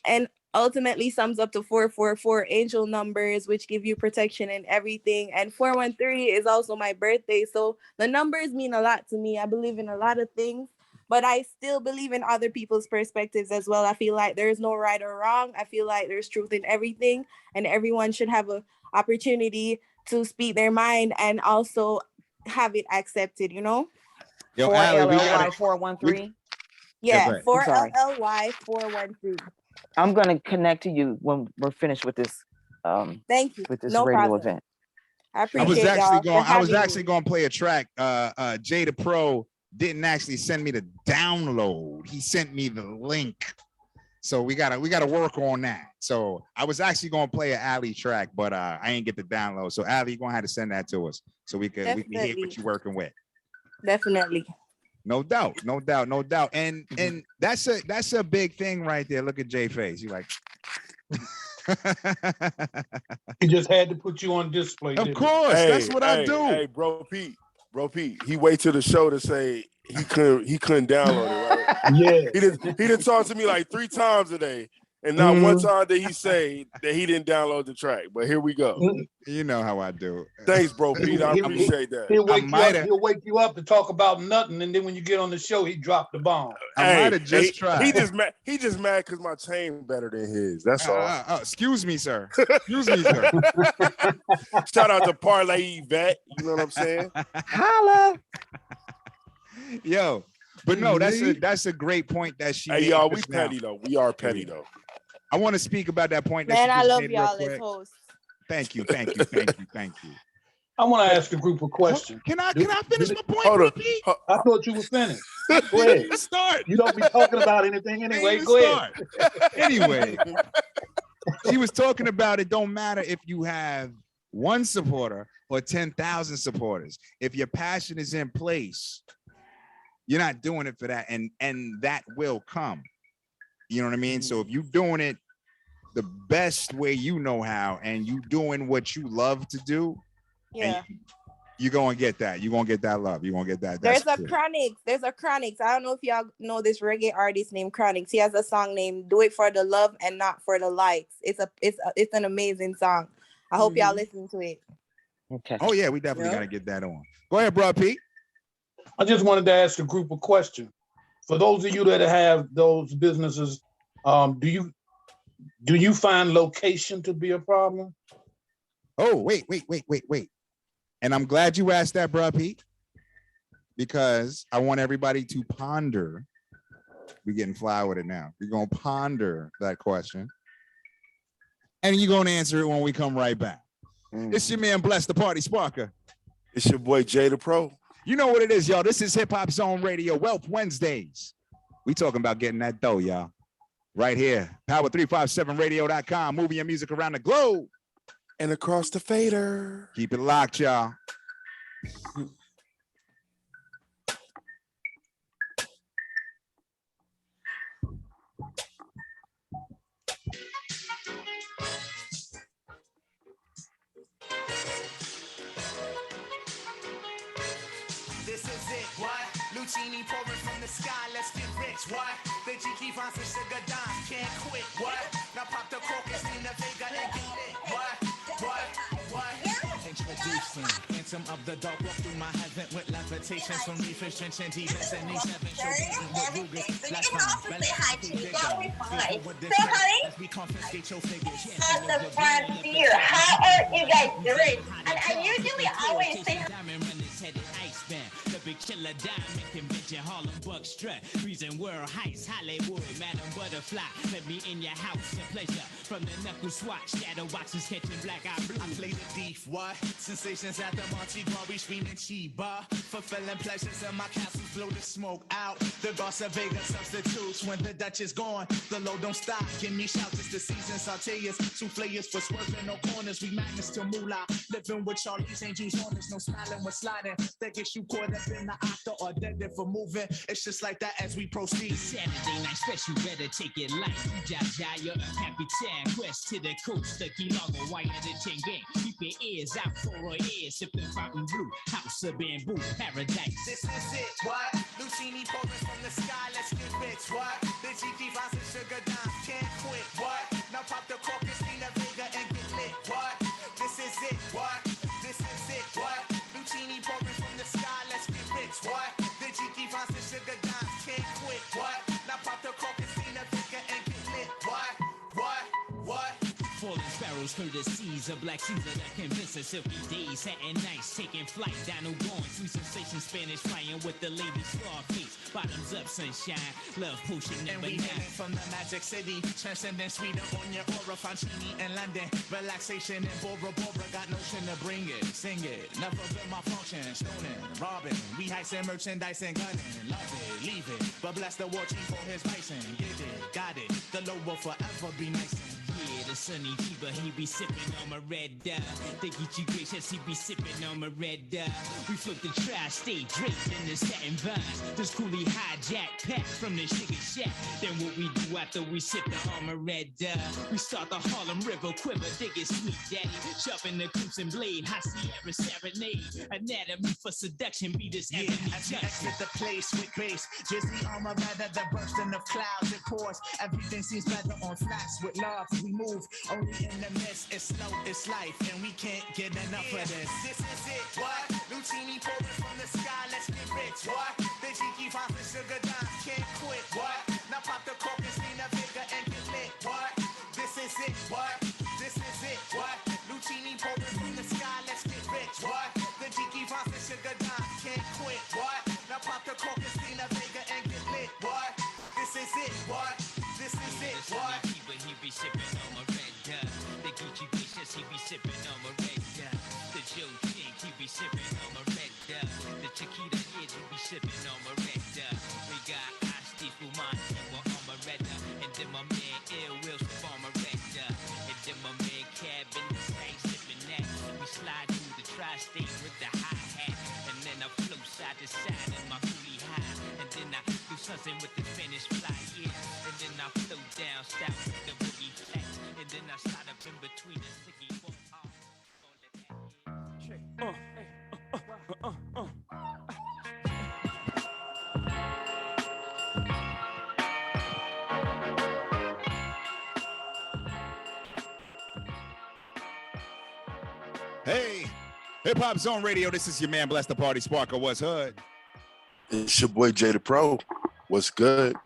and ultimately sums up to 444 angel numbers, which give you protection and everything. And 413 is also my birthday. So the numbers mean a lot to me. I believe in a lot of things, but I still believe in other people's perspectives as well. I feel like there's no right or wrong. I feel like there's truth in everything, and everyone should have an opportunity to speak their mind and also have it accepted, you know? Yo, Allie, we gotta, 413. Yeah, go ahead. I'm sorry. 4LLY 413. I'm gonna connect to you when we're finished with this. Thank you. With this No radio problem. event. I appreciate y'all for I was having actually me. going to play a track. Jada Pro didn't actually send me the download. He sent me the link. So we gotta work on that. So I was actually going to play an Allie track, but I ain't get the download. So Allie, you're gonna have to send that to us so we can hear Definitely. what you're working with. Definitely. No doubt. And that's a big thing right there. Look at Jay face. You like He just had to put you on display. Of didn't he? course, that's what I do. Hey, bro Pete, he wait till the show to say he couldn't download it, right? Yeah. He did talk to me like 3 times today, and not one time did he say that he didn't download the track. But here we go. You know how I do. Thanks, bro Pete. I appreciate that. He'll wake you up to talk about nothing, and then when you get on the show, he dropped the bomb. I might have just tried. He just mad because my chain better than his. That's all. Excuse me, sir. Excuse me, sir. Shout out to Parlay Vet. You know what I'm saying? Holla. Yo, but no, that's a great point that she. Hey, made y'all, we just now. petty though. We are petty though. I want to speak about that point. That Man, she I just love made real y'all as quick. hosts. Thank you. I want to ask a group of questions. Can I finish my point? Hold up. Pete? I thought you were finished. Go ahead. Let's start. You don't be talking about anything anyway. Let's Go ahead. start. Anyway, she was talking about it don't matter if you have 1 supporter or 10,000 supporters. If your passion is in place, you're not doing it for that, and that will come. You know what I mean? So if you're doing it the best way you know how, and you doing what you love to do, Yeah. you're gonna get that. You're gonna get that love. You're gonna get that. There's That's a true. Chronix. There's a Chronix. I don't know if y'all know this reggae artist named Chronix. He has a song named "Do It for the Love and Not for the Likes." It's an amazing song. I hope y'all listen to it. Okay. Oh yeah, we definitely gotta get that on. Go ahead, bro, Pete. I just wanted to ask a group of questions. For those of you that have those businesses, do you find location to be a problem? Oh, wait. And I'm glad you asked that, bro, Pete, because I want everybody to ponder. We're getting fly with it now. We're gonna ponder that question, and you're gonna answer it when we come right back. It's your man, Bless the Party Sparker. It's your boy Jada Pro. You know what it is, y'all. This is Hip Hop Zone Radio, Wealth Wednesdays. We talking about getting that dough, y'all. Right here, Power357radio.com, moving your music around the globe. And across the fader. Keep it locked, y'all. This is it, what? Lucini pouring from the sky, let's get rich, what? The Jiki Vance and Sugar Dimes can't quit, what? Now pop the crocus in the Vega and get lit, what? Introducing Phantom of the Dark, walk through my heaven with levitations from reefers, trenching demons and these seven showgazing with Rugers. Let's find as we confiscate your figures. How are you guys doing? And I usually always say Diamond runners headed Iceman, the big killer diamond convention, Harlem Buck strut, reason world heights, Hollywood, Madam Butterfly. Let me in your house and pleasure from the knuckle swatch, shadow boxes catching black eye blue. I play the thief, what? Sensations at the Monte Carlo, screaming Chiba. Fulfilling pleasures in my castles, blow the smoke out. The Garza Vega substitutes when the Dutch is gone. The low don't stop, give me shouts, it's the season. Sauteas, souffleurs for swerving, no corners. We madness to moolah. Living with Charlie's Angels on us, no smiling, we're sliding. That gets you caught up in the octa or dead for moving. It's just like that as we proceed. Saturday night special, better take it light. Jaya, Capitan, west to the coast, the Key Largo, wire the chain gang. Keep your ears out for our ears, sipping fountain blue, house of bamboo, paradise. This is it, what? Lucini pouring from the sky, let's get rich, what? The GT Vance and Sugar Dimes can't quit, what? Now pop the cork and Christina Vega and get lit. What? This is it. What? This is it. What? Lucini pouring from the sky. Let's get rich. What? The Jiki finds the sugar dimes. Can't quit. What? Now pop the cork and Christina Vega and get lit. What? What? What? Falling sparrows through the seas, a black Caesar that convinces silky days, satin nights, taking flight, down going, sweet sensation, Spanish flying with the lady Scarface, bottoms up, sunshine, love potion And number we 9. hailing from the magic city, transcending sweeter on your aura, Fancini in London, relaxation and Bora Bora, got notion to bring it, sing it, never been my function, stoning, robbing, we heisting merchandise and gunning, love it, leave it, but bless the war chief for his bison, get it, got it, the low will forever be nice. Yeah, the sunny fever, he be sipping on my red dye. The Geechee gracious, he be sipping on my red dye. We flip the tri-state draped in the satin vines. This coolie hijack pack from the sugar shack. Then what we do after we sip the armor red dye? We start the Harlem River quiver, dig it sweet daddy. Sharpen the crimson blade, high Sierra serenade. Anatomy for seduction, be this Yeah, as you exit the place with grace, just the armor rather the bursting of clouds it pours. Everything seems better on flats with love. We move only in the midst. It's slow, it's life, and we can't get enough of this. This is it. What? Lucini pouring from the sky. Let's get rich. What? The Jiki finds the sugar dimes. Can't quit. What? Now pop the cork and Christina Vega and get lit. What? This is it. What? This is it. What? Lucini pouring from the sky. Let's get rich. What? The Jiki finds the sugar dimes. Can't quit. What? Now pop the cork and Christina Vega and get lit. What? This is it. What? This is it. What? He be sipping on my red dye. The Geechee gracious, he be sipping on my red dye. The Joe Chink, he be sipping on my red dye. The Chiquita Kid, he be sipping on my red dye. We got Asti Fumani, on my red dye. And then my man Ill Wilson on my red dye. And then my man Cab in the same sipping that. We slide through the tri-state with the hi-hat. And then I flow side to side in my coolie high. And then I do something with the Spanish fly, yeah. And then I flow down south with the boogie flat. And then I slide up in between the sticky bone. Hey, Hip Hop Zone Radio. This is your man, Bless the Party Sparker. What's hood? It's your boy Jay the Pro. What's good?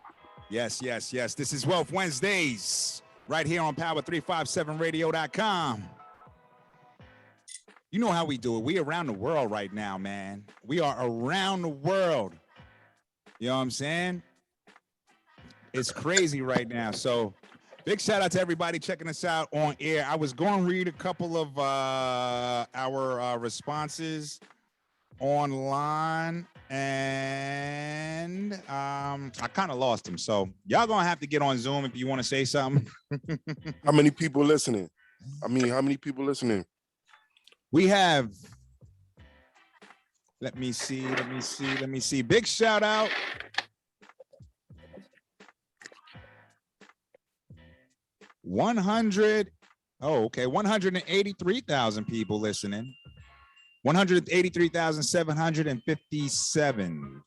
Yes, yes, yes. This is Wealth Wednesdays right here on Power357radio.com. You know how we do it. We around the world right now, man. We are around the world. You know what I'm saying? It's crazy right now. So big shout out to everybody checking us out on air. I was going to read a couple of our responses online, and I kind of lost them. So y'all gonna have to get on Zoom if you want to say something. How many people listening? How many people listening? We have, let me see. Big shout out. Okay, 183,000 people listening. 183,757.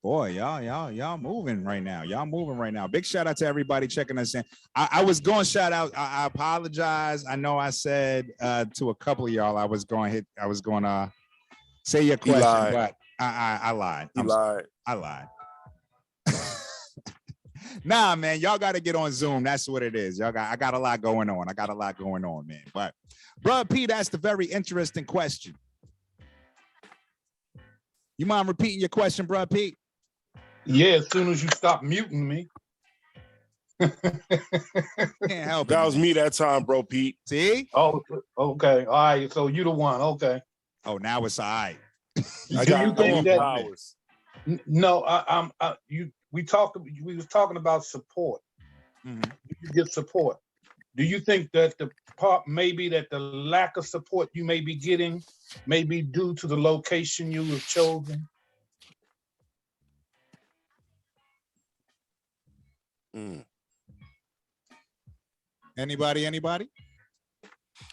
Boy, y'all moving right now. Y'all moving right now. Big shout out to everybody checking us in. I was going to shout out. I apologize. I know I said to a couple of y'all I was going to say your question, but I lied. I lied. Nah, man, y'all got to get on Zoom. That's what it is. I got a lot going on. Man. But Bruh P, that's the very interesting question. You mind repeating your question, Bruh P? Yeah, as soon as you stop muting me. Can't help that was me that time, bro, Pete. See? Oh, okay. All right. So you the one. Okay. Oh, now it's all right. Do you think that? No, we was talking about support. Mm-hmm. You get support. Do you think that the lack of support you may be getting may be due to the location you have chosen? Anybody?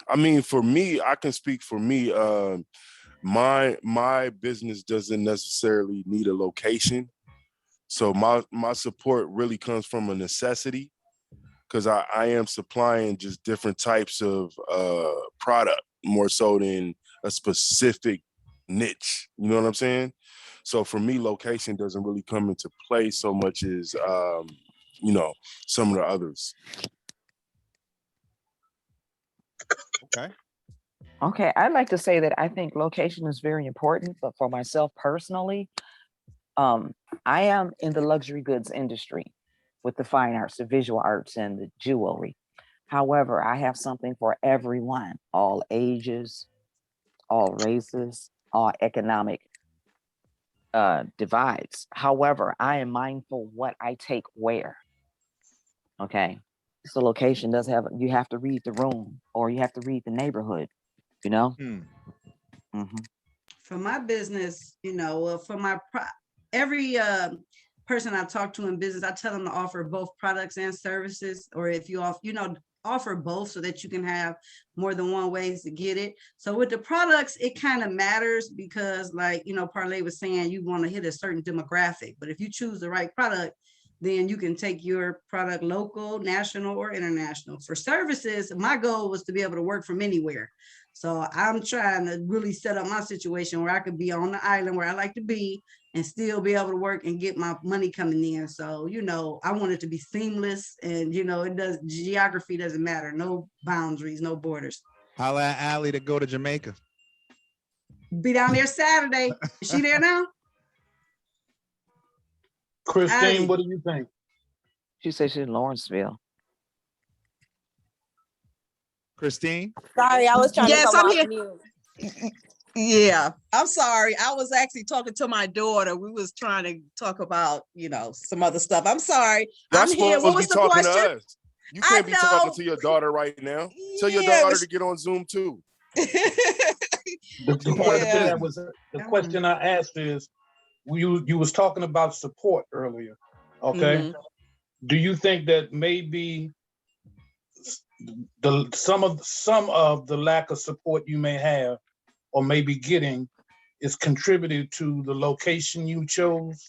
I mean, for me, I can speak for me. My business doesn't necessarily need a location. So my support really comes from a necessity, because I am supplying just different types of product more so than a specific niche. You know what I'm saying? So for me, location doesn't really come into play so much as you know, some of the others. Okay. Okay, I'd like to say that I think location is very important, but for myself personally, I am in the luxury goods industry with the fine arts, the visual arts, and the jewelry. However, I have something for everyone, all ages, all races, all economic divides. However, I am mindful what I take where. Okay. So location does have, you have to read the room or you have to read the neighborhood, you know? For my business, you know, well, for my every person I talk to in business, I tell them to offer both products and services, or if you offer both so that you can have more than one ways to get it. So with the products, it kind of matters because, like, you know, Parlay was saying, you want to hit a certain demographic, but if you choose the right product, then you can take your product local, national, or international. For services, my goal was to be able to work from anywhere. So I'm trying to really set up my situation where I could be on the island where I like to be and still be able to work and get my money coming in. So, you know, I want it to be seamless, and, you know, geography doesn't matter. No boundaries, no borders. Holla at Allie to go to Jamaica. Be down there Saturday. Is she there now? Christine, what do you think? She said she's in Lawrenceville. Christine? Sorry, I was trying to come I'm off here. mute. Yeah, I'm sorry. I was actually talking to my daughter. We was trying to talk about, you know, some other stuff. I'm sorry. You're I'm here. What was the talking question? to us. You can't be talking to your daughter right now. Tell your daughter to get on Zoom too. The question I asked is, you was talking about support earlier, okay? Do you think that maybe some of the lack of support you may have or maybe getting is contributed to the location you chose?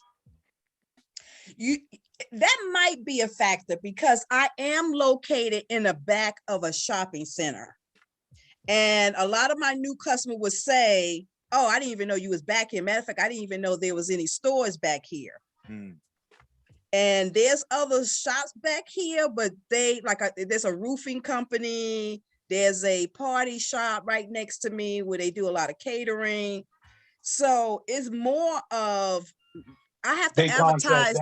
That might be a factor because I am located in the back of a shopping center. And a lot of my new customers would say, oh, I didn't even know you was back here. Matter of fact, I didn't even know there was any stores back here. And there's other shops back here, but there's a roofing company. There's a party shop right next to me where they do a lot of catering. So it's more of, I have to advertise.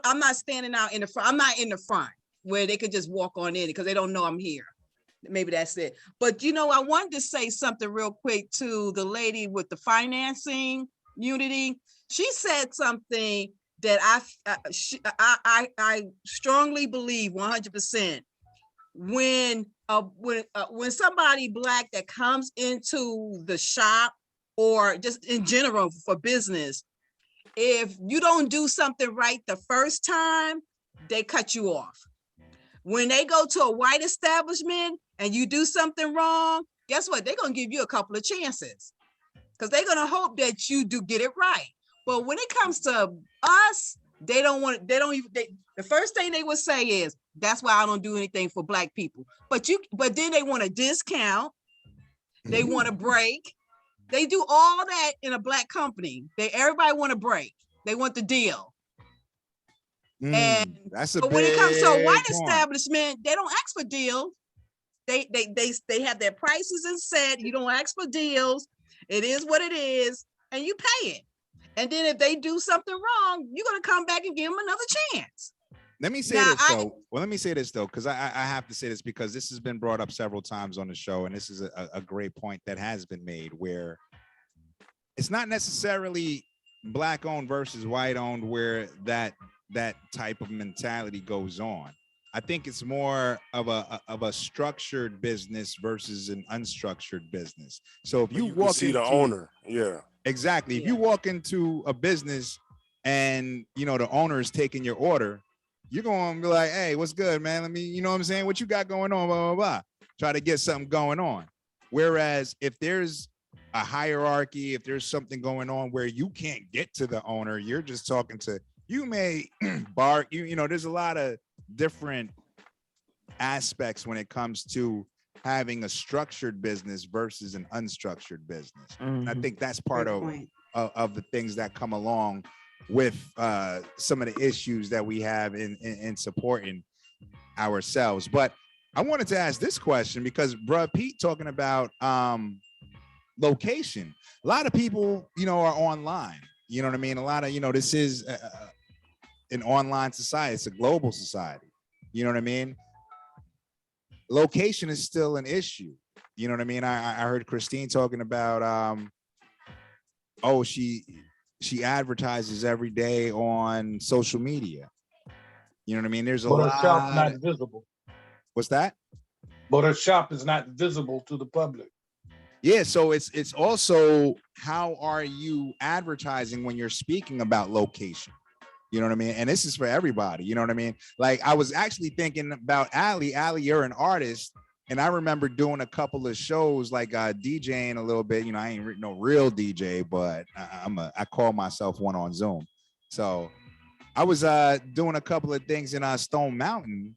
I'm not standing out in the front. I'm not in the front where they could just walk on in because they don't know I'm here. Maybe that's it. But, you know, I wanted to say something real quick to the lady with the financing unity. She said something that I strongly believe 100%. When somebody Black that comes into the shop or just in general for business, if you don't do something right the first time, they cut you off. When they go to a white establishment and you do something wrong, guess what? They're going to give you a couple of chances because they're going to hope that you do get it right. But when it comes to us, the first thing they would say is, that's why I don't do anything for Black people. But then they want a discount. They want a break. They do all that in a Black company. Everybody want a break. They want the deal. And that's a but when it comes to a white big point. establishment, they don't ask for deals. They have their prices and set. You don't ask for deals. It is what it is, and you pay it. And then if they do something wrong, you're gonna come back and give them another chance. Let me say this though. Well, let me say this though, because I have to say this because this has been brought up several times on the show, and this is a great point that has been made where it's not necessarily Black owned versus white owned where that type of mentality goes on. I think it's more of a structured business versus an unstructured business. So if you walk see the owner, exactly. If you walk into a business and you know the owner is taking your order, you're going to be like, hey, what's good, man? Let me, you know what I'm saying? What you got going on? Blah, blah, blah. Try to get something going on. Whereas if there's a hierarchy, if there's something going on where you can't get to the owner, you're just talking to you may bark, you know, there's a lot of different aspects when it comes to having a structured business versus an unstructured business. And I think that's part of the things that come along with some of the issues that we have in supporting ourselves. But I wanted to ask this question because bruh Pete talking about location. A lot of people, you know, are online. You know what I mean? A lot of, you know, this is an online society. It's a global society. You know what I mean? Location is still an issue. You know what I mean? I heard Christine talking about, she advertises every day on social media. You know what I mean? There's a But lot. her shop's not visible. What's that? But her shop is not visible to the public. Yeah, so it's also how are you advertising when you're speaking about location? You know what I mean? And this is for everybody. You know what I mean? Like I was actually thinking about Ali. Ali, you're an artist, and I remember doing a couple of shows like DJing a little bit. You know, I ain't no real DJ, but I call myself one on Zoom. So I was doing a couple of things in Stone Mountain,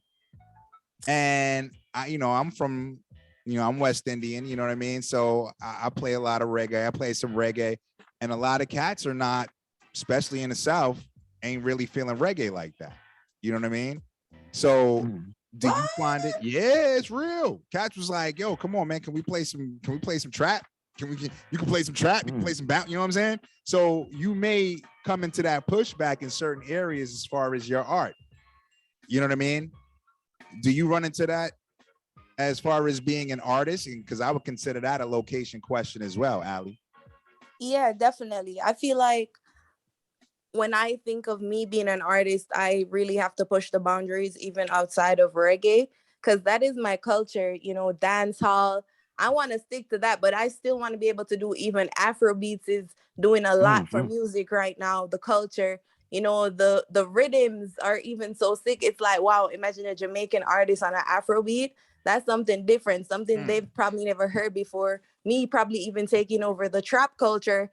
and I'm from, I'm West Indian. You know what I mean? So I play a lot of reggae. I play some reggae, and a lot of cats are not, especially in the South, ain't really feeling reggae like that. You know what I mean? So do you find it? Yeah, it's real. Cats was like, yo, come on, man. Can we play some trap? You can play some trap, you can play some bounce, you know what I'm saying? So you may come into that pushback in certain areas as far as your art. You know what I mean? Do you run into that as far as being an artist? Because I would consider that a location question as well, Ali. Yeah, definitely. I feel like when I think of me being an artist, I really have to push the boundaries even outside of reggae, because that is my culture, dance hall. I want to stick to that, but I still want to be able to do even Afro beats is doing a lot for music right now. The culture, the rhythms are even so sick. It's like, wow, imagine a Jamaican artist on an Afro beat. That's something different, something they've probably never heard before. Me probably even taking over the trap culture,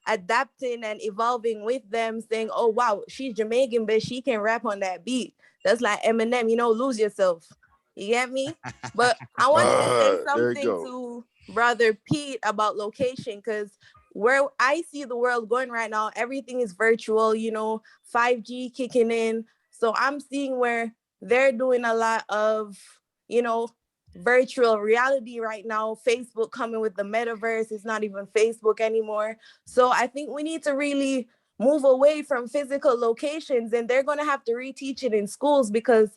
adapting and evolving with them, saying, oh, wow, she's Jamaican, but she can rap on that beat. That's like Eminem, lose yourself. You get me? But I wanted to say something to Brother Pete about location, because where I see the world going right now, everything is virtual, 5G kicking in. So I'm seeing where they're doing a lot of, virtual reality right now. Facebook coming with the metaverse. It's not even Facebook anymore. So I think we need to really move away from physical locations, and they're going to have to reteach it in schools, because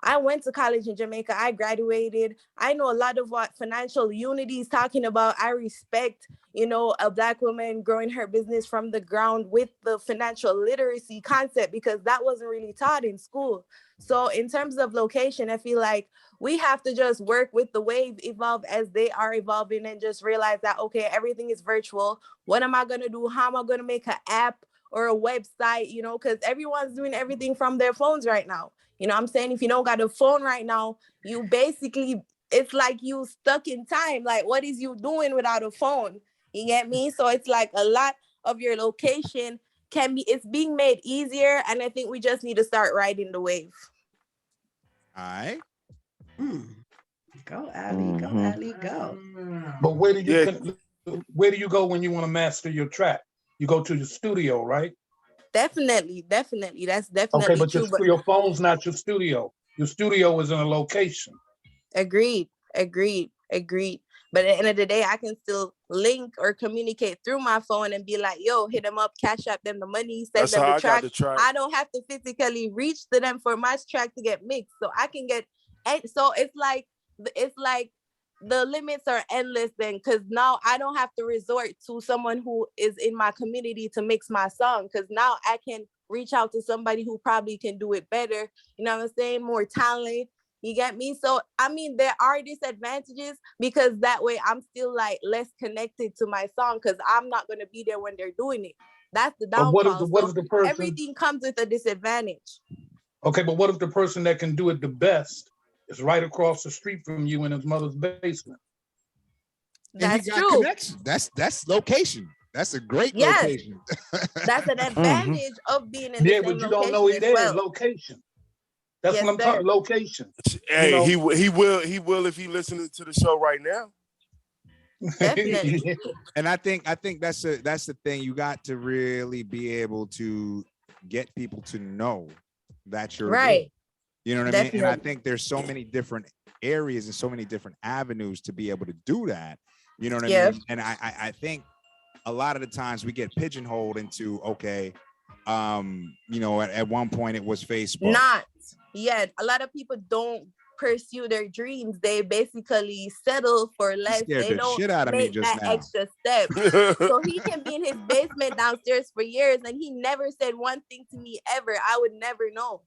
I went to college in Jamaica. I graduated. I know a lot of what Financial Unity is talking about. I respect, a Black woman growing her business from the ground with the financial literacy concept, because that wasn't really taught in school. So in terms of location, I feel like we have to just work with the wave, evolve as they are evolving, and just realize that, okay, everything is virtual. What am I going to do? How am I going to make an app or a website, because everyone's doing everything from their phones right now. I'm saying, if you don't got a phone right now, you basically, it's like you stuck in time. Like, what is you doing without a phone? You get me? So it's like a lot of your location it's being made easier. And I think we just need to start riding the wave. All right. Go, Ali, go, Ali, go. But where do you go when you want to master your track? You go to the studio, right? Definitely. That's definitely okay, but true. Your phone's not your studio. Your studio is in a location. Agreed. But at the end of the day, I can still link or communicate through my phone and be like, yo, hit them up, cash up them the money, send them the track. I don't have to physically reach to them for my track to get mixed. So I can get, so it's like the limits are endless then, because now I don't have to resort to someone who is in my community to mix my song, because now I can reach out to somebody who probably can do it better. You know what I'm saying? More talent. You get me? So, I mean, there are disadvantages, because that way I'm still like less connected to my song, because I'm not going to be there when they're doing it. That's the downfall. What if the person, everything comes with a disadvantage. Okay, but what if the person that can do it the best is right across the street from you in his mother's basement? That's true. That's location. That's a great Yes. location. That's an advantage of being in the Yeah, same but you don't know location it as there. well. Location. That's Yes, what I'm sir. talking. Location. Hey, You know- he will if he listening to the show right now. Definitely. And I think that's the thing. You got to really be able to get people to know that you're Right. there. You know what I mean? And I Definitely. think there's so many different areas and so many different avenues to be able to do that. You know what I Yeah. mean? And I think a lot of the times we get pigeonholed into, okay, you know, at one point it was Facebook. Not yet. A lot of people don't pursue their dreams. They basically settle for less. scared They the don't shit out of me make just that now. extra step. So he can be in his basement downstairs for years, and he never said one thing to me ever. I would never know.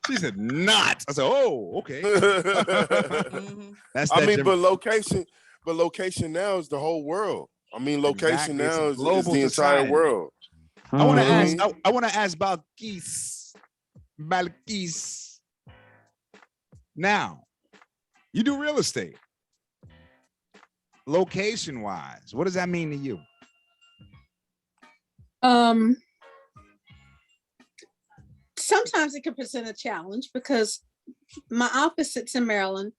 She said not. I said, oh, okay. That's I that mean, Jam- but location now is the whole world. I mean, location Exactly. It's a now is global the entire society. world. I want to ask. Mhm. I want to ask Balkis. Now, you do real estate. Location wise, what does that mean to you? Sometimes it can present a challenge because my office sits in Maryland.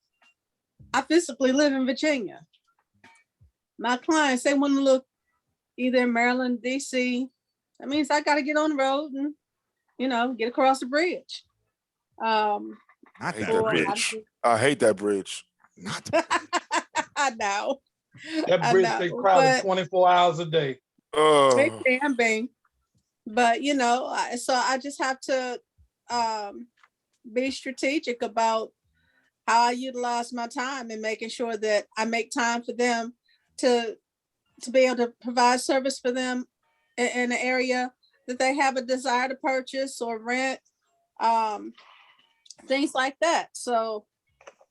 I physically live in Virginia. My clients, they want to look either in Maryland, DC. That means I got to get on the road and, you know, get across the bridge. I hate that or bridge. I hate that bridge. I know. That bridge I stay know, crowded but- 24 hours a day. They can be, but you know, so I just have to be strategic about how I utilize my time and making sure that I make time for them to be able to provide service for them in an area that they have a desire to purchase or rent, things like that. So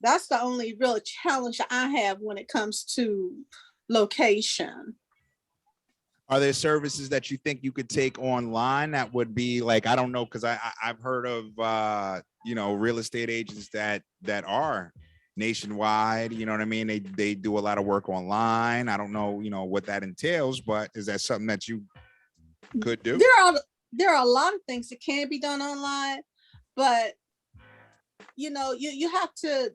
that's the only real challenge I have when it comes to location. Are there services that you think you could take online that would be like, I don't know, because I've heard of you know, real estate agents that are nationwide, you know what I mean? They do a lot of work online. I don't know, you know, what that entails, but is that something that you could do? There are a lot of things that can be done online, but you know, you have to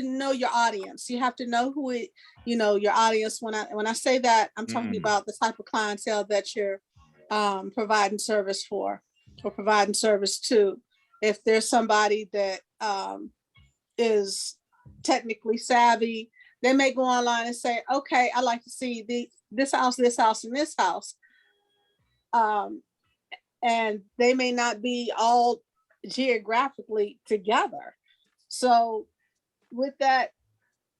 know your audience. You have to know who it, you know, your audience. When I say that, I'm talking about the type of clientele that you're providing service for or providing service to. If there's somebody that is technically savvy, they may go online and say, okay, I like to see this house, and this house. And they may not be all geographically together. So with that,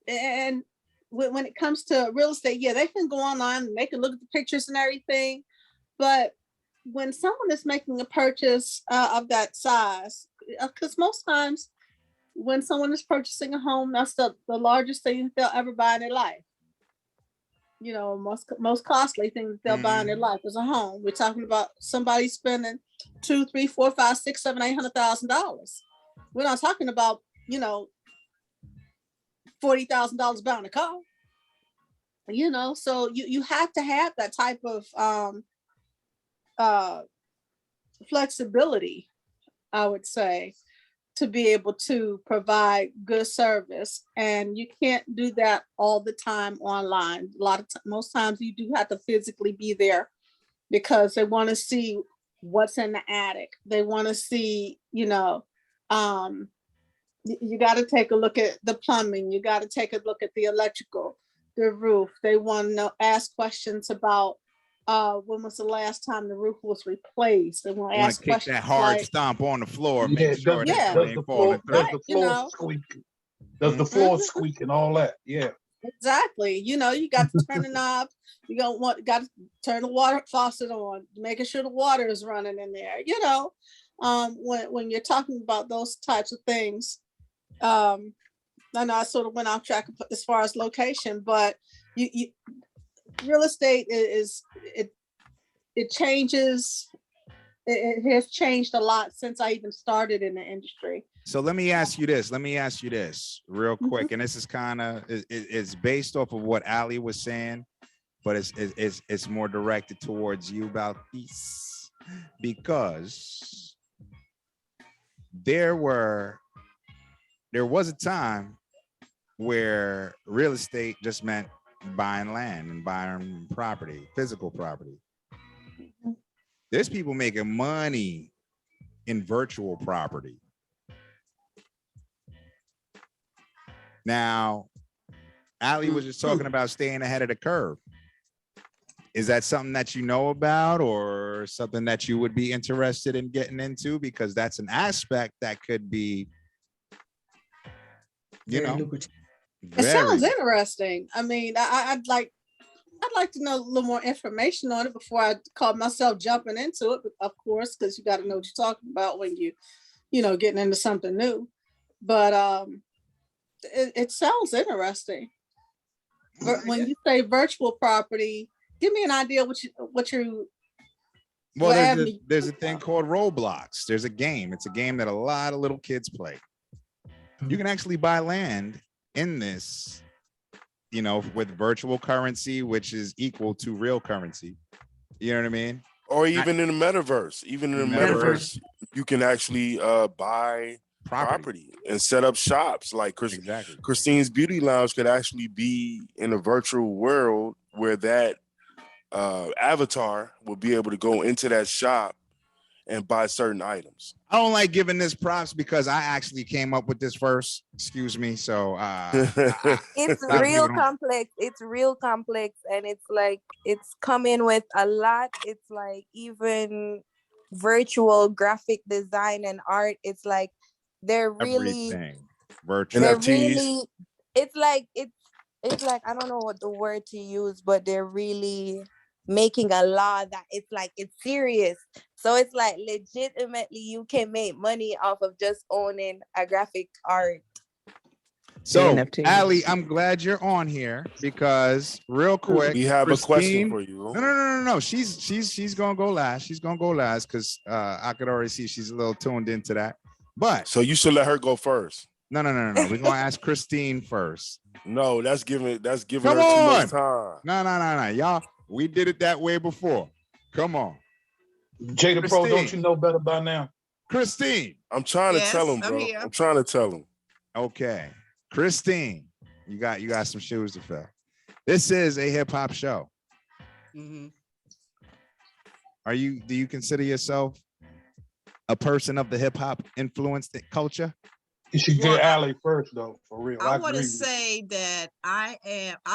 and when it comes to real estate, yeah, they can go online and they can look at the pictures and everything. But when someone is making a purchase of that size, because most times when someone is purchasing a home, that's the largest thing they'll ever buy in their life. You know, most costly thing that they'll buy in their life is a home. We're talking about somebody spending $200,000, $300,000, $400,000, $500,000, $600,000, $700,000, $800,000. We're not talking about, you know, $40,000 buying a car. You know, so you have to have that type of flexibility, I would say, to be able to provide good service. And you can't do that all the time online. Most times you do have to physically be there because they want to see what's in the attic. They want to see, you know, you got to take a look at the plumbing. You got to take a look at the electrical, the roof. They want to ask questions about when was the last time the roof was replaced. They want to ask kick questions that hard like, stomp on the floor, Yeah, make sure does- that does it the ain't falling through. Does the floor squeak? Does the floor squeak and all that? Yeah. Exactly. You know, you got to turn the knob. You got to turn the water faucet on, making sure the water is running in there. You know, when you're talking about those types of things, I know I sort of went off track as far as location, but you real estate it changes. It has changed a lot since I even started in the industry. So let me ask you this real quick. And this is kind of, it's based off of what Ali was saying. but it's more directed towards you about this, because there was a time where real estate just meant buying land and buying property, physical property. There's people making money in virtual property. Now, Ali was just talking about staying ahead of the curve. Is that something that you know about, or something that you would be interested in getting into? Because that's an aspect that could be, It sounds interesting. I mean, I'd like to know a little more information on it before I call myself jumping into it, of course, because you got to know what you're talking about when getting into something new. But it sounds interesting. When you say virtual property, give me an idea what you. Well, there's a thing called Roblox. There's a game. It's a game that a lot of little kids play. You can actually buy land in this, with virtual currency, which is equal to real currency. You know what I mean? Or even in the metaverse. Even in the metaverse, you can actually buy property and set up shops. Like Christine's Beauty Lounge could actually be in a virtual world where that avatar will be able to go into that shop and buy certain items. I don't like giving this props because I actually came up with this first. Excuse me. So it's real complex. It's real complex, and it's like it's coming with a lot. It's like even virtual graphic design and art. It's like they're really virtual NFTs. It's like I don't know what the word to use, but they're really making a law that it's like it's serious. So it's like legitimately you can make money off of just owning a graphic art. So Ali, I'm glad you're on here because real quick, we have a question for you. No. She's gonna go last. She's gonna go last because I could already see she's a little tuned into that. But so you should let her go first. No. We're gonna ask Christine first. No, that's giving her too Come much time. No. Y'all, we did it that way before. Come on. Jada Pro, don't you know better by now? Christine. I'm trying to tell him, bro. I'm trying to tell him. Okay. Christine, you got some shoes to fill. This is a hip hop show. Mm-hmm. Do you consider yourself a person of the hip hop influenced culture? You should get Ali first, though, for real. I want to say that I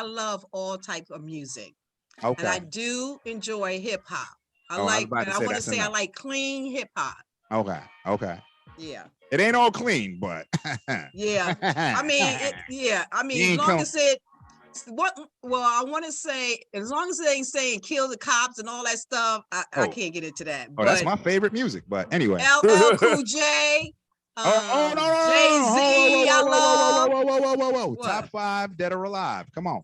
love all types of music. Okay. And I do enjoy hip hop. I want to say I like clean hip hop. Okay. Yeah. It ain't all clean, but yeah. I mean, as long as I want to say, as long as it ain't saying kill the cops and all that stuff, I can't get into that. Oh, that's my favorite music. But anyway. LL Cool J. No. Jay-Z, I love. Whoa. Top 5, dead or alive. Come on.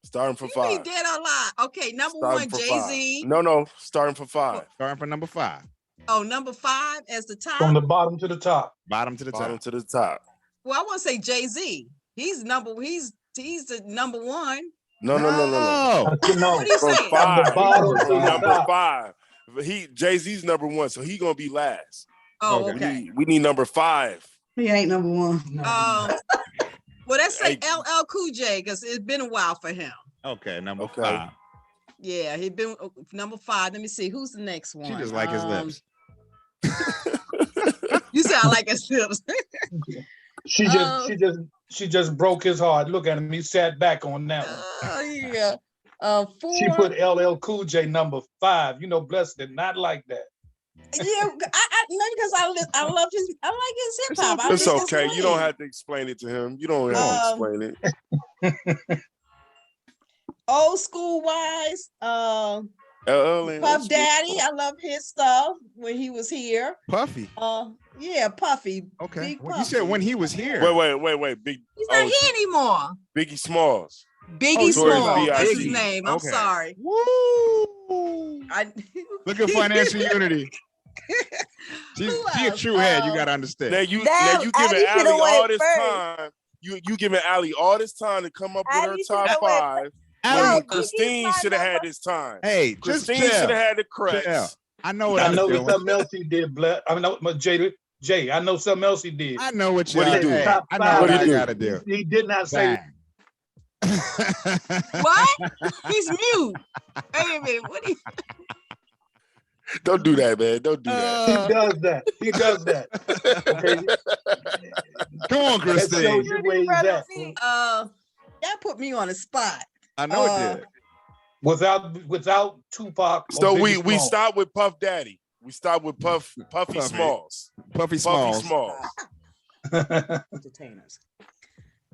Starting for 5. Dead or alive. Okay, number 1, Jay-Z. No, starting for 5. Starting for number 5. Oh, number 5 as the top. From the bottom to the top. Bottom to the top. Well, I want to say Jay-Z. He's the number 1. No. What are you From saying? 5. Number 5. Jay-Z's number 1, so he's gonna be last. Oh, okay. We need number 5. He ain't number 1. Well, let's say LL Cool J because it's been a while for him. Okay, number 5. Yeah, he'd been number 5. Let me see who's the next one. She just like his lips. You sound like his lips. She just broke his heart. Look at him. He sat back on that one. Yeah. 4. She put LL Cool J number 5. Blessed did not like that. Yeah, because I love his. I like his hip hop. It's okay. You don't have to explain it to him. You don't have to explain it. Old school wise, Puff Daddy. I love his stuff when he was here. Puffy. Yeah, Puffy. Okay. You said when he was here. Wait. He's not here anymore. Biggie Smalls. Biggie Smalls. That's his name. I'm sorry. Woo! Look at Financial Unity. She's a true head. You gotta understand. Now you giving Ali all this time. You giving Ali all this time to come up with her top 5. Ali, Christine should have had this time. Hey, just Christine chill. should have had the crutch. Chill. I know what I I'm know doing. something else he did, blood. I know, but Jay, I know something else he did. I know what you What'd he do? Hey, Top I know five. what What'd I he do? gotta do. He did not say. Bang. What? He's mute. Wait a minute. What do you? Don't do that, man. Don't do that. He does that. He does that. Okay. Come on, That shows Christine. you where he's at. That put me on the spot. I know it did. Without Tupac. or So Biggie we Smalls. start with Puff Daddy. We start with Puffy Puffy. Smalls. Puffy Smalls. Entertainers.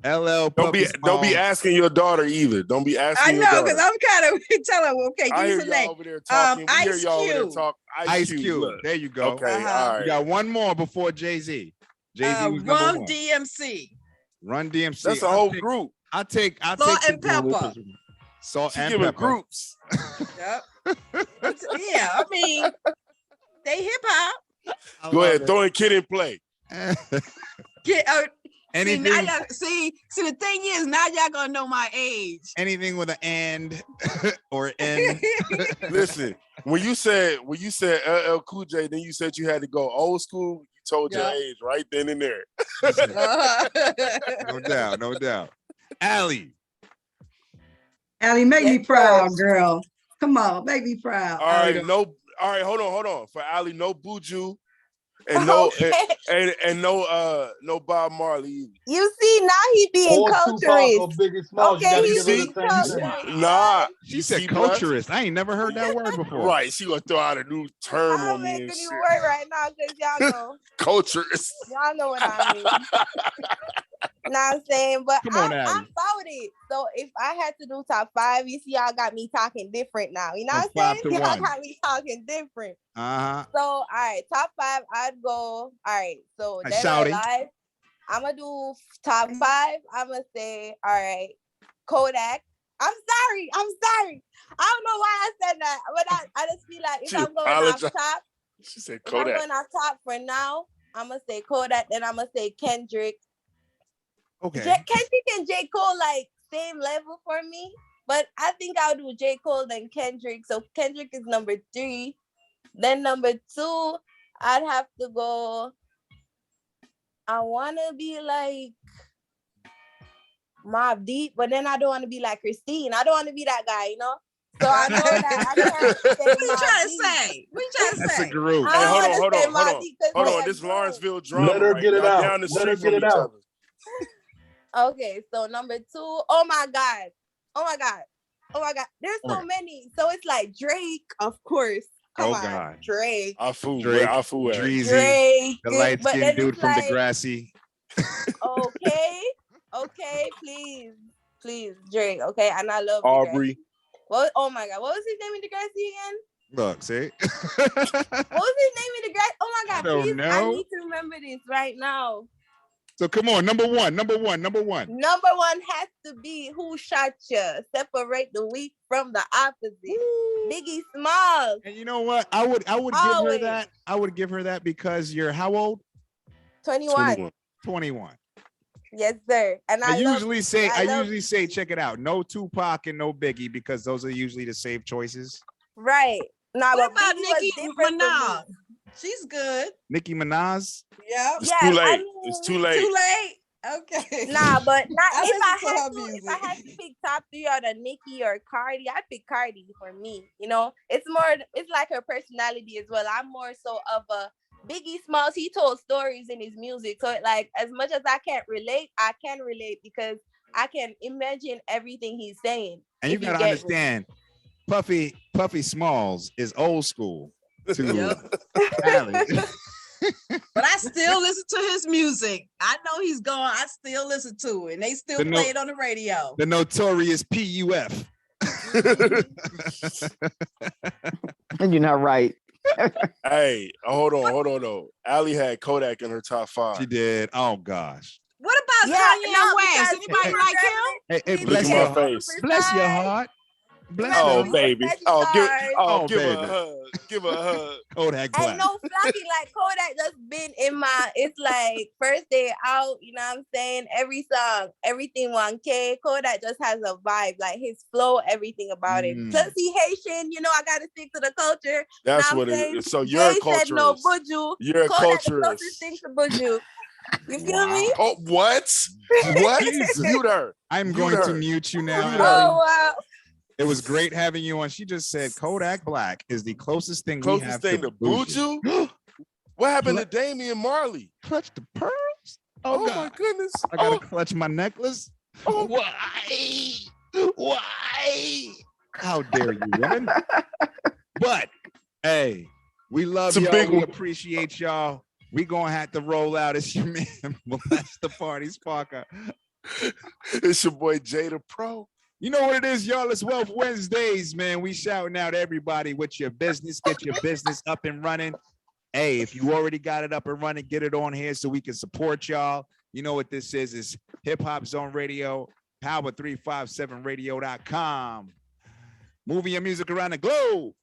LL Don't be Puffy Smalls. asking your daughter either. Don't be asking I your know, daughter. because I'm kind of telling him, okay, I give hear me some y'all name. over there talking. We hear Ice y'all over there Cube. talk. Ice Cube. Look. There you go. Okay, Uh-huh. all You right. got one more before Jay-Z. Jay-Z was number Run one. DMC. Run DMC. That's a whole group. I'll take Salt the and pepper. Salt She and giving pepper. groups. Yep. Yeah, I mean, they hip hop. Go ahead, throw in Kid and Play. Get out. See, now Anything, y'all, see, the thing is, now y'all gonna know my age. anything with an and or N. Listen, when you said LL Cool J, then you said you had to go old school. You told your Yeah. age right then and there. No doubt, no doubt. Allie. Allie, make me proud, girl. Come on, make me proud. All right, hold on. For Ali, no Buju, and no and no Bob Marley either. You see, now he being Or Tupac or culturist. Biggie Smalls. You Okay, gotta he's give being it the same thing. culturist. Nah, She said see, bruh? culturist. I ain't never heard that word before. Right, she gonna throw out a new term I'm on me and making shit. you work right now because y'all know. Culturist. Y'all know what I mean. Know what I'm saying? But Come on, I'm Abby. about it. So if I had to do top 5, you see, y'all got me talking different now. You know From what I'm 5 saying? to Y'all 1. got me talking different. Uh-huh. So, all right, top 5, I'd go. All right, so Hey, Dead or Shouty. Alive. I'm gonna do top 5. I'm gonna say, all right, Kodak. I'm sorry. I don't know why I said that, but I just feel like if She I'm going off apologized. top, She said if I'm Kodak. going off top for now, I'm gonna say Kodak. Then I'm gonna say Kendrick. Okay. Kendrick and J. Cole like same level for me, but I think I'll do J. Cole then Kendrick. So Kendrick is number 3. Then number 2, I'd have to go. I wanna be like Mobb Deep, but then I don't want to be like Christine. I don't want to be that guy, you know. So I know that I can't say What you Mobb trying to Deep. say? What you trying to That's say? a group. I Hey, don't wanna hold say on. Mobb Deep 'cause Hold they on, a this group. Lawrenceville drama. Let her right? get it Y'all out. down the Let her street get from it each out. other. Okay, so number 2. Oh my God. There's so many. So it's like Drake, of course. Come Oh, on, God. Drake. Afu, Drake, where Afu at? Dreezy, Drake. the but light-skinned then dude it's from like, Degrassi. Okay, please, Drake. Okay, and I love Degrassi. Aubrey. What? Oh my God, what was his name in Degrassi again? Look, see? What was his name in Degrassi? Oh my I God, don't please, I know. need to remember this right now. So come on, number one. Number 1 has to be Who Shot Ya? Separate the weak from the opposite. Biggie Smalls. And you know what? I would give her Always. that. I would give her that because you're how old? 21. 21. Yes, sir. And I love usually it. say, I love check it out. No Tupac and no Biggie because those are usually the safe choices. Right. Nah, What but about Biggie was Nicki different for me. Minaj? She's good. Nicki Minaj. Yep. It's Yes, too I late. mean, It's too late. Too late. Okay. Nah, but not I if I listen to had her to. If music. I had to pick top 3 out of Nicki or Cardi, I'd pick Cardi for me. You know, it's more. It's like her personality as well. I'm more so of a Biggie Smalls. He told stories in his music, so like as much as I can't relate, I can relate because I can imagine everything he's saying. And you if gotta get me. understand, Puffy Smalls is old school to Yep. Allie. But I still listen to his music. I know he's gone. I still listen to it. And they still The play no- it on the radio. the notorious PUF. You're not right. Hey, hold on though. Ali had Kodak in her top 5. She did. Oh gosh. What about Yeah, Kanye no, West? because Anybody people like him? Hey, Look bless at your my heart. face. Bless your heart. Bless Oh her. baby. Reggie Oh give Stars. oh give her baby. a hug. Give her a hug. Kodak And Black. no flocking like Kodak just been in my, it's like first day out, you know what I'm saying? Every song, everything 1K. Kodak just has a vibe, like his flow, everything about it. Plus he Haitian, you know, I gotta stick to the culture. That's Know what it saying? is. So you're a Jay said no culturist. buju. You're a Kodak the culturist. closest thing to buju. You feel me? Oh, what? What? Jesus. Mute her. I'm Mute going to her. mute you now. Mute her. Oh wow. It was great having you on. She just said Kodak Black is the closest thing we Closest have thing to Buju? What happened to Damian Marley? Clutch the pearls. Oh God. my goodness. I gotta clutch my necklace. Oh. Why? Why? How dare you, woman? But hey, we love It's a y'all. big We one. appreciate y'all. We gonna have to roll out. It's your man, Molest the Party Sparker. It's your boy Jada Pro. You know what it is, y'all? It's Wealth Wednesdays, man. We shouting out everybody with your business. Get your business up and running. Hey, if you already got it up and running, get it on here so we can support y'all. You know what this is? It's Hip Hop Zone Radio, power357radio.com. Moving your music around the globe.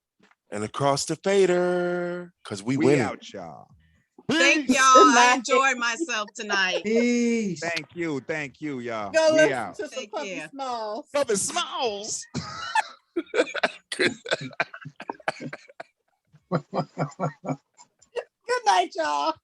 And across the fader. Cause we We win. out, y'all. Thank y'all. I enjoyed myself tonight. Peace. Thank you, y'all. Go We listen out. to some Take Puppy care. Smalls. Puppet Smalls. Good night, y'all.